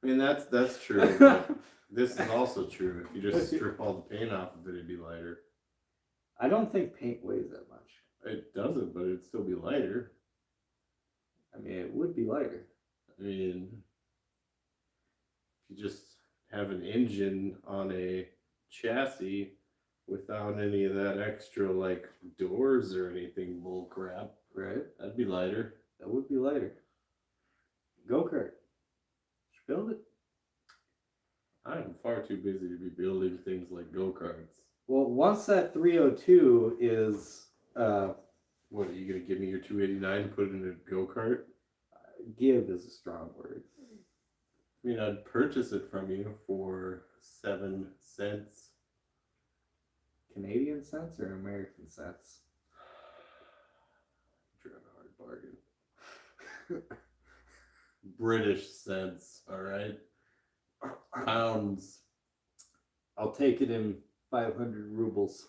mean, that's true. But this is also true. If you just strip all the paint off of it, it'd be lighter. I don't think paint weighs that much. It doesn't, but it'd still be lighter. I mean, it would be lighter. I mean, if you just have an engine on a chassis without any of that extra, like, doors or anything bull crap, Right? that'd be lighter. That would be lighter. Go-kart. Just build it. I am far too busy to be building things like go-karts. Well, once that 302 is... What, are you going to give me your 289 and put it in a go-kart? give is a strong word. I mean, I'd purchase it from you for 7 cents. Canadian cents or American cents? Trying a hard bargain. British cents, alright? Pounds. I'll take it in 500 rubles.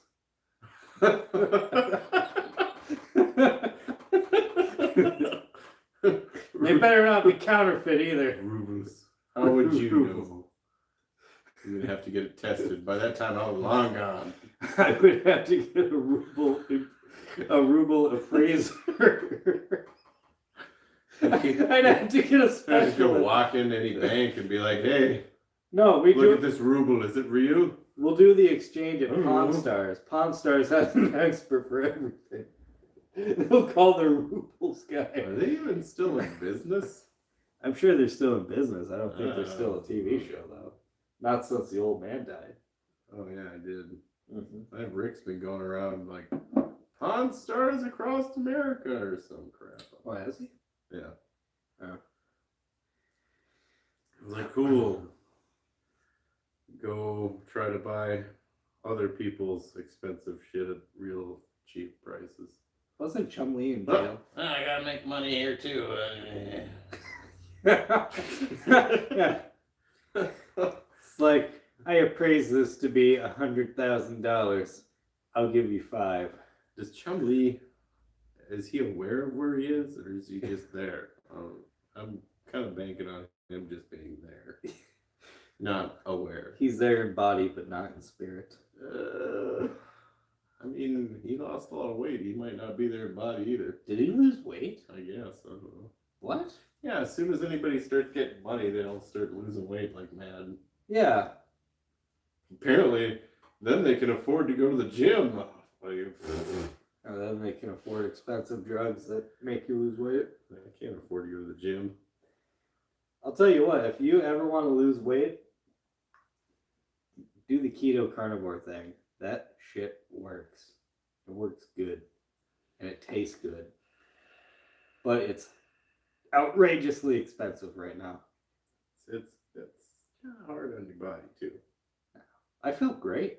They better not be counterfeit either. Rubles. How would you know? You would have to get it tested. By that time, I was long gone. I would have to get a ruble appraiser. I'd have to get a I'd special. go walk in any bank and be like, "Hey, no, we look at this ruble. Is it real?" We'll do the exchange at I don't Pawn know. Stars. Pawn Stars has an expert for everything. They'll call their rubles guy. Are they even still in business? I'm sure they're still in business. I don't think they're still a TV show though. Not since the old man died. Oh yeah, I did. Mm-hmm. I think Rick's been going around like Pawn Stars across America or some crap. Oh, has he? Yeah. Oh. I was like, cool. Go try to buy other people's expensive shit at real cheap prices. Wasn't Chumley in jail? I gotta make money here too. Yeah. It's like, I appraise this to be $100,000. I'll give you 5. Does Chumley, is he aware of where he is, or is he just there? I'm kind of banking on him just being there, not aware. He's there in body, but not in spirit. I mean, he lost a lot of weight. He might not be there in body either. Did he lose weight? I guess. I don't know. What? Yeah, as soon as anybody starts getting money, they'll start losing weight like mad. Yeah. Apparently, then they can afford to go to the gym. And then they can afford expensive drugs that make you lose weight. I can't afford to go to the gym. I'll tell you what, if you ever want to lose weight, do the keto carnivore thing. That shit works. It works good. And it tastes good. But it's outrageously expensive right now. It's kind of hard on your body, too. I felt great.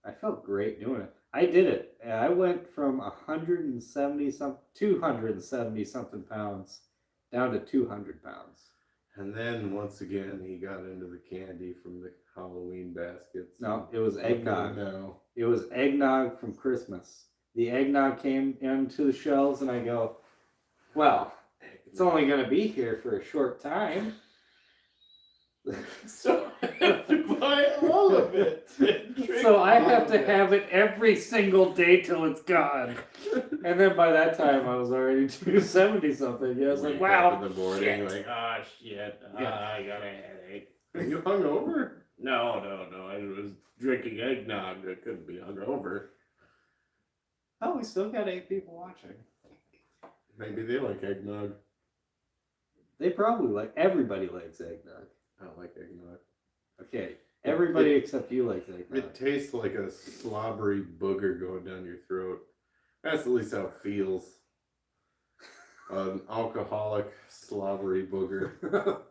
I felt great doing it. I did it. I went from 270 something pounds down to 200 pounds. And then, once again, he got into the candy from the Halloween baskets. No, it was eggnog. No. It was eggnog from Christmas. The eggnog came into the shelves, and I go, well, it's only going to be here for a short time. So I have to buy all of it. So I have to have it every single day till it's gone. And then by that time, I was already 270 something. Yeah, I was like, Wake wow. up in the morning, shit. you're like, oh shit, Yeah. I got a headache. Are you hungover? No, I was drinking eggnog. I couldn't be hungover. Oh, we still got 8 people watching. Maybe they like eggnog. They probably like, everybody likes eggnog. I don't like eggnog. Okay, everybody except you likes eggnog. It tastes like a slobbery booger going down your throat. That's at least how it feels. An alcoholic slobbery booger.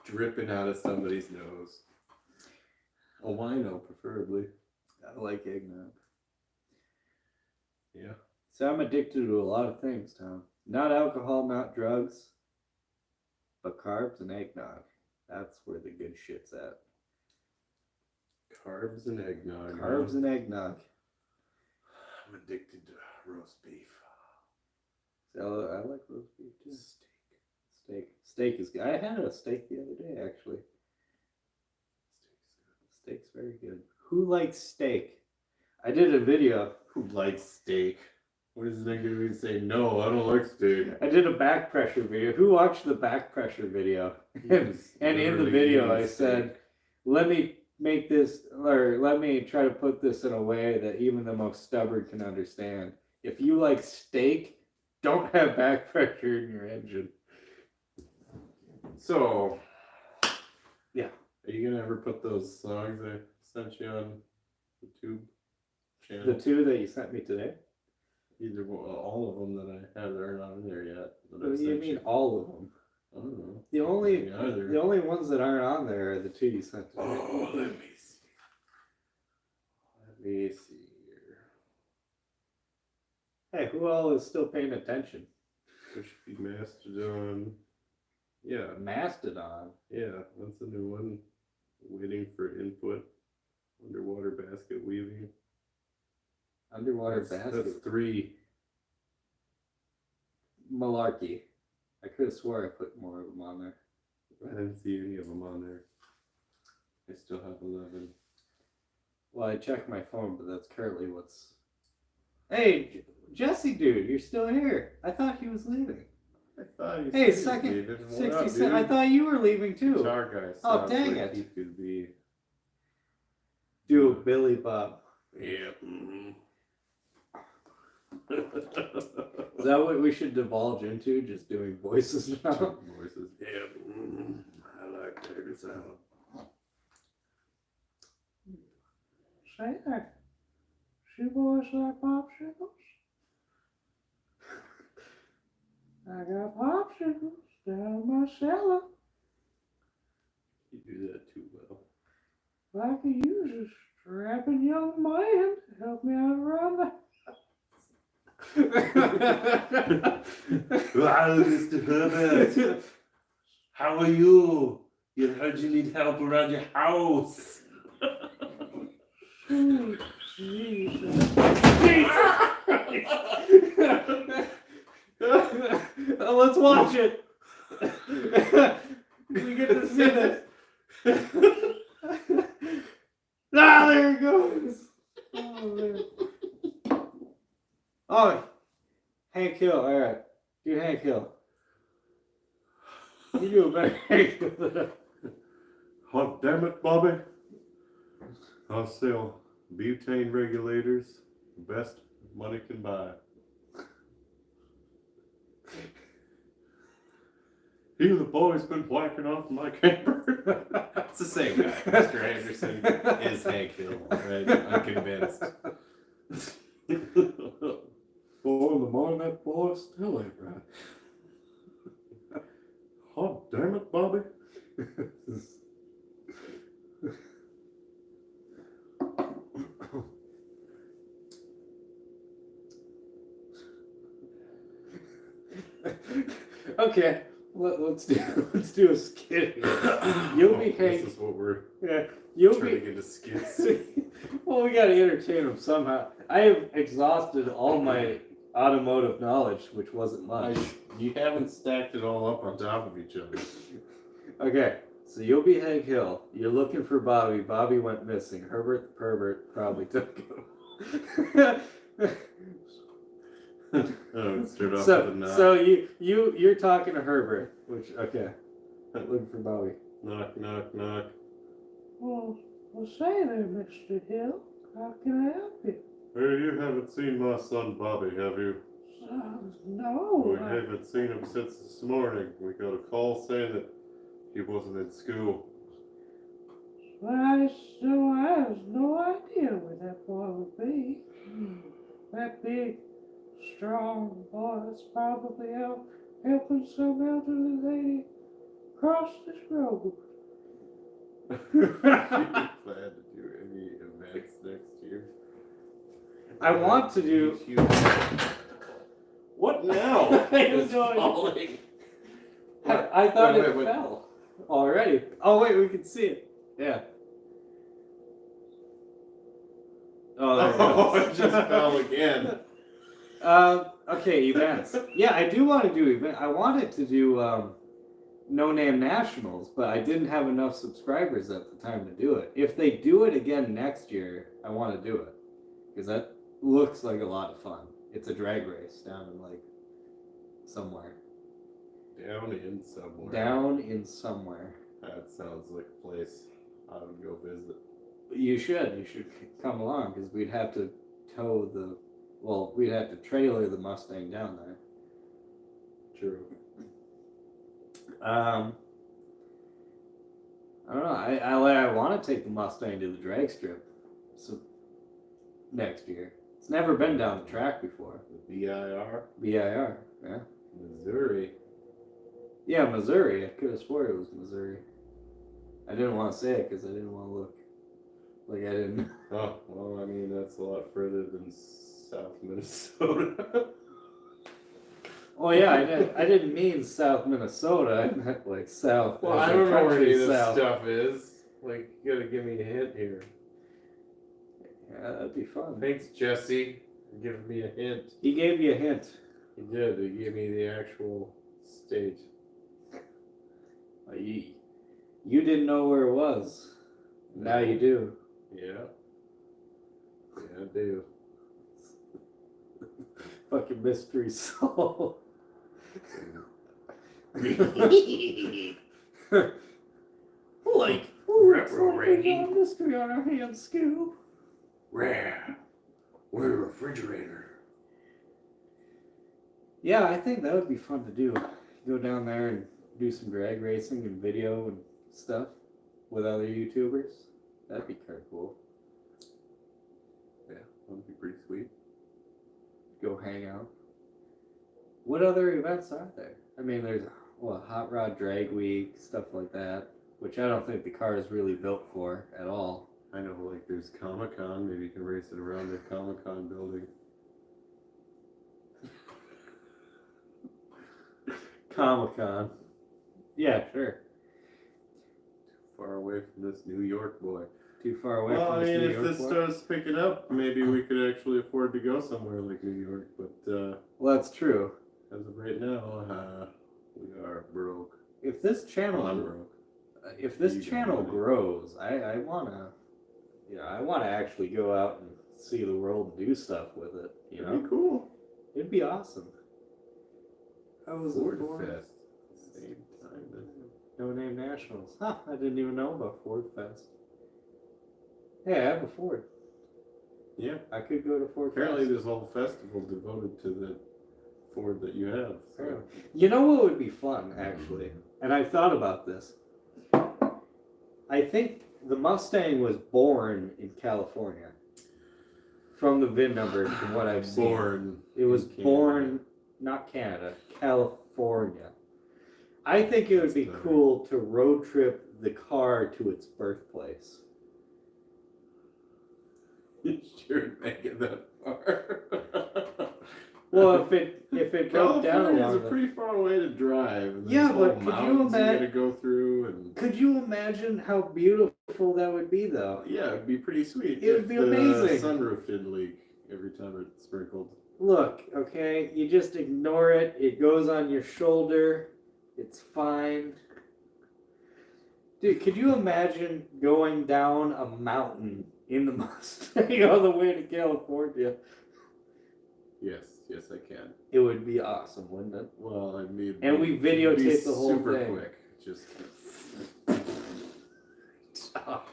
Dripping out of somebody's nose. A wino, preferably. I like eggnog. Yeah. So I'm addicted to a lot of things, Tom. Not alcohol, not drugs, but carbs and eggnog. That's where the good shit's at. Carbs and eggnog. Carbs and eggnog. I'm addicted to roast beef. So I like roast beef too. Steak is good. I had a steak the other day, actually. Steak's very good. Who likes steak? I did a video. Who likes steak? What is the nigga going to say? No, I don't like steak. I did a back pressure video. Who watched the back pressure video? And in the video I said, let me make this, or let me try to put this in a way that even the most stubborn can understand. If you like steak, don't have back pressure in your engine. So, yeah. Are you going to ever put those songs I sent you on the tube channel? The two that you sent me today? Either all of them that I have aren't on there yet. What do you mean all of them? I don't know. The only ones that aren't on there are the two you sent today. Oh, let me see. Let me see here. Hey, who all is still paying attention? There should be Mastodon. Yeah. Mastodon? Yeah, that's a new one. Waiting for input. Underwater basket weaving. Underwater basket? That's 3. Malarkey. I could have swore I put more of them on there. I didn't see any of them on there. I still have 11. Well, I checked my phone, but that's currently what's... Hey, Jesse dude, you're still here. I thought he was leaving. I thought he Hey, said second, he was leaving. 60 What up, cents. dude? I thought you were leaving too. Guitar guy Oh, sounds dang like it. He could be. Do a Billy Bob. Yeah. Is that what we should divulge into? Just doing voices now? Voices. Yeah. I like that sound. Say that. She boys like popsicles? I got popsicles down my cellar. You do that too well. I could use a strapping young man to help me out around the Wow, Mr. Herbert. How are you? You heard you need help around your house. Sweet Jesus. Let's watch it. We get to see this. Ah, there it goes. Oh, man. Oh, Hank Hill. All right. Do Hank Hill. You do a better Hank Hill than that. Hot damn it, Bobby. I'll sell butane regulators. The best money can buy. You the boys been whacking off my camper. It's the same guy. Mr. Anderson is Hank Hill, right? I'm convinced. 4 in the morning, that boy still ain't right. Oh, damn it, Bobby. Okay, let's do a skit. You'll be Hank. This is what we're You'll turning be into skits. Well, we gotta entertain them somehow. I have exhausted all my automotive knowledge, which wasn't much. You haven't stacked it all up on top of each other. Okay, so you'll be Hank Hill. You're looking for Bobby. Bobby went missing. Herbert the pervert probably took him. Oh, start off with a knock. So you're talking to Herbert, which okay. Looking for Bobby. Knock, knock, knock. Well, say there, Mr. Hill. How can I help you? Hey, you haven't seen my son Bobby, have you? No. We haven't seen him since this morning. We got a call saying that he wasn't in school. Well, I have no idea where that boy would be. That big, strong boy is probably out helping some elderly lady Cross this road. Do you plan to do any events next year? I want to do. What now? It's falling. I thought Wait, it wait. fell already. Oh wait, we can see it. Yeah. Oh, there it Oh, goes. it just fell again. Okay, events. Yeah, I do want to do event. I wanted to do No Name Nationals, but I didn't have enough subscribers at the time to do it. If they do it again next year, I want to do it because that looks like a lot of fun. It's a drag race down in like somewhere. Down in somewhere. Down in somewhere. That sounds like a place I would go visit. You should come along because we'd have to tow the. Well, we'd have to trailer the Mustang down there. True. I don't know. I want to take the Mustang to the drag strip, so next year. It's never been down the track before. The BIR? BIR, yeah. Missouri. Yeah, Missouri. I could have swore it was Missouri. I didn't want to say it because I didn't want to look like I didn't. Oh, well, I mean, that's a lot further than South Minnesota. Oh yeah, I didn't mean South Minnesota. I meant like South. Well, as I in don't know where any country of this south. stuff is. Like, you gotta give me a hint here. Yeah, that'd be fun. Thanks, Jesse, for giving me a hint. He gave you a hint. He did. He gave me the actual state. You didn't know where it was. Now you do. Yeah. Yeah, I do. Fucking mystery soul. Like, Reprorating. mystery on our hands, Scoob. Rare. We're a refrigerator. Yeah, I think that would be fun to do. Go down there and do some drag racing and video and stuff with other YouTubers. That'd be kind of cool. Yeah, that'd be pretty sweet. Go hang out. What other events are there? I mean, there's Hot Rod Drag Week, stuff like that, which I don't think the car is really built for at all. I know, like, there's Comic-Con. Maybe you can race it around the Comic-Con building. Comic-Con. Yeah, sure. Far away from this New York boy. Too far away Well, from I this mean, New if York this boy? starts picking up, maybe we could actually afford to go somewhere like New York. But Well, that's true. as of right now, we are broke. If this Well, channel, I'm broke. if this You got channel money. grows, I wanna actually go out and see the world and do stuff with it. You It'd know, be cool. it'd be awesome. How was Ford it for Fest. Same time. No Name Nationals? Huh? I didn't even know about Ford Fest. Hey, I have a Ford. Yeah. I could go to Ford Apparently, Fest. there's a whole festival devoted to the Ford that you have. So. Apparently. You know what would be fun, actually? And I've thought about this. I think the Mustang was born in California. From the VIN number, from what I've seen. Born. It was in Canada. born, not Canada, California. I think it would be That's cool to road trip the car to its birthplace. You sure make it that far? Well, if it broke down California is along a the... pretty far way to drive. And Yeah, there's whole but could you mountains imagine- gotta go through and Could you imagine how beautiful that would be, though? yeah, it'd be pretty sweet. It would if be the amazing. Sunroof didn't leak every time it sprinkled. Look, okay, you just ignore it. It goes on your shoulder. It's fine. Dude, could you imagine going down a mountain in the Mustang all the way to California? Yes, I can. It would be awesome, wouldn't it? Well, I mean, And we videotaped it'd be the whole super thing. quick. Just Stop.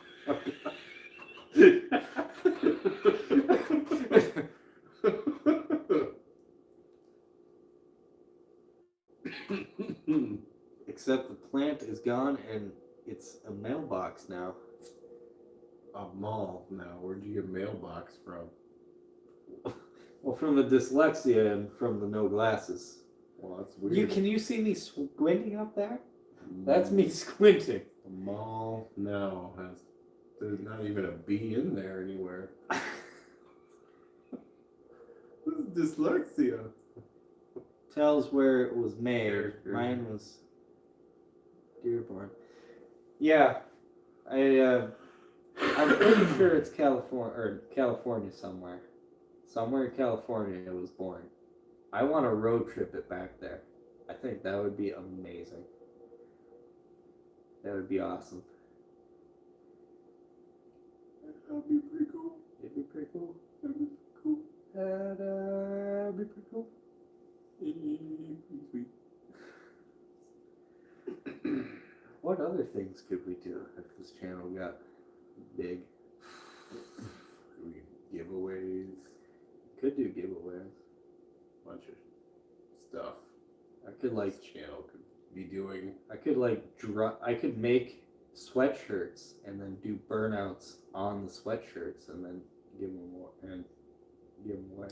Except the plant is gone and it's a mailbox now. a mall now. Where'd you get mailbox from? Well, from the dyslexia and from the no glasses. Well, that's weird. Can you see me squinting up there? That's me squinting. The mall now there's not even a B in there anywhere. This is dyslexia. Tells where it was made. Character. Mine was Dearborn. Yeah, I'm pretty sure it's California somewhere. Somewhere in California it was born. I want to road trip it back there. I think that would be amazing. That would be awesome. That'd be pretty cool. It'd be pretty cool. That'd be cool. That'd be pretty cool. Sweet. What other things could we do if this channel got big? Giveaways. Could do giveaways. Bunch of stuff. I could like This channel could be doing. I could like I could make sweatshirts and then do burnouts on the sweatshirts and then give them away.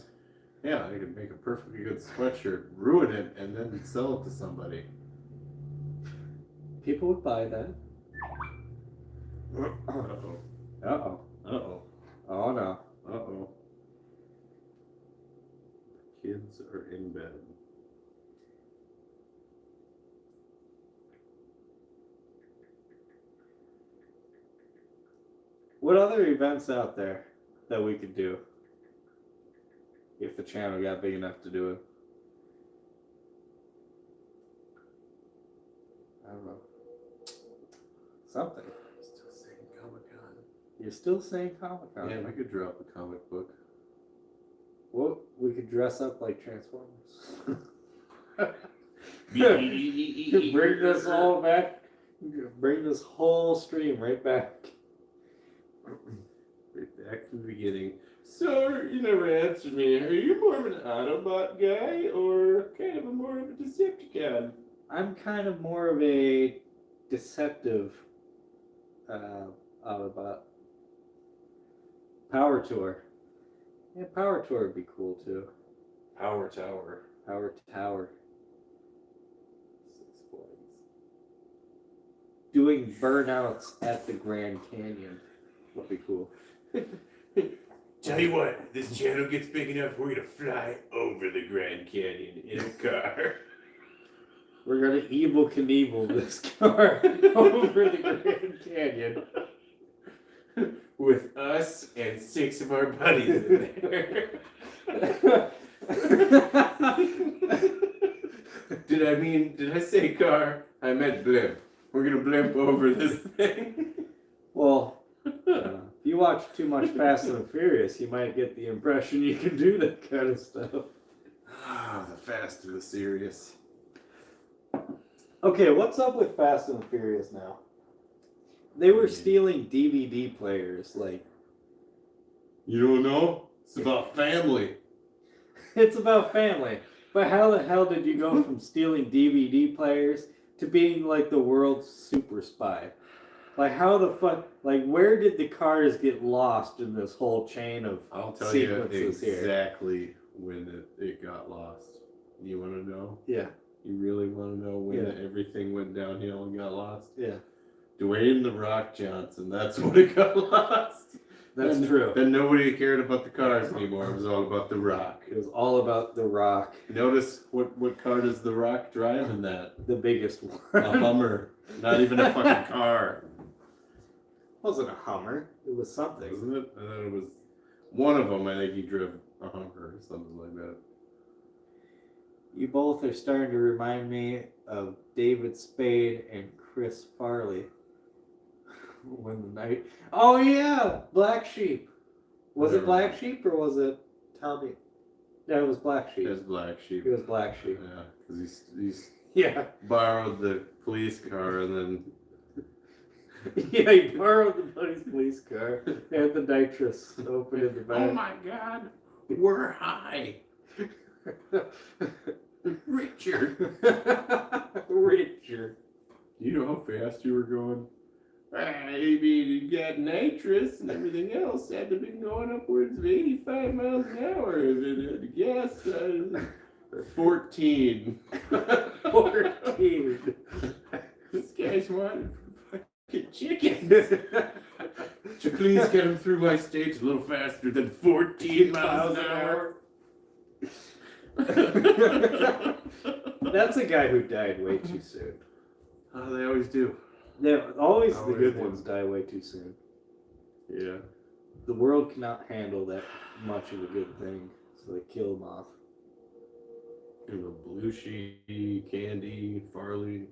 Yeah, I could make a perfectly good sweatshirt, ruin it, and then sell it to somebody. People would buy that. Uh-oh. Uh-oh. Uh-oh. Oh no. Uh-oh. Kids are in bed. What other events out there that we could do if the channel got big enough to do it? I don't know. Something. Still saying Comic-Con. You're still saying Comic-Con. Yeah, I could drop a comic book. Well, we could dress up like Transformers. Bring this all back. Bring this whole stream right back. Right back to the beginning. So, you never answered me. Are you more of an Autobot guy or kind of more of a Decepticon? I'm kind of more of a deceptive Autobot. Power Tour. Yeah, Power Tour would be cool too. Power Tower. Power Tower. 6 Flags. Doing burnouts at the Grand Canyon would be cool. Tell you what, this channel gets big enough, we're gonna fly over the Grand Canyon in a car. We're gonna Evel Knievel this car over the Grand Canyon. With us and 6 of our buddies in there. Did I say car? I meant blimp. We're gonna blimp over this thing. Well, if you watch too much Fast and Furious, you might get the impression you can do that kind of stuff. Ah, the Fast and the Serious. Okay, what's up with Fast and Furious now? They were stealing DVD players, like... You don't know? It's about family. It's about family. But how the hell did you go from stealing DVD players to being like the world's super spy? Like how the fuck, like where did the cars get lost in this whole chain of I'll tell you sequences here? exactly when it got lost. You want to know? Yeah, You really want to know when Yeah. everything went downhill and got lost? yeah. Dwayne "The Rock" Johnson. That's when it got lost. That's Then- true. Then nobody cared about the cars anymore. It was all about The Rock. It was all about The Rock, Notice what car does The Rock drive in that? the biggest A one. Hummer. Not even a fucking car. Wasn't a Hummer. It was something. Wasn't it? And then it was one of them. I think he drove a Hummer or something like that. You both are starting to remind me of David Spade and Chris Farley. When the night. Oh yeah, Black Sheep. Was it Whatever. Black Sheep or was it Tommy? No, it was Black Sheep. It was Black Sheep. It was Black Sheep. Yeah, because he's Yeah. borrowed the police car and then Yeah, he borrowed the buddy's police car and the nitrous open in the back. oh my god, we're high. Richard. Richard. Do you know how fast you were going? I mean, you got nitrous and everything else had to be going upwards of 85 miles an hour. I guess 14. 14. wanted fucking chickens. Would you please get them through my state a little faster than 14 miles an hour? That's a guy who died way too soon. They always do. Yeah, always the Always good do. ones die way too soon. Yeah. The world cannot handle that much of a good thing, so they kill them off. And the Belushi, Candy, Farley,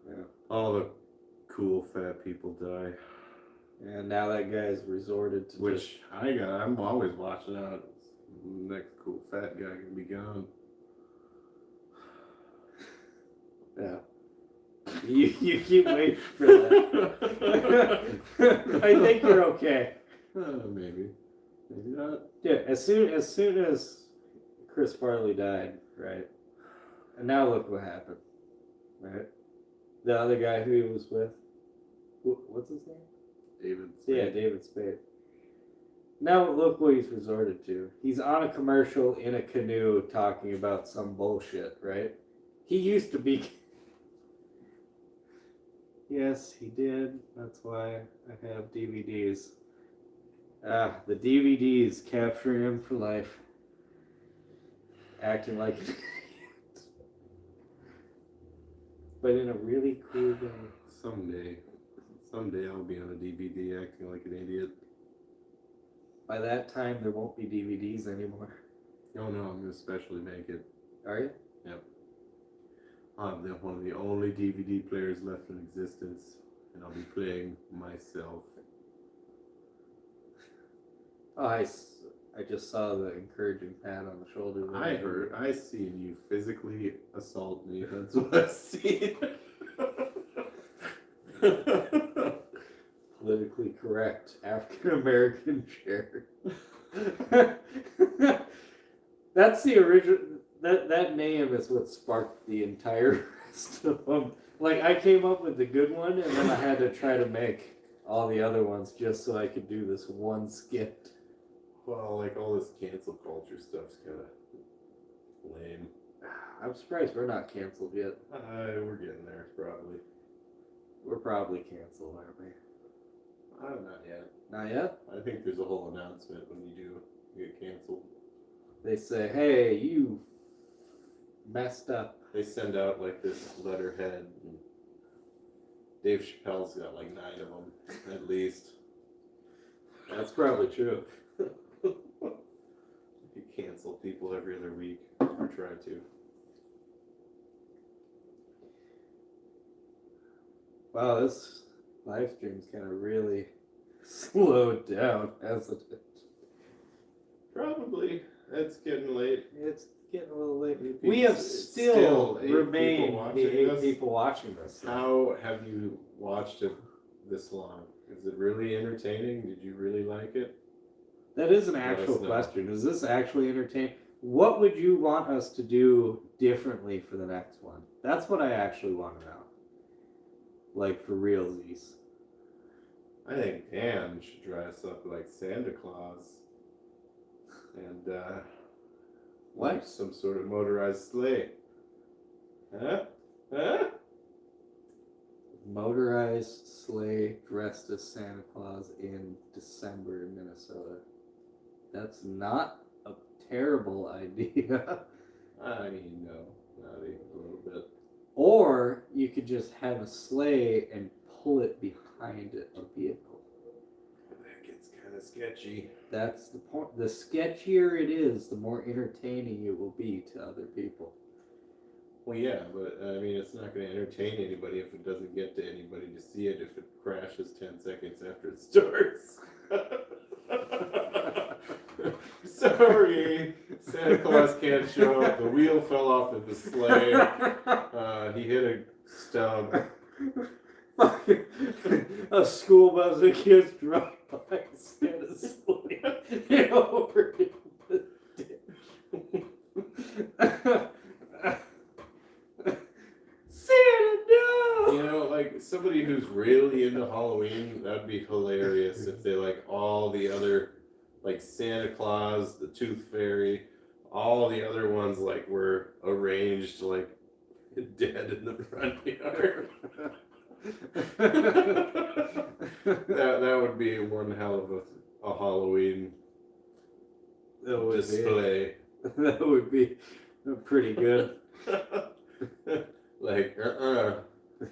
Yeah. all the cool fat people die. And now that guy's resorted to Which I'm always watching out. Next cool fat guy can be gone. yeah. You keep waiting for that. I think you're okay. Maybe not. Yeah, as soon as Chris Farley died, right? And now look what happened, right? The other guy who he was with, what's his name? David. Yeah, David Spade. Now look what he's resorted to. He's on a commercial in a canoe talking about some bullshit, right? He used to be. Yes, he did. That's why I have DVDs. The DVDs capturing him for life. Acting like an idiot. But in a really cool way. Someday I'll be on a DVD acting like an idiot. By that time, there won't be DVDs anymore. Oh no, I'm gonna specially make it. Are you? Yep. I'll have one of the only DVD players left in existence, and I'll be playing myself. Oh, I just saw the encouraging pat on the shoulder. I seen you physically assault me. That's what I seen. Politically correct African American chair. That's the original. That name is what sparked the entire rest of them. Like, I came up with the good one, and then I had to try to make all the other ones just so I could do this one skit. Well, like all this cancel culture stuff's kind of lame. I'm surprised we're not canceled yet. We're getting there, probably. We're probably canceled, aren't we? Not yet. Not yet? I think there's a whole announcement when you get canceled. They say, hey, you messed up. They send out like this letterhead. And Dave Chappelle's got like 9 of them, at least. That's probably true. You cancel people every other week, or try to. Wow, this live stream's kind of really slowed down, hasn't it? Probably. It's getting late. It's getting a little late. We have still remained the 8 people watching this. How have you watched it this long? Is it really entertaining? Did you really like it? That is an actual question. Is this actually entertaining? What would you want us to do differently for the next one? That's what I actually want to know. Like, for realsies. I think Dan should dress up like Santa Claus and What? like some sort of motorized sleigh. Huh? Huh? Motorized sleigh dressed as Santa Claus in December in Minnesota. That's not a terrible idea. I mean, no, not even a little bit. Or you could just have a sleigh and pull it behind a vehicle. That gets kind of sketchy. That's the point. The sketchier it is, the more entertaining it will be to other people. Well, yeah, but I mean, it's not going to entertain anybody if it doesn't get to anybody to see it if it crashes 10 seconds after it starts. Sorry, Santa Claus can't show up. The wheel fell off of the sleigh. He hit a stump. A school bus that gets drunk by Santa's sleigh over in the ditch. Santa, no! You know, like somebody who's really into Halloween, that'd be hilarious if they like all the other, like Santa Claus, the Tooth Fairy, all the other ones like were arranged like dead in the front yard. That would be one hell of a Halloween That would display. be, that would be pretty good. Like,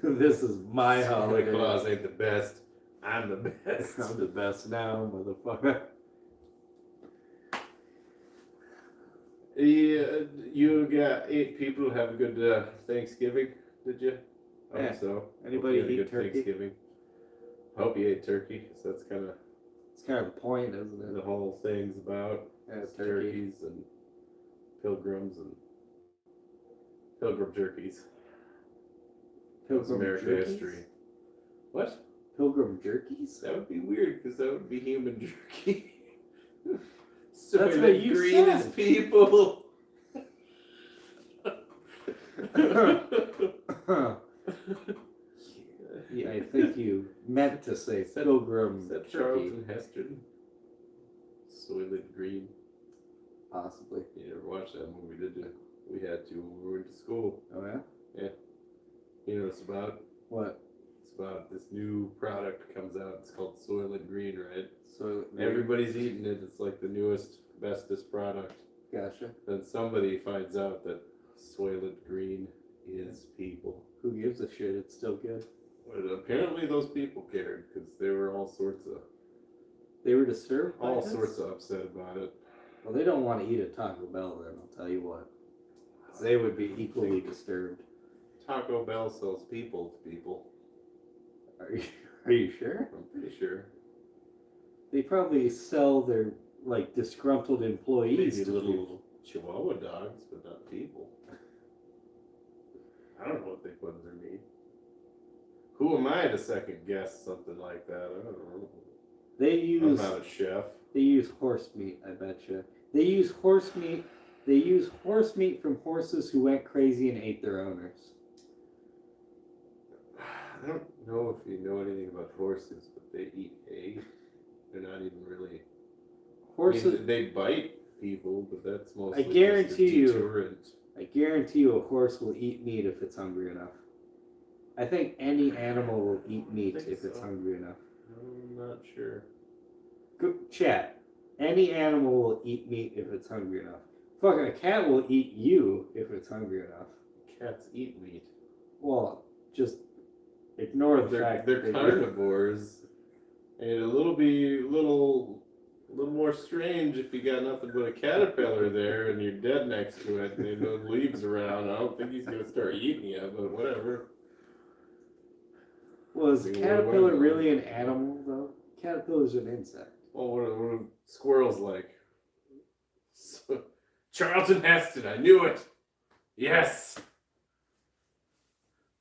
This is my Santa holiday. Claus ain't the best. I'm the best. I'm the best now, motherfucker. Yeah, you got 8 people have a good Thanksgiving, did you? I Yeah. hope so. Anybody Hope you had a eat good turkey? Thanksgiving. Hope you ate turkey. So that's kind of It's kind of the point, isn't the it? whole thing's about. Yeah, It's turkey. turkeys and pilgrims and pilgrim turkeys. That's Pilgrim American jerkies? history. What? Pilgrim jerkies? That would be weird because that would be human jerky. That's Soylent what you Green said. is people. Yeah, I think you meant to say Said- pilgrim Said jerky. Charlton Heston. Soylent Green. Possibly. You never watched that movie, did you? We had to when we went to school. Oh yeah? You know what it's about? What? It's about this new product comes out. It's called Soylent Green, right? So Everybody's eating it. It's like the newest, bestest product. Gotcha. Then somebody finds out that Soylent Green is people. Who gives a shit? It's still good. But apparently those people cared because they were all sorts They were disturbed by this? of upset about it. Well, they don't want to eat at Taco Bell then, I'll tell you what. 'Cause they would be equally disturbed. Taco Bell sells people to people. Are you sure? I'm pretty sure. They probably sell their, like, disgruntled employees Maybe to little people. Chihuahua dogs, but not people. I don't know what they put in their meat. Who am I to second guess something like that? I don't know. They I'm use not a chef. They use horse meat, I betcha. They use horse meat. They use horse meat from horses who went crazy and ate their owners. I don't know if you know anything about horses, but they eat hay. They're not even really. Horses. I mean, they bite people, but that's mostly. just a guarantee you- deterrent. I guarantee you, a horse will eat meat if it's hungry enough. I think any animal will eat meat think if it's so. hungry enough. I'm not sure. Good chat. Any animal will eat meat if it's hungry enough. Fucking a cat will eat you if it's hungry enough. Cats eat meat. Well, just ignore the They're fact that they do. carnivores, and it'll be a little more strange if you got nothing but a caterpillar there and you're dead next to it and there's no leaves around. I don't think he's gonna start eating you, but whatever. Well, is a What caterpillar about- really an animal though? Caterpillar's an insect. Well, what are squirrels like? Charlton Heston, I knew it. Yes.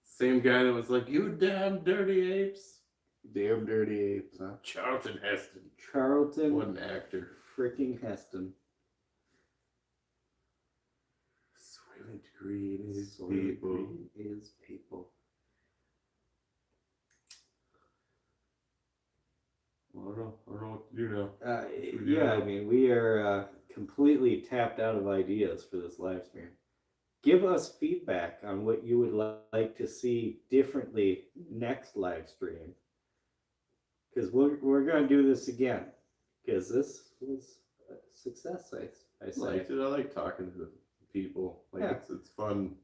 Same guy that was like, "You damn dirty apes." Damn dirty apes, huh? Charlton Heston. Charlton What an actor. freaking Heston. Soylent Green is Soylent people. Green is people. I don't know what to do now. Yeah, I mean, we are completely tapped out of ideas for this live stream. Give us feedback on what you would like to see differently next live stream. Because we're going to do this again. Because this was a success, I I say. liked it. I like talking to the people. Like Yeah. it's fun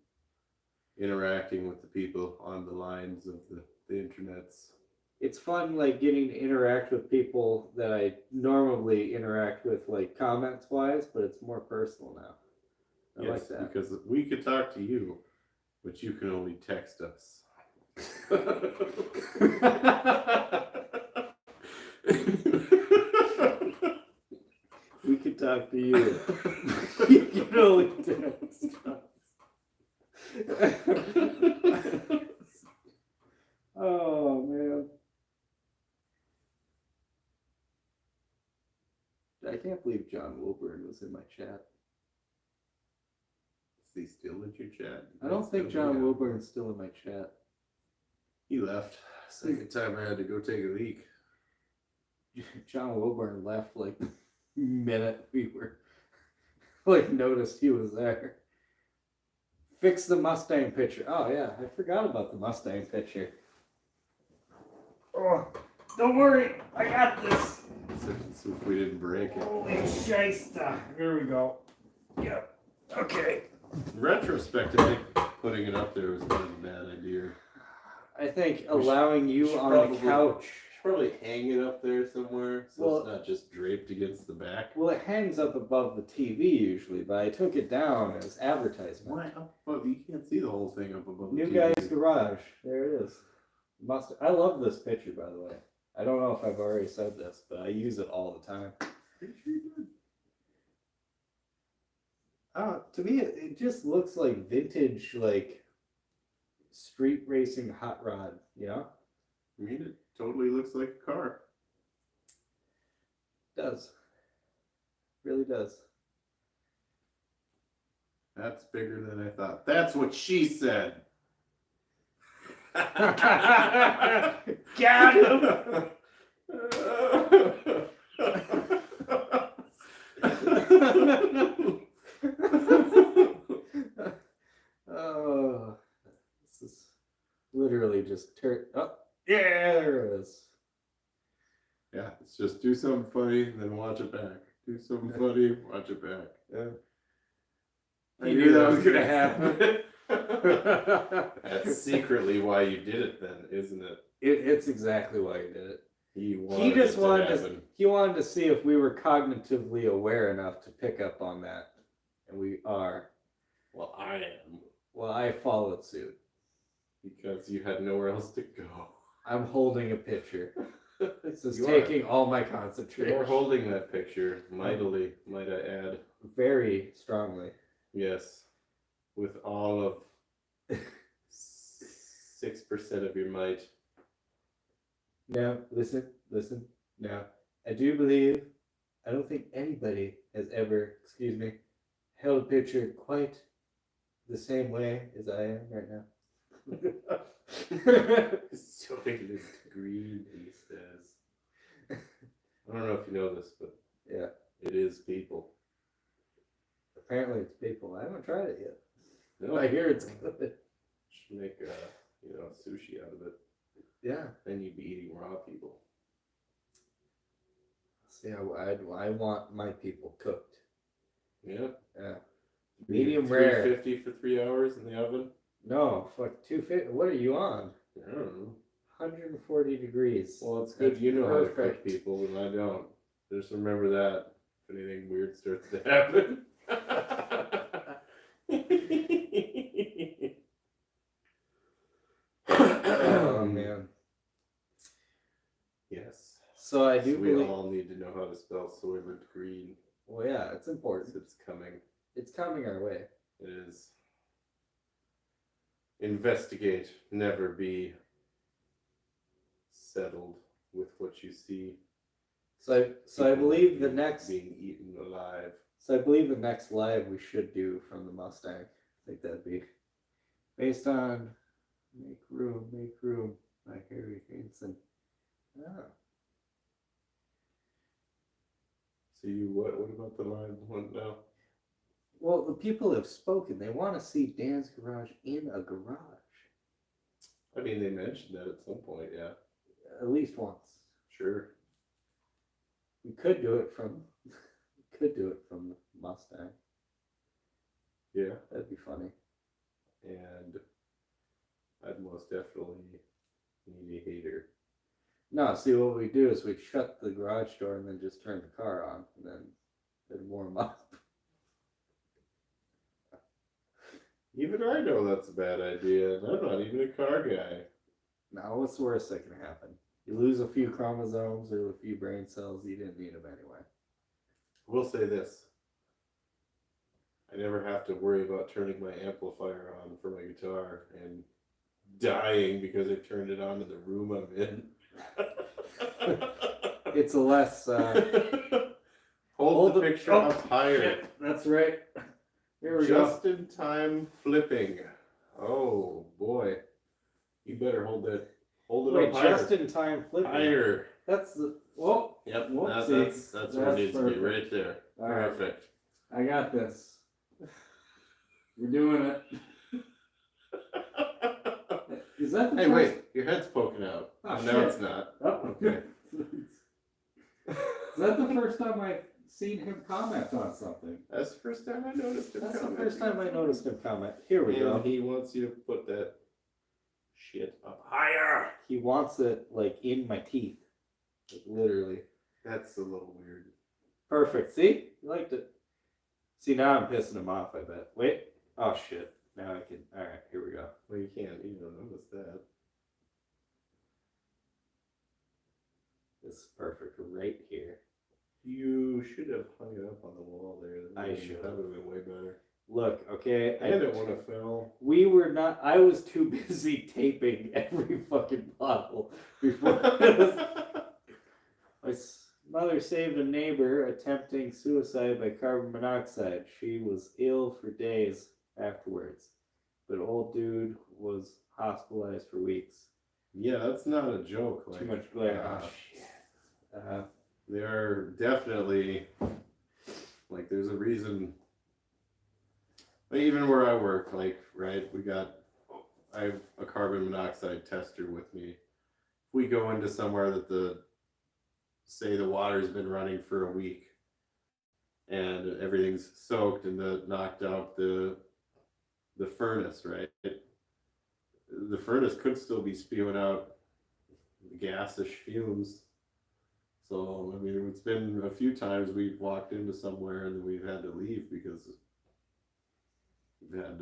interacting with the people on the lines of the internets. It's fun, like, getting to interact with people that I normally interact with, like, comments-wise, but it's more personal now. I like that. Because we could talk to you, but you can only text us. We could talk to you. You can only text us. Oh, man. I can't believe John Wilburn was in my chat. Is he still in your chat? I don't think John Wilburn's still in my chat. He left. Second time I had to go take a leak. John Wilburn left like the minute we were like noticed he was there. Fix the Mustang picture. Oh yeah, I forgot about the Mustang picture. Oh, don't worry, I got this. So if we didn't break it. Holy shysta. Here we go. Yep. Okay. In retrospect, I think putting it up there was not a bad idea. I think allowing we you should on probably- the couch. Should probably hang it up there somewhere so Well- it's not just draped against the back. Well, it hangs up above the TV usually, but I took it down as advertisement. Why up above? You can't see the whole thing up above the New TV. guy's garage. There it is. I love this picture, by the way. I don't know if I've already said this, but I use it all the time. Pretty sure you did. To me, it just looks like vintage, like street racing hot rod. You know, I mean, it totally looks like a car. it does. Really does. That's bigger than I thought. That's what she said. Got him. Oh, this is literally just oh, yeah, there it is. Yeah, it's just do something funny, then watch it back. Do something funny, watch it back. Yeah. I You knew that was gonna happen. That's secretly why you did it, then, isn't it? It's exactly why he did it. He Just wanted to. happen. He wanted to see if we were cognitively aware enough to pick up on that, and we are. Well, I am. Well, I followed suit. Because you had nowhere else to go. I'm holding a picture. This is You taking all my You're concentration holding that picture mightily, might I add. very strongly. Yes. With all of 6% of your might. Now, listen. Now, I don't think anybody has ever, held a picture quite the same way as I am right now. So it looks green, he says. I don't know if you know this, but Yeah, it is people. apparently it's people. I haven't tried it yet. No, I hear it's good. should make sushi out of it. Yeah. Then you'd be eating raw people. See, I want my people cooked. Yeah. Yeah. Medium rare. 350 for 3 hours in the oven. No, fuck 250. What are you on? I don't know. 140 degrees. Well, it's good That's you know how to perfect. cook people, and I don't. Just remember that if anything weird starts to happen. Oh man. Yes. So I So do we believe. all need to know how to spell Soylent Green. Well, yeah, it's important. It's coming. It's coming our way. It is. Investigate. Never be settled with what you see. So I People believe the being- next. being eaten alive. So I believe the next live we should do from the Mustang. I think that'd be based on Make Room by Harry Hansen. Oh. So what about the live one now? Well, the people have spoken. They want to see Dan's garage in a garage. I mean, they mentioned that at some point, yeah. At least once. Sure. We could do it from the Mustang. Yeah. That'd be funny. And I'd most definitely need a hater. No, see what we do is we shut the garage door and then just turn the car on and then it'd warm up. Even I know that's a bad idea, and I'm not even a car guy. Now, what's the worst that can happen? You lose a few chromosomes or a few brain cells, you didn't need them anyway. I will say this. I never have to worry about turning my amplifier on for my guitar and dying because I turned it on in the room I'm in. It's a less... Hold the picture up higher. Shit, that's right. Here we go. Just in time flipping. Oh boy. You better hold it Wait, up higher. just in time flipping. Higher. That's the... Whoa. Yep, Whoopsie. that's where it needs to be, perfect. right there. All right. Perfect. I got this. We're doing it. Is Is that the Hey, first? wait, your head's poking out. Oh, No, shit. it's not. Oh, okay. Is that the first time I've seen him comment on something? That's the first time I noticed him. That's the comment. first time I noticed him comment. Here we go. And he wants you to put that shit up higher. He wants it like in my teeth, like, literally. That's a little weird. Perfect. See, you liked it. See, now I'm pissing him off. I bet. Wait. Oh shit. Now I can. All right. Here we go. Well, you can't even notice that. This is perfect right here. You should have hung it up on the wall there. I should have. That would have been way better. Look, okay. I didn't want to fail. We were not. I was too busy taping every fucking bottle before. My mother saved a neighbor attempting suicide by carbon monoxide. She was ill for days afterwards, but old dude was hospitalized for weeks. Yeah, that's not a joke. Like, Too much glare. Oh shit. They're definitely like there's a reason. Like, even where I work, like right, I have a carbon monoxide tester with me. If we go into somewhere that say the water's been running for a week and everything's soaked and knocked out the furnace, right? The furnace could still be spewing out gassish fumes. So, I mean, it's been a few times we've walked into somewhere and then we've had to leave because we've had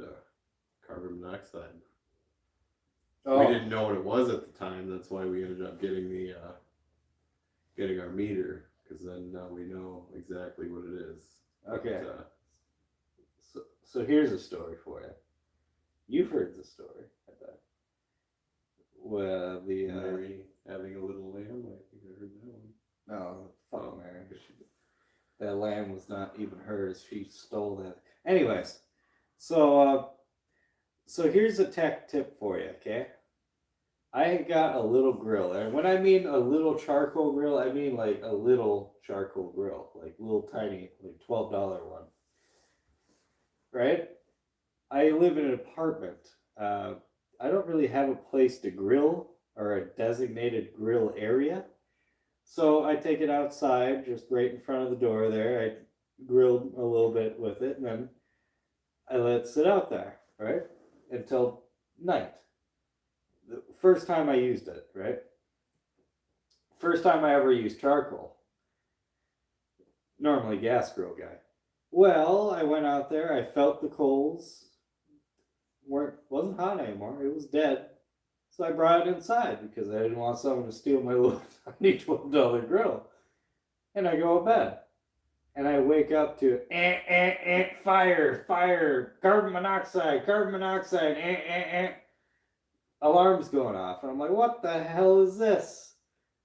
carbon monoxide. Oh. We didn't know what it was at the time. That's why we ended up getting getting our meter, because then now we know exactly what it is. Okay. But, So here's a story for you. You've heard the story, I bet. Well, the Mary having a little lamb, I think I heard that one. no, fuck Mary. That lamb was not even hers. She stole that. Anyways, so here's a tech tip for you, okay? I got a little grill, and when I mean a little charcoal grill, I mean like a little charcoal grill, like little tiny, like $12 one. Right? I live in an apartment. I don't really have a place to grill or a designated grill area. So I take it outside, just right in front of the door there. I grilled a little bit with it, and then I let it sit out there, right? Until night. The first time I used it, right? First time I ever used charcoal. Normally gas grill guy. Well, I went out there, I felt the coals. Wasn't hot anymore, it was dead. So I brought it inside because I didn't want someone to steal my little tiny $12 grill. And I go to bed. And I wake up to fire, carbon monoxide, alarm's going off. And I'm like, what the hell is this?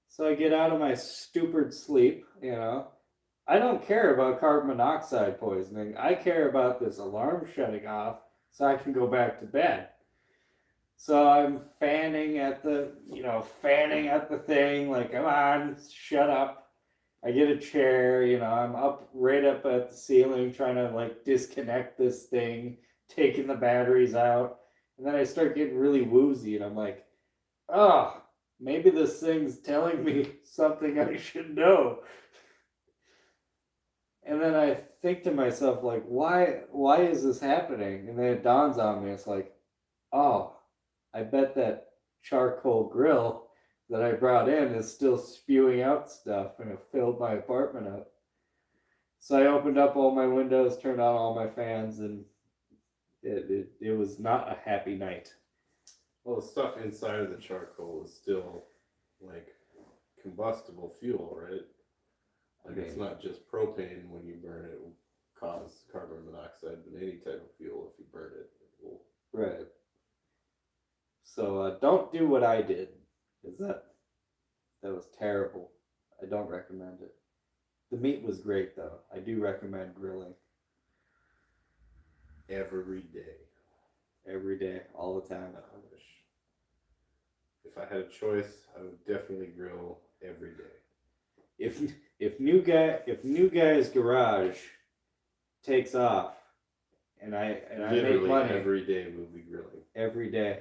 So I get out of my stupid sleep, you know. I don't care about carbon monoxide poisoning. I care about this alarm shutting off so I can go back to bed. So I'm fanning at the thing, like, come on, shut up. I get a chair, you know, I'm right up at the ceiling trying to like disconnect this thing, taking the batteries out. And then I start getting really woozy and I'm like, oh, maybe this thing's telling me something I should know. And then I think to myself, like, why is this happening? And then it dawns on me, it's like, oh, I bet that charcoal grill that I brought in is still spewing out stuff and it filled my apartment up. So I opened up all my windows, turned on all my fans, and it was not a happy night. Well, the stuff inside of the charcoal is still like combustible fuel, right? Like it's not just propane when you burn it, it will cause carbon monoxide, but any type of fuel, if you burn it, it will. Right. So don't do what I did, because that was terrible. I don't recommend it. The meat was great, though. I do recommend grilling. Every day. Every day, all the time. I wish. If I had a choice, I would definitely grill every day. If new guy's garage takes off, and I make Literally money every day we'll be grilling. every day.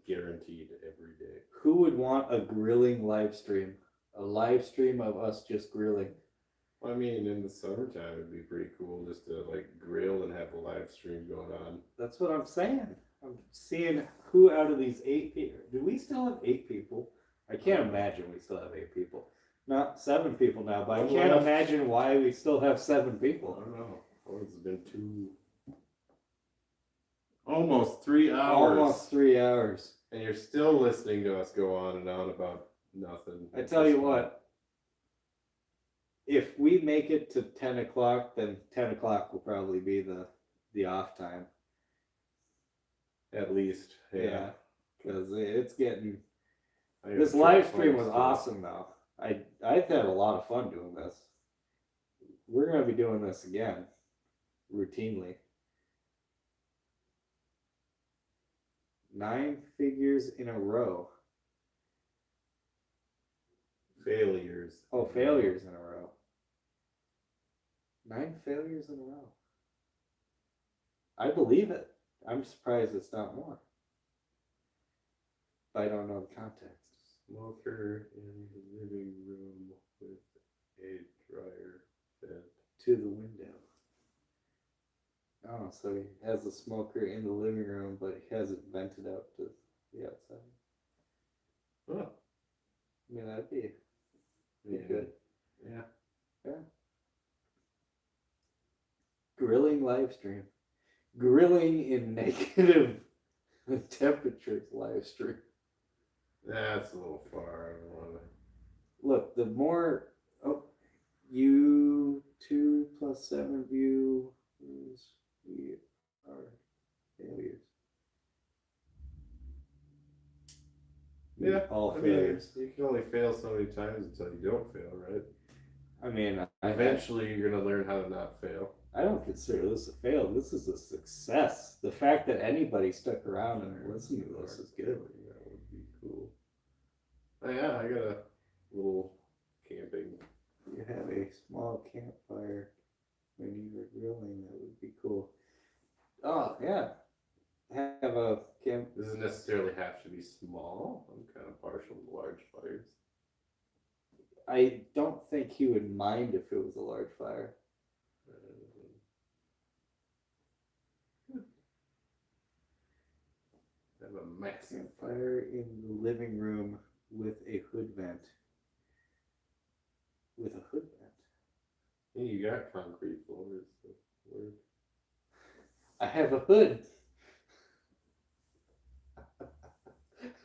guaranteed every day. Who would want a grilling live stream? A live stream of us just grilling. I mean, in the summertime, it'd be pretty cool just to like grill and have a live stream going on. That's what I'm saying. I'm seeing who out of these 8 people. Do we still have 8 people? I can't imagine we still have 8 people. Not 7 people now, but I can't imagine why we still have 7 I people. don't know. Oh, it's been almost 3 hours. Almost 3 hours. And you're still listening to us go on and on about nothing. I tell you what. If we make it to 10 o'clock, then 10 o'clock will probably be the off time. At least, yeah. Because it's getting... I gotta This try live to find stream was stuff. awesome, though. I've had a lot of fun doing this. We're going to be doing this again, routinely. 9 figures in a row. Failures. Oh, failures in a row. 9 failures in a row. I believe it. I'm surprised it's not more. But I don't know the context. Smoker in the living room with a dryer vent To the window. Oh, so he has a smoker in the living room, but he has it vented out to the outside. Huh. I mean, that'd be Yeah. good. Yeah. Yeah. Grilling live stream. Grilling in negative temperatures live stream. That's a little far. I don't want to. Look, the more U2 plus 7 view is we are failures. Yeah, all I mean, failures. you can only fail so many times until you don't fail, right? I mean, Eventually, you're gonna learn how to not fail. I don't consider this a fail. This is a success. The fact that anybody stuck around and listened to this is good. That would be cool. Oh yeah, I got a little camping. You have a small campfire when you were grilling. That would be cool. Oh yeah, have a camp. Doesn't necessarily have to be small. I'm kind of partial to large fires. I don't think he would mind if it was a large fire. Have a massive Campfire in the living room with a hood vent. With a hood vent. Yeah, you got concrete floors. So weird. I have a hood.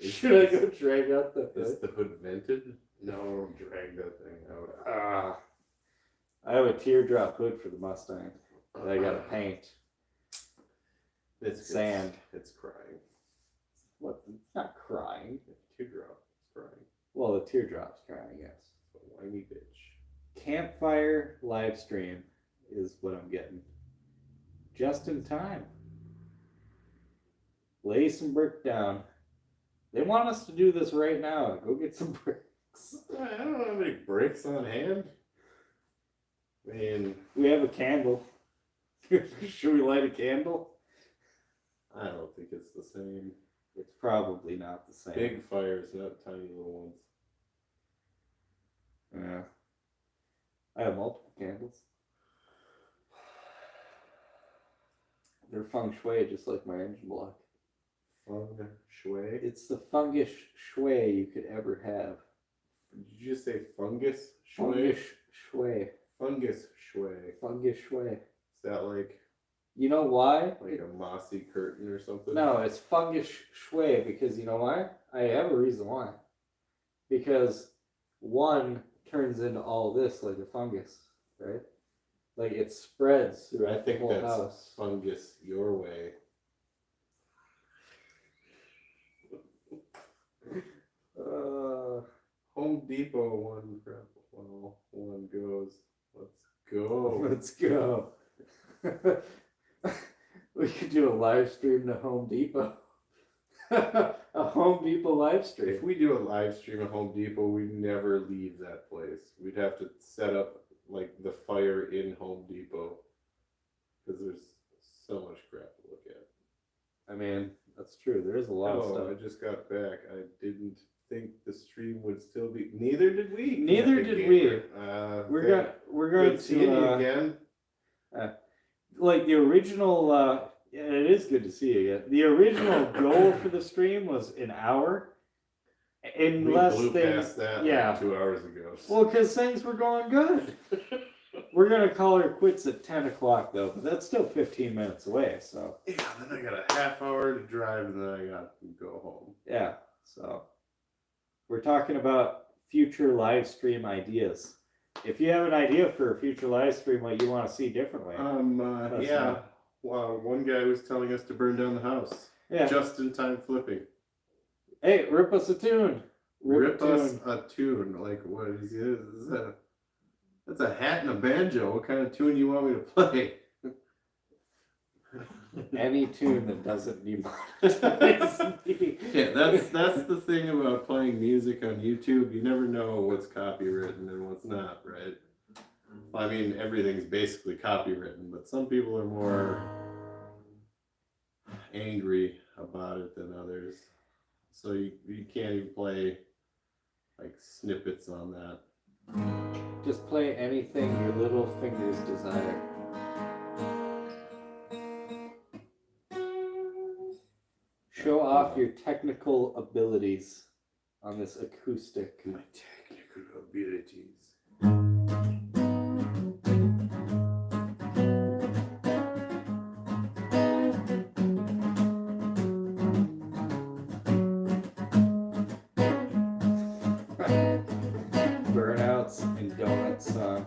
Should I go drag out the hood? Is the hood vented? No, drag that thing out. I have a teardrop hood for the Mustang that I gotta paint. It's Sand. It's crying. What? It's not crying. Teardrop. It's crying. Well, the teardrop's crying, yes. It's a whiny bitch. Campfire live stream is what I'm getting. Just in time. Lay some brick down. They want us to do this right now. Go get some bricks. I don't have any bricks on hand. I mean, We have a candle. Should we light a candle? I don't think it's the same. It's probably not the same. Big fires, not tiny little ones. Yeah. I have multiple candles. They're feng shui, just like my engine block. Feng shui? It's the fungus shui you could ever have. Did you just say fungus shui? Fungus shui. Fungus shui. Fungus shui. Is that like You know why? a mossy curtain or something? No, it's fungus shui because you know why? I have a reason why. Because one turns into all this like a fungus, right? Like it spreads I throughout the think whole that's house. fungus your way. Home Depot one crap. Well, one goes. Let's go. Let's go. We could do a live stream to Home Depot. A Home Depot live stream. If we do a live stream at Home Depot, we'd never leave that place. We'd have to set up like the fire in Home Depot because there's so much crap to look at. I mean, that's That's true. There is a lot of Oh, stuff. I just got back. I didn't think the stream would still be. Neither did we. Neither Epic did we. Gamer. We're going Good seeing you to again. like the original. Yeah, it is good to see you again. The original goal for the stream was an hour, unless We blew they. past that Yeah. like 2 hours ago. Well, because things were going good. We're gonna call her quits at 10 o'clock though, but that's still 15 minutes away. So Yeah, then I got a half hour to drive, and then I got to go home. yeah, so we're talking about future live stream ideas. If you have an idea for a future live stream, what you want to see differently, Yeah. Well, one guy was telling us to burn down the house. yeah. Just in time flipping. Hey, rip us a tune. Rip a us tune. a tune. Like, what is that? That's a hat and a banjo. What kind of tune you want me to play? Any tune that doesn't demonetize me. Yeah, that's the thing about playing music on YouTube. You never know what's copywritten and what's not, right? Well, I mean, everything's basically copywritten, but some people are more angry about it than others. So you can't even play like snippets on that. Just play anything your little fingers desire. Show off your technical abilities on this acoustic. My technical abilities. Burnouts and donuts song.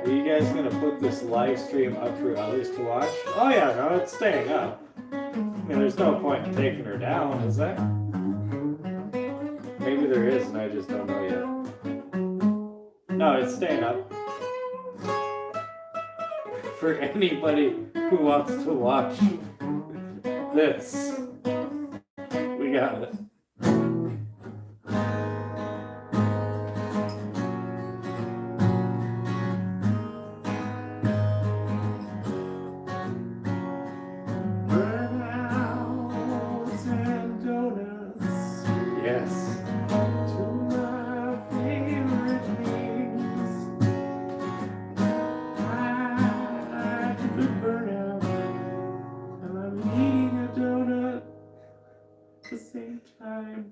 Are you guys gonna put this live stream up for others to watch? Oh yeah, no, it's staying up. I mean, there's no point in taking her down, is there? Maybe there is, and I just don't know yet. No, it's staying up. For anybody who wants to watch this, we got it. Burnouts and donuts. Yes. Two of my favorite things. I could burn out, and I'm eating a donut at the same time.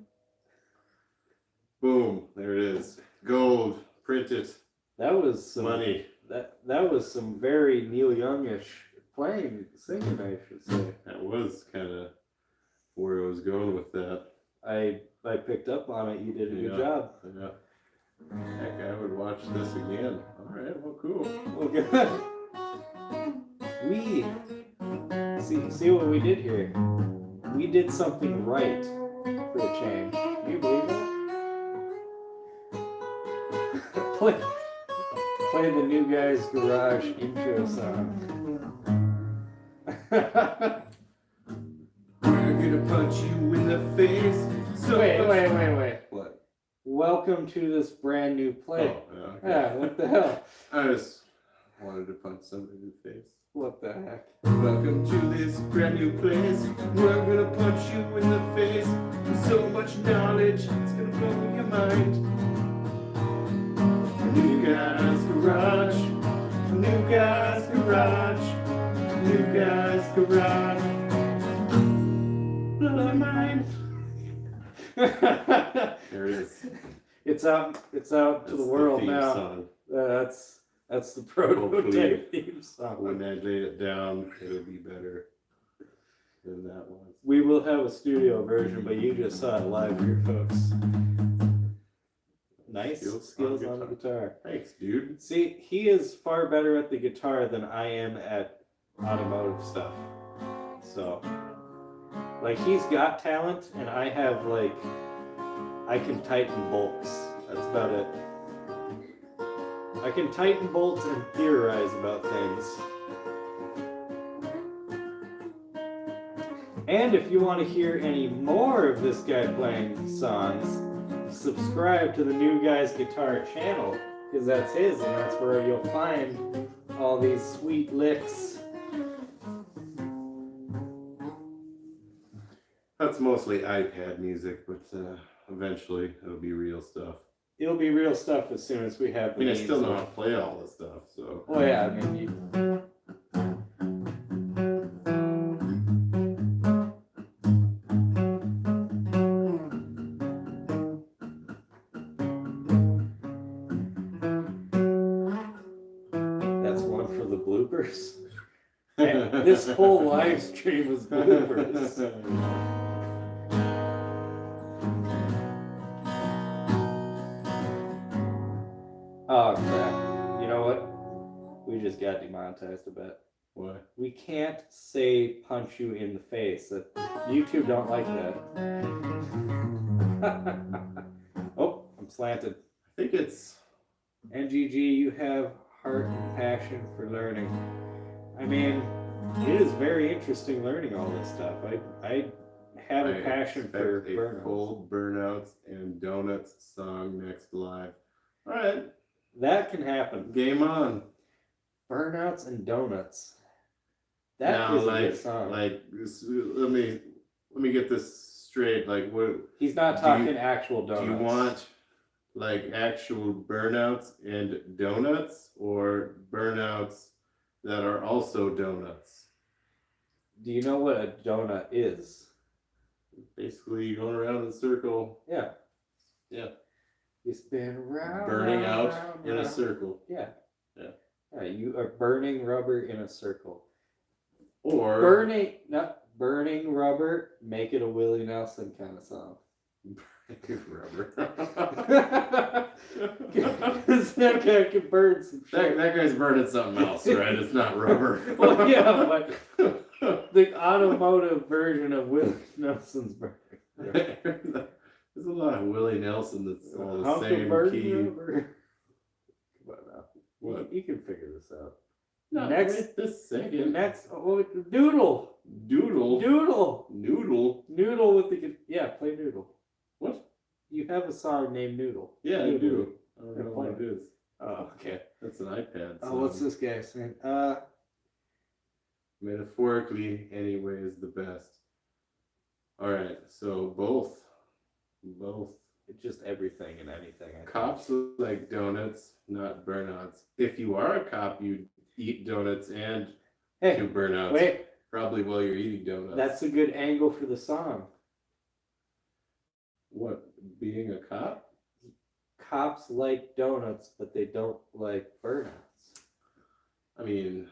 Boom! There it is. Gold. Print it. That was some Money. that was some very Neil Youngish singing, I should say. That was kind of where I was going with that. I picked up on it. You did a good Yeah. job. Yeah. Heck, I would watch this again. All right. Well, cool. Well, good. We see what we did here. We did something right for a change. Can you believe that? Play the New Guys Garage intro song. We're gonna punch you in the face. So Wait. What? Welcome to this brand new play. Oh, yeah, okay. Yeah, what the hell? I just wanted to punch somebody in the face. What the heck? Welcome to this brand new place. We're gonna punch you in the face with so much knowledge, it's gonna blow your mind. New Guys Garage, New Guys Garage, New Guys Garage. Blow your mind. There it is. It's out to the world theme now. Song. That's the prototype theme song. When I lay it down, it'll be better than that was. We will have a studio version, but you just saw it live here, folks. Nice skills on the guitar. Thanks, dude. See, he is far better at the guitar than I am at automotive stuff. So, like, he's got talent, and I have, like, I can tighten bolts. That's about it. I can tighten bolts and theorize about things. And if you want to hear any more of this guy playing songs, subscribe to the New Guys Guitar channel because that's his, and that's where you'll find all these sweet licks. That's mostly iPad music, but eventually it'll be real stuff. It'll be real stuff as soon as we have I the mean, I still means know of- how to play all this stuff, so. Oh yeah, I mean, you... That's one for the bloopers. And this whole live stream was bloopers. Oh crap. You know what? We just got demonetized a bit. Why? We can't say punch you in the face. That YouTube don't like that. Oh, I'm slanted. I think it's. NGG, you have heart and passion for learning. I mean, it is very interesting learning all this stuff. I have a passion for expect a burnouts. full burnouts and donuts song next live. All right, That can happen. game on. Burnouts and donuts. That Now, is a good song. let me get this straight. Like, what He's not do talking you- actual donuts. do you want? Like actual burnouts and donuts, or burnouts that are also donuts? Do you know what a donut is? Basically, you're going around in a circle. Yeah. Yeah. You spin around. Burning out round, in a round. circle. Yeah. Yeah. Yeah, you are burning rubber in a circle. Or Burning rubber, make it a Willie Nelson kind of song. rubber. Because that guy can burn some shit. that guy's burning something else, right? It's not rubber. Well, yeah, but the automotive version of Willie Nelson's burning. There's a lot of Willie Nelson that's all the Hunk of same burning key. rubber. Come on now. What? You can figure this out. Not Next- right this second. Next, Doodle. Doodle. Noodle. Noodle. Noodle with the... Yeah, play Noodle. What? You have a song named Noodle. Yeah, I Noodle. do. I don't Yeah, know play what it is. Oh, okay. That's an iPad. Oh, what's song. this guy saying? Metaphorically, anyway, is the best. All right, so both. It's just everything and anything. I think. Cops look like donuts, not burnouts. If you are a cop, you eat donuts and Hey, do burnouts. wait. Probably while you're eating donuts. That's a good angle for the song. What, being a cop? Cops like donuts, but they don't like burnouts. I mean,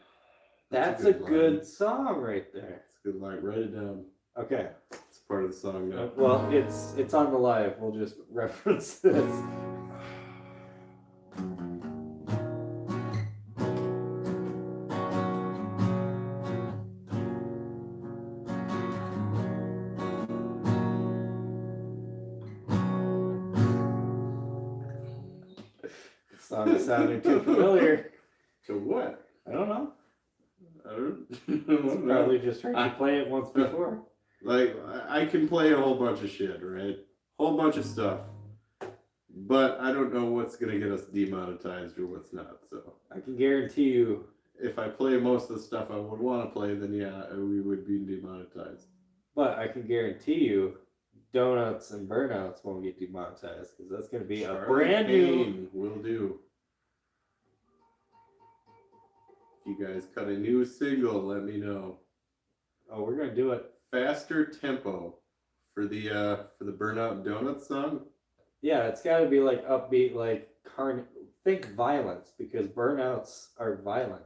That's a line. good song right there. It's a good line. Write it down. Okay. It's part of the song now. Well, it's on the live. We'll just reference this. The song is sounding too familiar. To what? I don't know. I don't It's know. probably just heard you play it once before. Like, I can play a whole bunch of shit, right? Whole bunch of stuff. But I don't know what's going to get us demonetized or what's not. So I can guarantee you. if I play most of the stuff I would want to play, then yeah, we would be demonetized. But I can guarantee you, donuts and burnouts won't get demonetized because that's going to be a Charlie brand new. Payne will do. If you guys cut a new single, let me know. Oh, we're going to do it. Faster tempo for the Burnout Donut song. Yeah, it's got to be like upbeat, like think violence because burnouts are violent.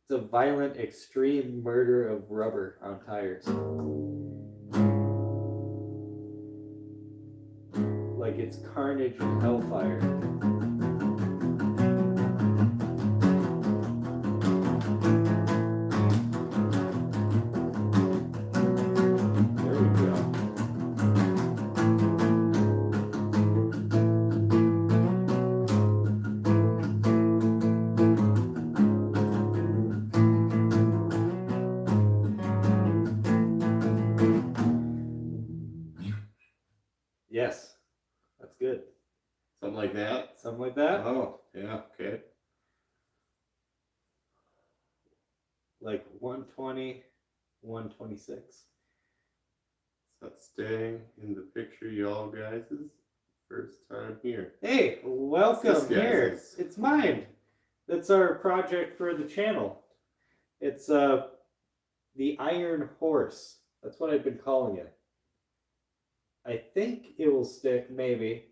It's a violent, extreme murder of rubber on tires. Like it's carnage and hellfire. There we go. Yes, that's good. Something like that. Something like like that. Oh, yeah, okay. Like 120, 126. So staying in the picture, y'all guys' first time here. Hey, welcome This guy's here. is- It's mine. That's our project for the channel. It's the Iron Horse. That's what I've been calling it. I think it will stick, maybe.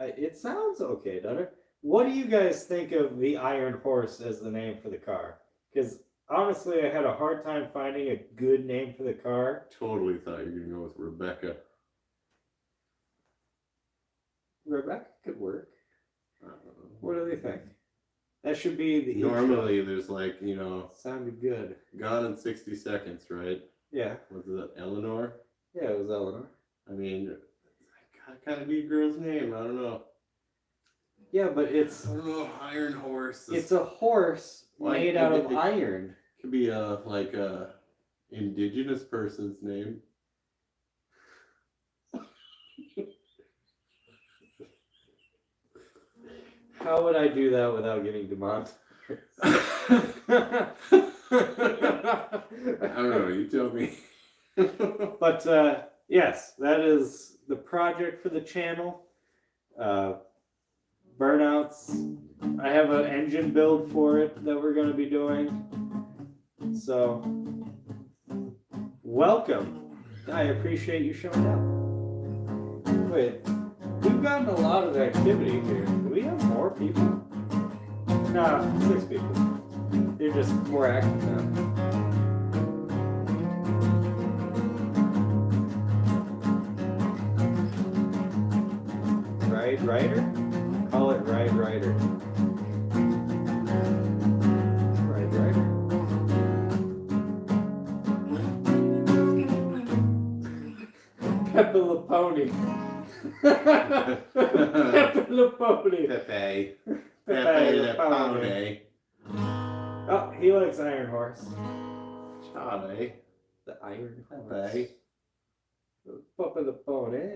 It sounds okay, doesn't it? What do you guys think of the Iron Horse as the name for the car? Because honestly, I had a hard time finding a good name for the car. Totally thought you were going to go with Rebecca. Rebecca could work. I don't know. What do they think? That should be the Normally, there's like, you know, intro. Sounded good. Gone in 60 Seconds, right? Yeah. Was that Eleanor? Yeah, it was Eleanor. I mean, I kind of need a girl's name. I don't know. Yeah, but it's Iron Horse. it's a horse Like, made out of it- iron. Could be a indigenous person's name. How would I do that without getting demonetized? I don't know. You tell me. But yes, that is the project for the channel. Burnouts. I have an engine build for it that we're going to be doing. So, welcome. I appreciate you showing up. Wait, we've gotten a lot of activity here. Do we have more people? Nah, 6 people. They're just more active now. Ride Rider? Call it Ride Rider. Ride Rider. Pepe Le Pony. Pepe Le Pony. Pepe. Pepe Pepe Le Le Pony. Pony. Oh, he likes Iron Horse. Charlie. The Iron Horse. Pepe. Pepe Le Pony.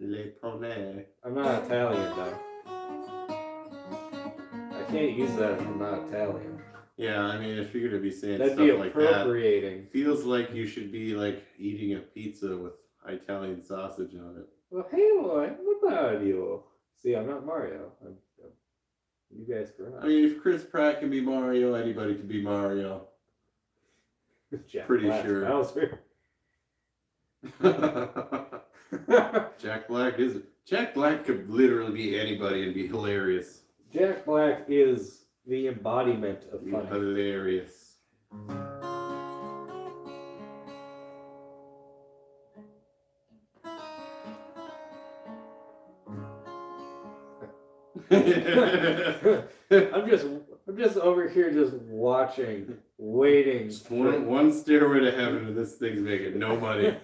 Le Pony. I'm not Italian though. I can't use that if I'm not Italian. Yeah, I mean, if you're gonna be saying That'd stuff be like that, appropriating. feels like you should be like eating a pizza with Italian sausage on it. Well, hey boy, what about you? See, I'm not Mario. You guys grow up. I mean, if Chris Pratt can be Mario, anybody can be Mario. Jack pretty Black sure. Bowser. Jack Black could literally be anybody and be hilarious. Jack Black is the embodiment of Be funny. hilarious. I'm just over here just watching, waiting. Just one stairway to heaven, and this thing's making no money.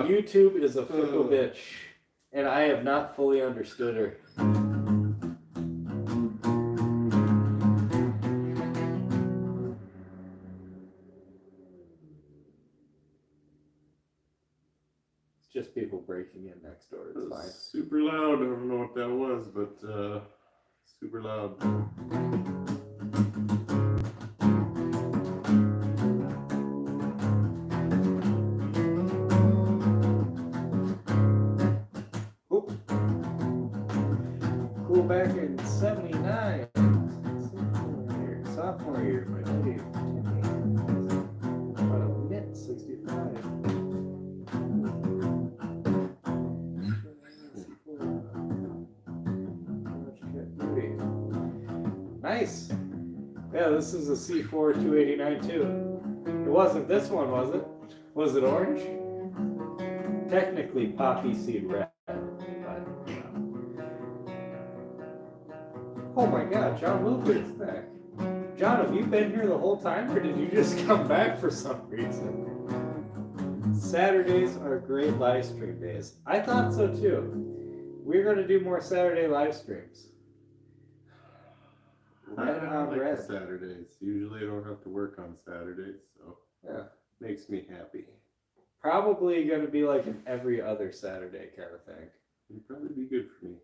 YouTube is a fickle bitch, and I have not fully understood her. It's just people breaking in next door. It's fine. Super loud. I don't know what that was, but super loud. Oh. Cool, back in '79. Sophomore year, my lady. About a minute 65. Nice. Yeah, this is a C4 289 too. It wasn't this one, was it? Was it orange? Technically poppy seed red. But, oh my god, John Wilford's back. John, have you been here the whole time or did you just come back for some reason? Saturdays are great live stream days. I thought so too. We're going to do more Saturday live streams. I Red don't on like red. the Saturdays. Usually I don't have to work on Saturdays, so Yeah. makes me happy. Probably going to be like an every other Saturday kind of thing. It'd probably be good for me.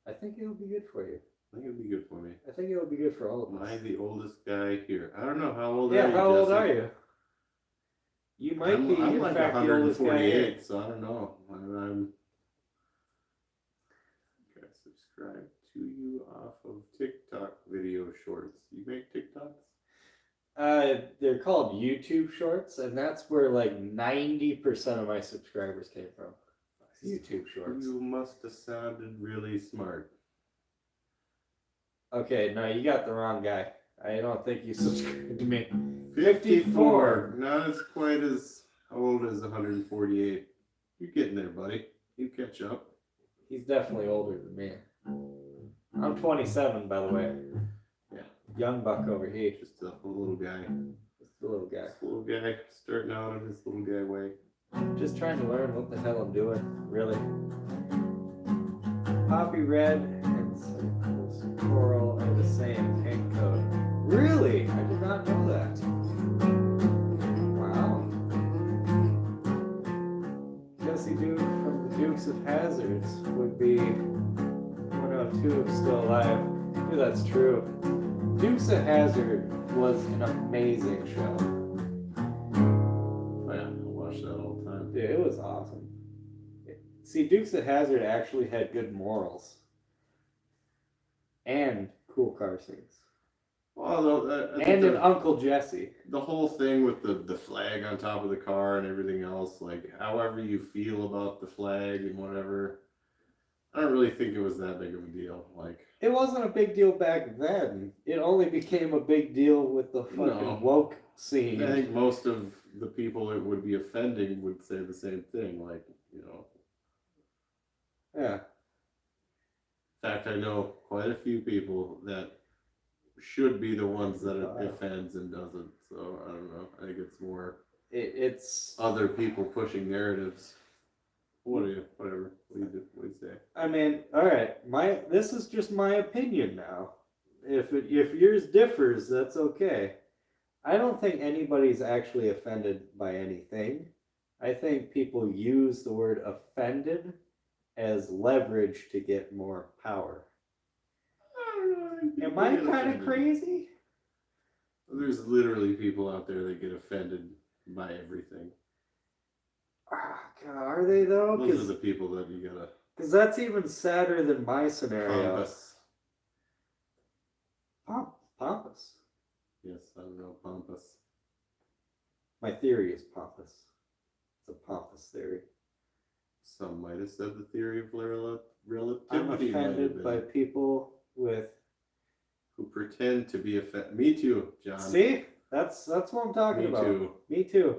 I think it'll be good for you. I think it'd be good for me. I think it'll be good for all of Am us. I the oldest guy here? I don't know. How old Yeah, are you, how old Jesse? are you? You might be, I'm in like fact, the oldest guy here. 148, so I don't know. I'm okay, subscribe to you off of TikTok video shorts. You make TikToks? They're called YouTube Shorts, and that's where like 90% of my subscribers came from. YouTube Shorts. You must have sounded really smart. Okay, no, you got the wrong guy. I don't think you subscribed to me. 54. Not as quite as old as 148. You're getting there, buddy. You catch up. He's definitely older than me. I'm 27, by the way. Yeah. Young buck over here. Just a little guy. Just a little guy. Just a little guy starting out in his little guy way. Just trying to learn what the hell I'm doing, really. Poppy red and coral are the same paint code. Really? I did not know that. Wow. Jesse Duke from the Dukes of Hazzards would be 102 if still alive. Dude, that's true. Dukes of Hazzard was an amazing show. Oh, yeah, I watch that all the time. Dude, it was awesome. See, Dukes of Hazzard actually had good morals. And cool car scenes. Well, I think And an Uncle Jesse. the whole thing with the flag on top of the car and everything else, like however you feel about the flag and whatever, I don't really think it was that big of a deal. Like, It wasn't a big deal back then. It only became a big deal with the fucking No. woke I scene. think most of the people it would be offending would say the same thing. Like, Yeah. in fact, I know quite a few people that should be the ones that it Wow. offends and doesn't. So I don't know. I think it's more It's. other people pushing narratives. Whatever. What do you say? I mean, all right. This is just my opinion now. If yours differs, that's okay. I don't think anybody's actually offended by anything. I think people use the word offended as leverage to get more power. Am I kind of crazy? There's literally people out there that get offended by everything. God, are they though? Those are the people that you gotta Because that's even sadder than my scenario. pompous. Pompous. Yes, I don't know, pompous. My theory is pompous. It's a pompous theory. Some might have said the theory of relativity. I'm might have offended been. by people with. Who pretend to be offended. Me too, John. See, that's what I'm talking Me about. too. Me too.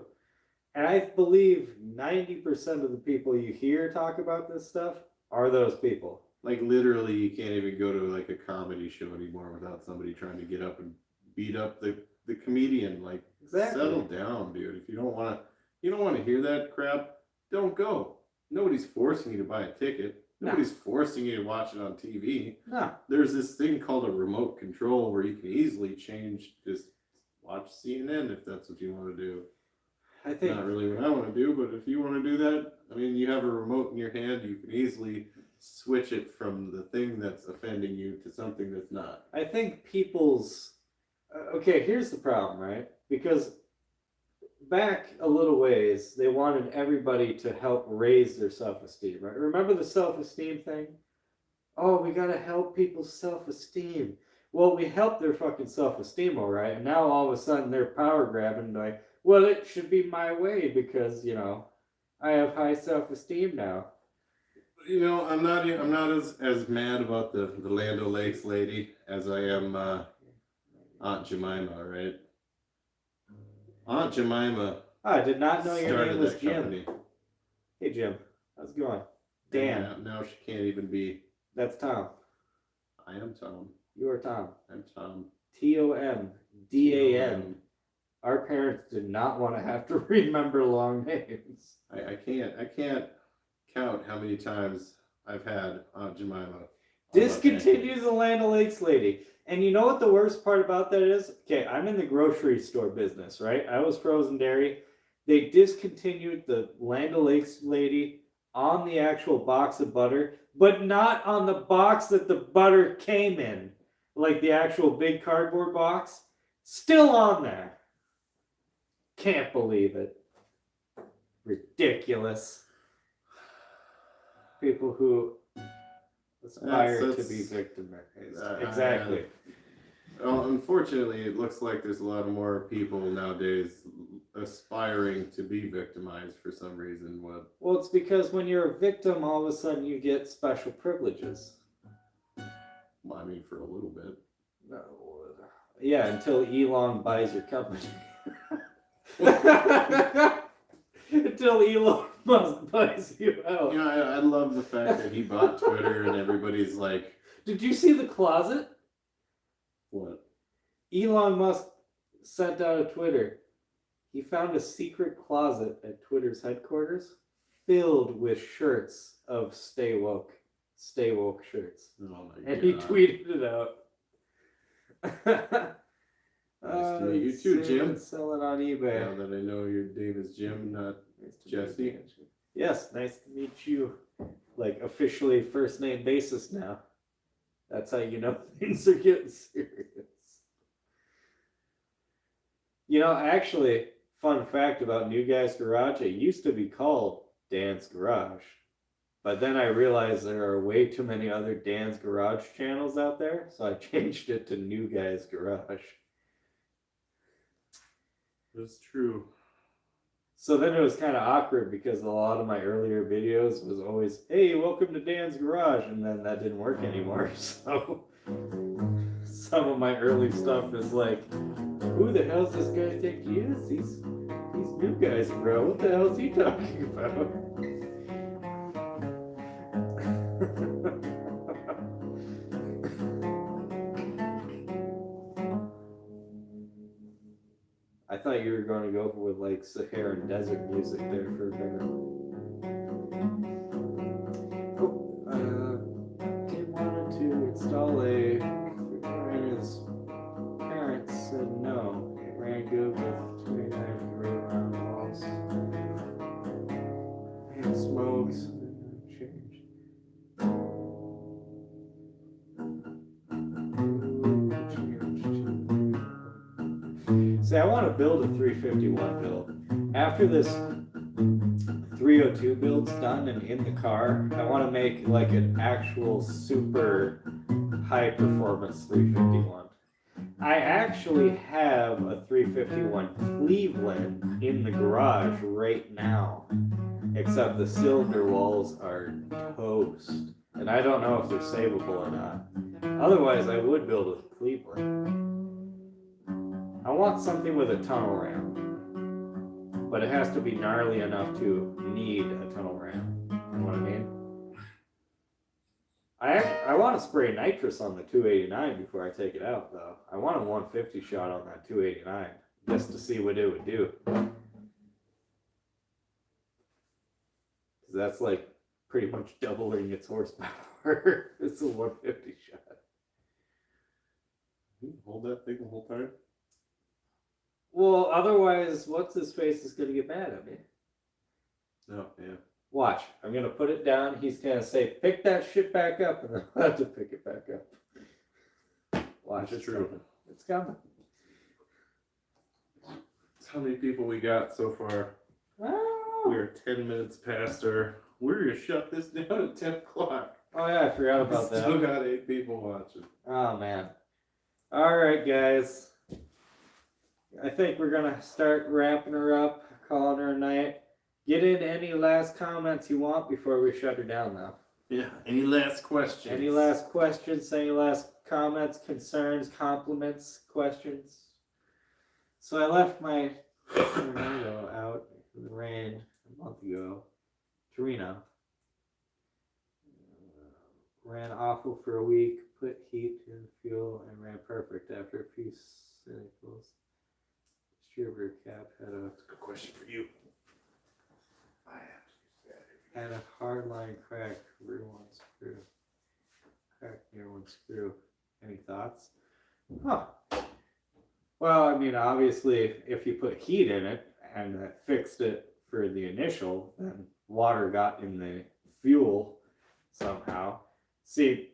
And I believe 90% of the people you hear talk about this stuff are those people. Like literally, you can't even go to like a comedy show anymore without somebody trying to get up and beat up the comedian. Like, Exactly. settle down, dude. If you don't want to hear that crap, don't go. Nobody's forcing you to buy a ticket. No. Nobody's forcing you to watch it on TV. No. There's this thing called a remote control where you can easily change. Just watch CNN if that's what you want to do. I think Not really what I want to do, but if you want to do that, I mean, you have a remote in your hand. You can easily switch it from the thing that's offending you to something that's not. I think people's okay, here's the problem, right? Because back a little ways, they wanted everybody to help raise their self-esteem, right? Remember the self-esteem thing? Oh, we gotta help people's self-esteem. Well, we helped their fucking self-esteem, all right, and now all of a sudden they're power grabbing like, well, it should be my way because I have high self-esteem now. I'm not as mad about the Land O'Lakes lady as I am Aunt Jemima, right? Aunt Jemima I did not know your started name was that Jim. company. Hey, Jim. How's it going? Dan. And now she can't even be. That's Tom. I am Tom. You are Tom. I'm Tom. TOMDAN. Our parents did not want to have to remember long names. I can't count how many times I've had Aunt Jemima. Discontinue the Land O'Lakes lady. And you know what the worst part about that is? Okay, I'm in the grocery store business, right? I was frozen dairy. They discontinued the Land O'Lakes lady on the actual box of butter, but not on the box that the butter came in, like the actual big cardboard box. Still on there. Can't believe it. Ridiculous. People who aspire to be victimized. Exactly. Well, unfortunately, it looks like there's a lot more people nowadays aspiring to be victimized for some reason. What? Well, it's because when you're a victim, all of a sudden you get special privileges. Well, I mean, for a little bit. No. Yeah, until Elon buys your company. Until Elon Musk buys you out. You know, I love the fact that he bought Twitter and everybody's like, Did you see the closet? what? Elon Musk sent out a Twitter. He found a secret closet at Twitter's headquarters filled with shirts of Stay Woke shirts. Oh my And God. he tweeted it out. Nice to meet you too, Jim. Sell it on eBay. Now that I know your name is Jim, not Nice to Jesse. meet you. Yes, nice to meet you. Like officially first name basis now. That's how you know things are getting serious. You know, actually, fun fact about New Guy's Garage, it used to be called Dan's Garage. But then I realized there are way too many other Dan's Garage channels out there, so I changed it to New Guy's Garage. That's true. So then it was kind of awkward because a lot of my earlier videos was always, hey, welcome to Dan's Garage, and then that didn't work anymore. So some of my early stuff is like, who the hell's this guy think he is? These new guys, bro. What the hell's he talking about? I thought you were going to go with like Saharan desert music there for a minute. Tim wanted to install a and his parents said no. It ran good with 29 right around the walls. And smokes. Changed. See, I want to build a 351 build. After this 302 build's done and in the car, I want to make like an actual super high performance 351. I actually have a 351 Cleveland in the garage right now, except the cylinder walls are toast. And I don't know if they're savable or not. Otherwise, I would build a Cleveland. I want something with a tunnel ramp, but it has to be gnarly enough to need a tunnel ramp. You know what I mean? I want to spray nitrous on the 289 before I take it out, though. I want a 150 shot on that 289 just to see what it would do. 'Cause that's like pretty much doubling its horsepower. It's a 150 shot. Hold that thing the whole time. Well, otherwise, what's his face is going to get mad at me. Oh, yeah. Watch. I'm going to put it down. He's going to say, pick that shit back up. And then I'll have to pick it back up. Watch. That's It's true. coming. It's coming. That's how many people we got so far. Oh, We're 10 minutes past our. We're going to shut this down at 10 o'clock. oh yeah, I forgot about Still that. got 8 people watching. Oh, man. All right, guys. I think we're going to start wrapping her up, calling her a night. Get in any last comments you want before we shut her down, though. Yeah. Any last questions? Any last questions? Any last comments, concerns, compliments, questions? So I left my tornado out in the rain a month ago. Torino. Ran awful for a week, put heat in fuel, and ran perfect after a few cycles. Distributor cap had a Good question for you. I have to use that. had a hard line crack rear one screw. Crack near one screw. Any thoughts? Huh. Well, I mean, obviously, if you put heat in it and that fixed it for the initial, then water got in the fuel somehow. See,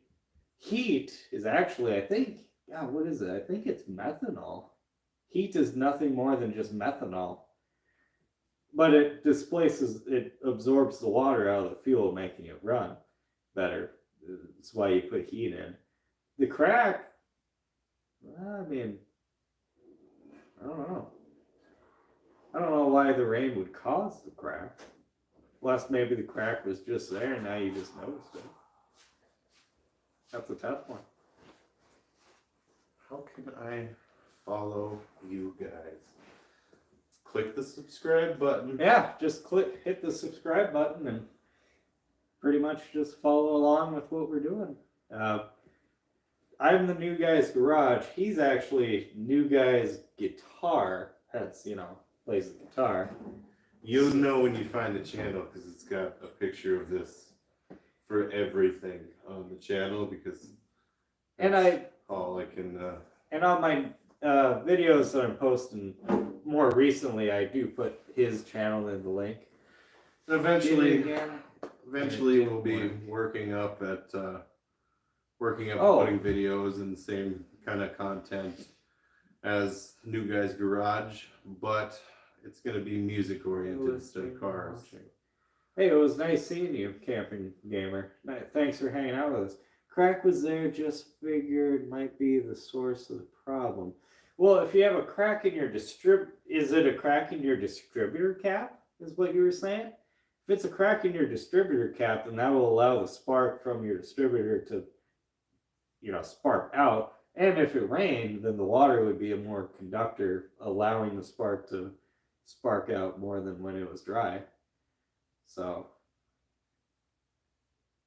heat is actually, I think, God, what is it? I think it's methanol. Heat is nothing more than just methanol. But it displaces, it absorbs the water out of the fuel, making it run better. That's why you put heat in. The crack, I mean, I don't know. I don't know why the rain would cause the crack. Unless maybe the crack was just there and now you just noticed it. That's a tough one. How can I follow you guys? Click the subscribe button. Yeah, just hit the subscribe button and pretty much just follow along with what we're doing. I'm the new guy's garage. He's actually new guy's guitar. That's, plays the guitar. You'll know when you find the channel because it's got a picture of this for everything on the channel because And all I can. And on my videos that I'm posting more recently, I do put his channel in the link. Eventually we'll be working up putting videos and the same kind of content as New Guy's Garage, but it's going to be music oriented instead of cars. Hey, it was nice seeing you, Camping Gamer. Thanks for hanging out with us. Crack was there, just figured might be the source of the problem. Well, if you have a crack in your is it a crack in your distributor cap, is what you were saying? If it's a crack in your distributor cap, then that will allow the spark from your distributor to, spark out. And if it rained, then the water would be a more conductor, allowing the spark to spark out more than when it was dry. So,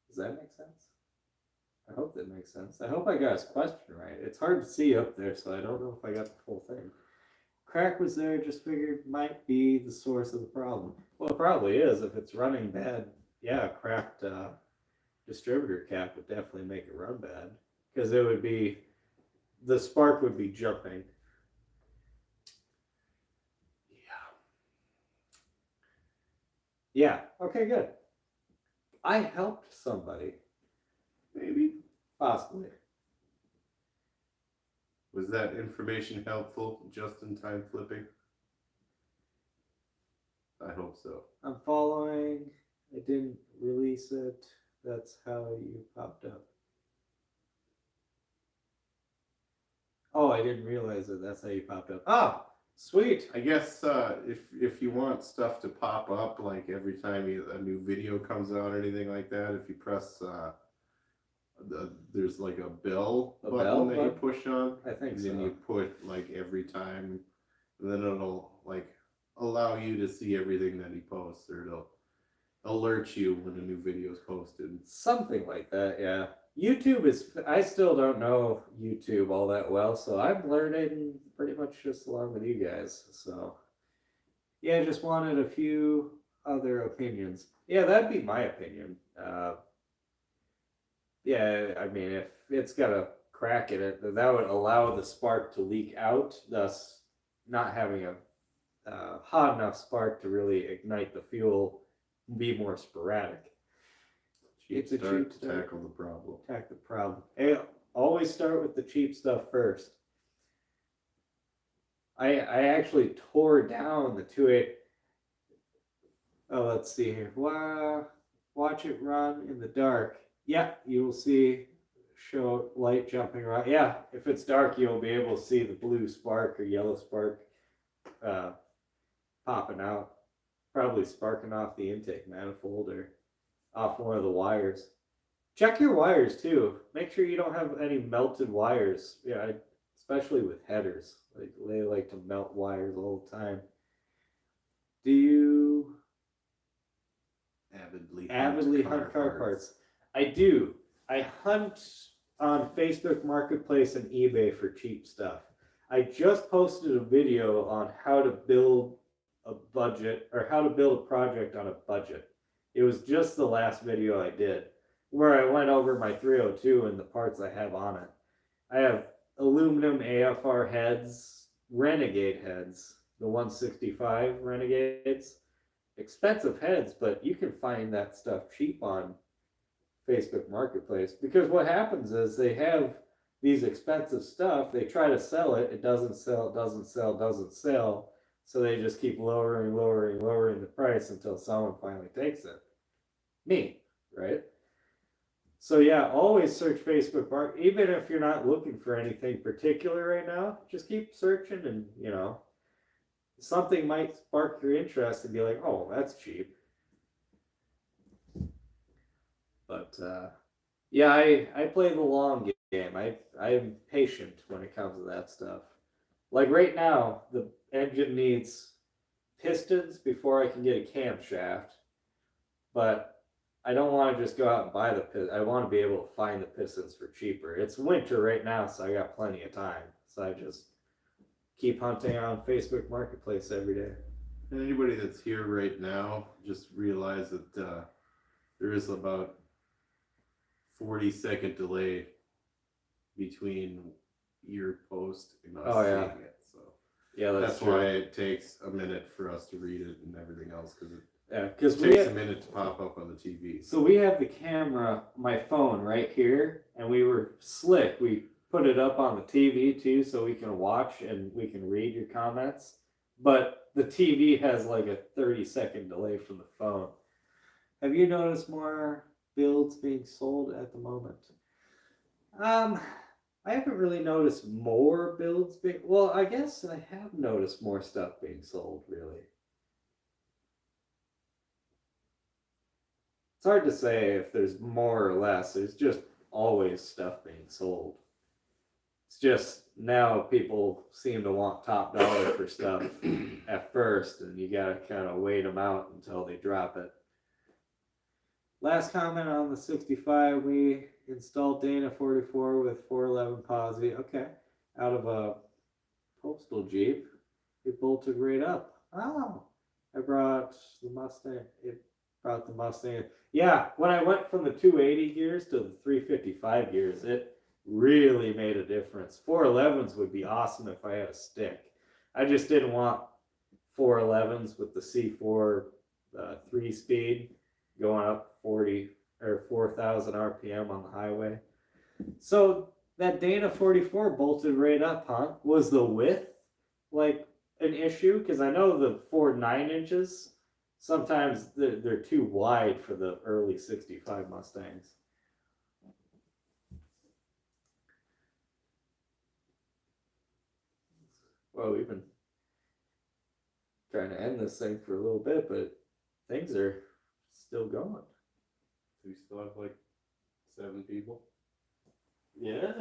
does that make sense? I hope that makes sense. I hope I got his question right. It's hard to see up there, so I don't know if I got the full thing. Crack was there, just figured might be the source of the problem. Well, it probably is. If it's running bad, yeah, a cracked distributor cap would definitely make it run bad. Because the spark would be jumping. Yeah, okay, good. I helped somebody. Maybe. Possibly. Was that information helpful? Just in time flipping? I hope so. I'm following. I didn't release it. That's how you popped up. Oh, I didn't realize it. That's how you popped up. Oh, sweet. I guess if you want stuff to pop up, like every time a new video comes out or anything like that, if you press there's like a bell button that you push on. I think and so. then you put like every time, and then it'll like allow you to see everything that he posts, or it'll alert you when a new video is posted. Something like that, yeah. YouTube I still don't know YouTube all that well, so I'm learning pretty much just along with you guys. So, yeah, I just wanted a few other opinions. Yeah, that'd be my opinion. Yeah, I mean, if it's got a crack in it, then that would allow the spark to leak out, thus not having a hot enough spark to really ignite the fuel, be more sporadic. Cheap start to tackle the problem. Tackle the problem. Hey, always start with the cheap stuff first. I actually tore down the 2.8. Oh, let's see here. Wow, watch it run in the dark. Yeah, you will see show light jumping around. Yeah, if it's dark, you'll be able to see the blue spark or yellow spark popping out. Probably sparking off the intake manifold or off one of the wires. Check your wires too. Make sure you don't have any melted wires. Yeah, especially with headers. Like they like to melt wires all the time. Do you avidly hunt car parts? I do. I hunt on Facebook Marketplace and eBay for cheap stuff. I just posted a video on how to build a budget, or how to build a project on a budget. It was just the last video I did, where I went over my 302 and the parts I have on it. I have aluminum AFR heads, Renegade heads, the 165 Renegades. expensive heads, but you can find that stuff cheap on Facebook Marketplace, because what happens is they have these expensive stuff, they try to sell it, it doesn't sell, it doesn't sell, it doesn't sell, so they just keep lowering the price until someone finally takes it. Me, right? So yeah, always search Facebook Market, even if you're not looking for anything particular right now, just keep searching, and you know, something might spark your interest and be like, oh, that's cheap. But yeah, I play the long game. I'm patient when it comes to that stuff. Like right now, the engine needs pistons before I can get a camshaft, but I don't want to just go out and buy the pistons. I want to be able to find the pistons for cheaper. It's winter right now, so I got plenty of time. So I just keep hunting on Facebook Marketplace every day. And anybody that's here right now, just realize that there is about 40-second delay between your post and us seeing it. So yeah, that's why it takes a minute for us to read it and everything else, because because it takes a minute to pop up on the TV. So we have the camera, my phone right here, and we were slick. We put it up on the TV too, so we can watch and we can read your comments. But the TV has like a 30-second delay from the phone. Have you noticed more builds being sold at the moment? I haven't really noticed more builds being, well, I guess I have noticed more stuff being sold, really. It's hard to say if there's more or less. There's just always stuff being sold. It's just now people seem to want top dollar for stuff at first, and you gotta kind of wait them out until they drop it. Last comment on the 65, we installed Dana 44 with 411 posi. Okay, out of a postal Jeep, it bolted right up. Oh, I brought the Mustang. It brought the Mustang. Yeah, when I went from the 280 gears to the 355 gears, it really made a difference. 411s would be awesome if I had a stick. I just didn't want 411s with the C4 3-speed going up 40 or 4,000 RPM on the highway. So that Dana 44 bolted right up, huh? Was the width like an issue? Because I know the Ford 9 inches, sometimes they're too wide for the early 65 Mustangs. Well, we've been trying to end this thing for a little bit, but things are still going. We still have like 7 people. Yeah.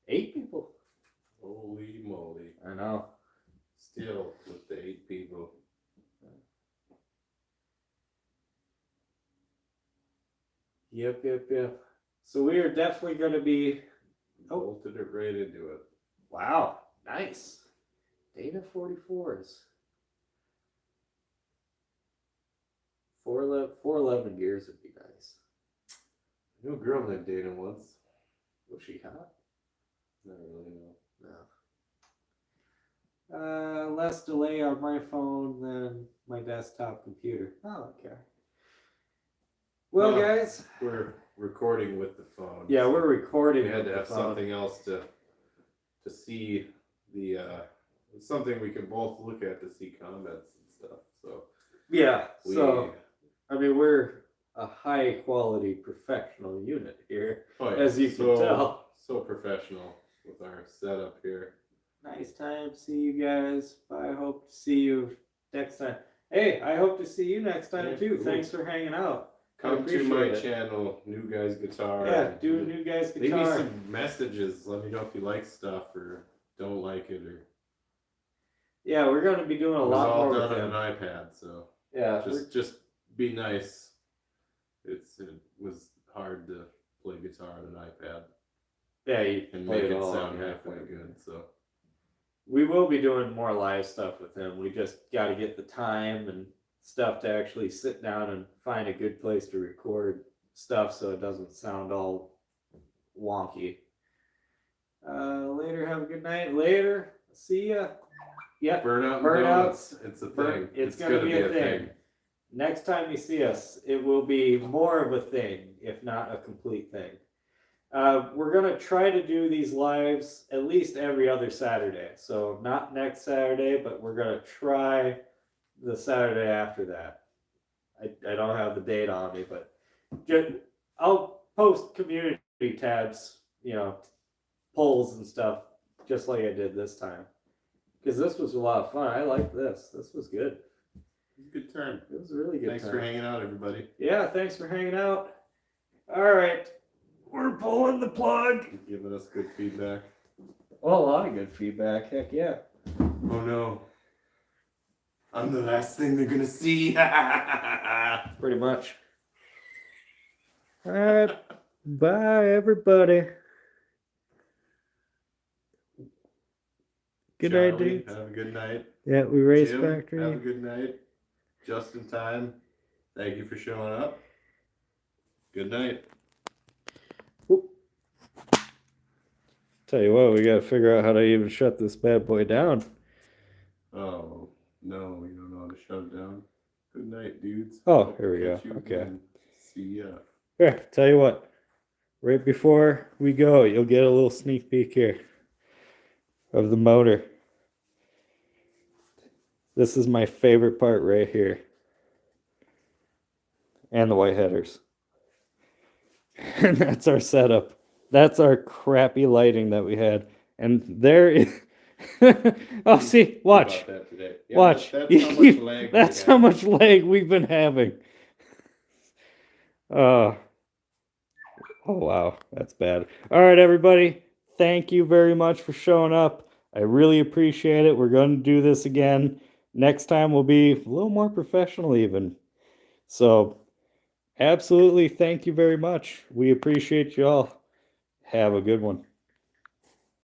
8 people. Holy moly. I know. Still with the 8 people. Yep. So we are definitely going to be... Bolted it right into it. Wow. Nice. Dana 44s. 411 gears would be nice. I knew a girl named Dana once. Was she hot? Not really, no. No. Less delay on my phone than my desktop computer. Oh, okay. Well, guys. We're recording with the phone. Yeah, so we're recording. we had to with have the phone. something else to see the something we can both look at to see comments and stuff. So Yeah. So I mean, we're a high quality professional unit here, as you can tell. So professional with our setup here. Nice time. See you guys. I hope to see you next time. Hey, I hope to see you next time too. Cool. Thanks for hanging out. Come to my channel, New Guys Guitar. Yeah, do a New Guys Guitar. Leave me some messages. Let me know if you like stuff or don't like it, or yeah, we're going to be doing a lot more with done him. on an iPad, so yeah, just be nice. It was hard to play guitar on an iPad. Yeah, you and play make it it all sound on your halfway iPad. good. So we will be doing more live stuff with him. We just got to get the time and stuff to actually sit down and find a good place to record stuff so it doesn't sound all wonky. Later, have a good night. Later, see ya. Yeah, Burnout and Burnouts. donuts. It's a thing. It's gonna be a thing. Next time you see us, it will be more of a thing, if not a complete thing. We're gonna try to do these lives at least every other Saturday. So not next Saturday, but we're gonna try the Saturday after that. I don't have the date on me, but I'll post community tabs, polls and stuff, just like I did this time. Because this was a lot of fun. I liked this. This was good. It was a good time. It was a really good Thanks time. for hanging out, everybody. Yeah, thanks for hanging out. All right. We're pulling the plug. Giving us good feedback. Well, a lot of good feedback. Heck yeah. Oh no. I'm the last thing they're gonna see. Pretty much. All right. Bye, everybody. Good night, Charlie, dudes. have a good night. Yeah, we race Jim, factory. have a good night. Just in time. Thank you for showing up. Good night. Tell you what, we gotta figure out how to even shut this bad boy down. Oh, no, you don't know how to shut it down. Good night, dudes. Oh, here we go. Catch you Okay. again. See ya. Here, tell you what. Right before we go, you'll get a little sneak peek here of the motor. This is my favorite part right here. And the white headers. And that's our setup. That's our crappy lighting that we had. And there is... oh, see, watch. About that today. Yeah, Watch. That's how much lag That's we how have. much lag we've been having. Oh, wow. That's bad. All right, everybody. Thank you very much for showing up. I really appreciate it. We're going to do this again. Next time we'll be a little more professional even. So, absolutely thank you very much. We appreciate you all. Have a good one.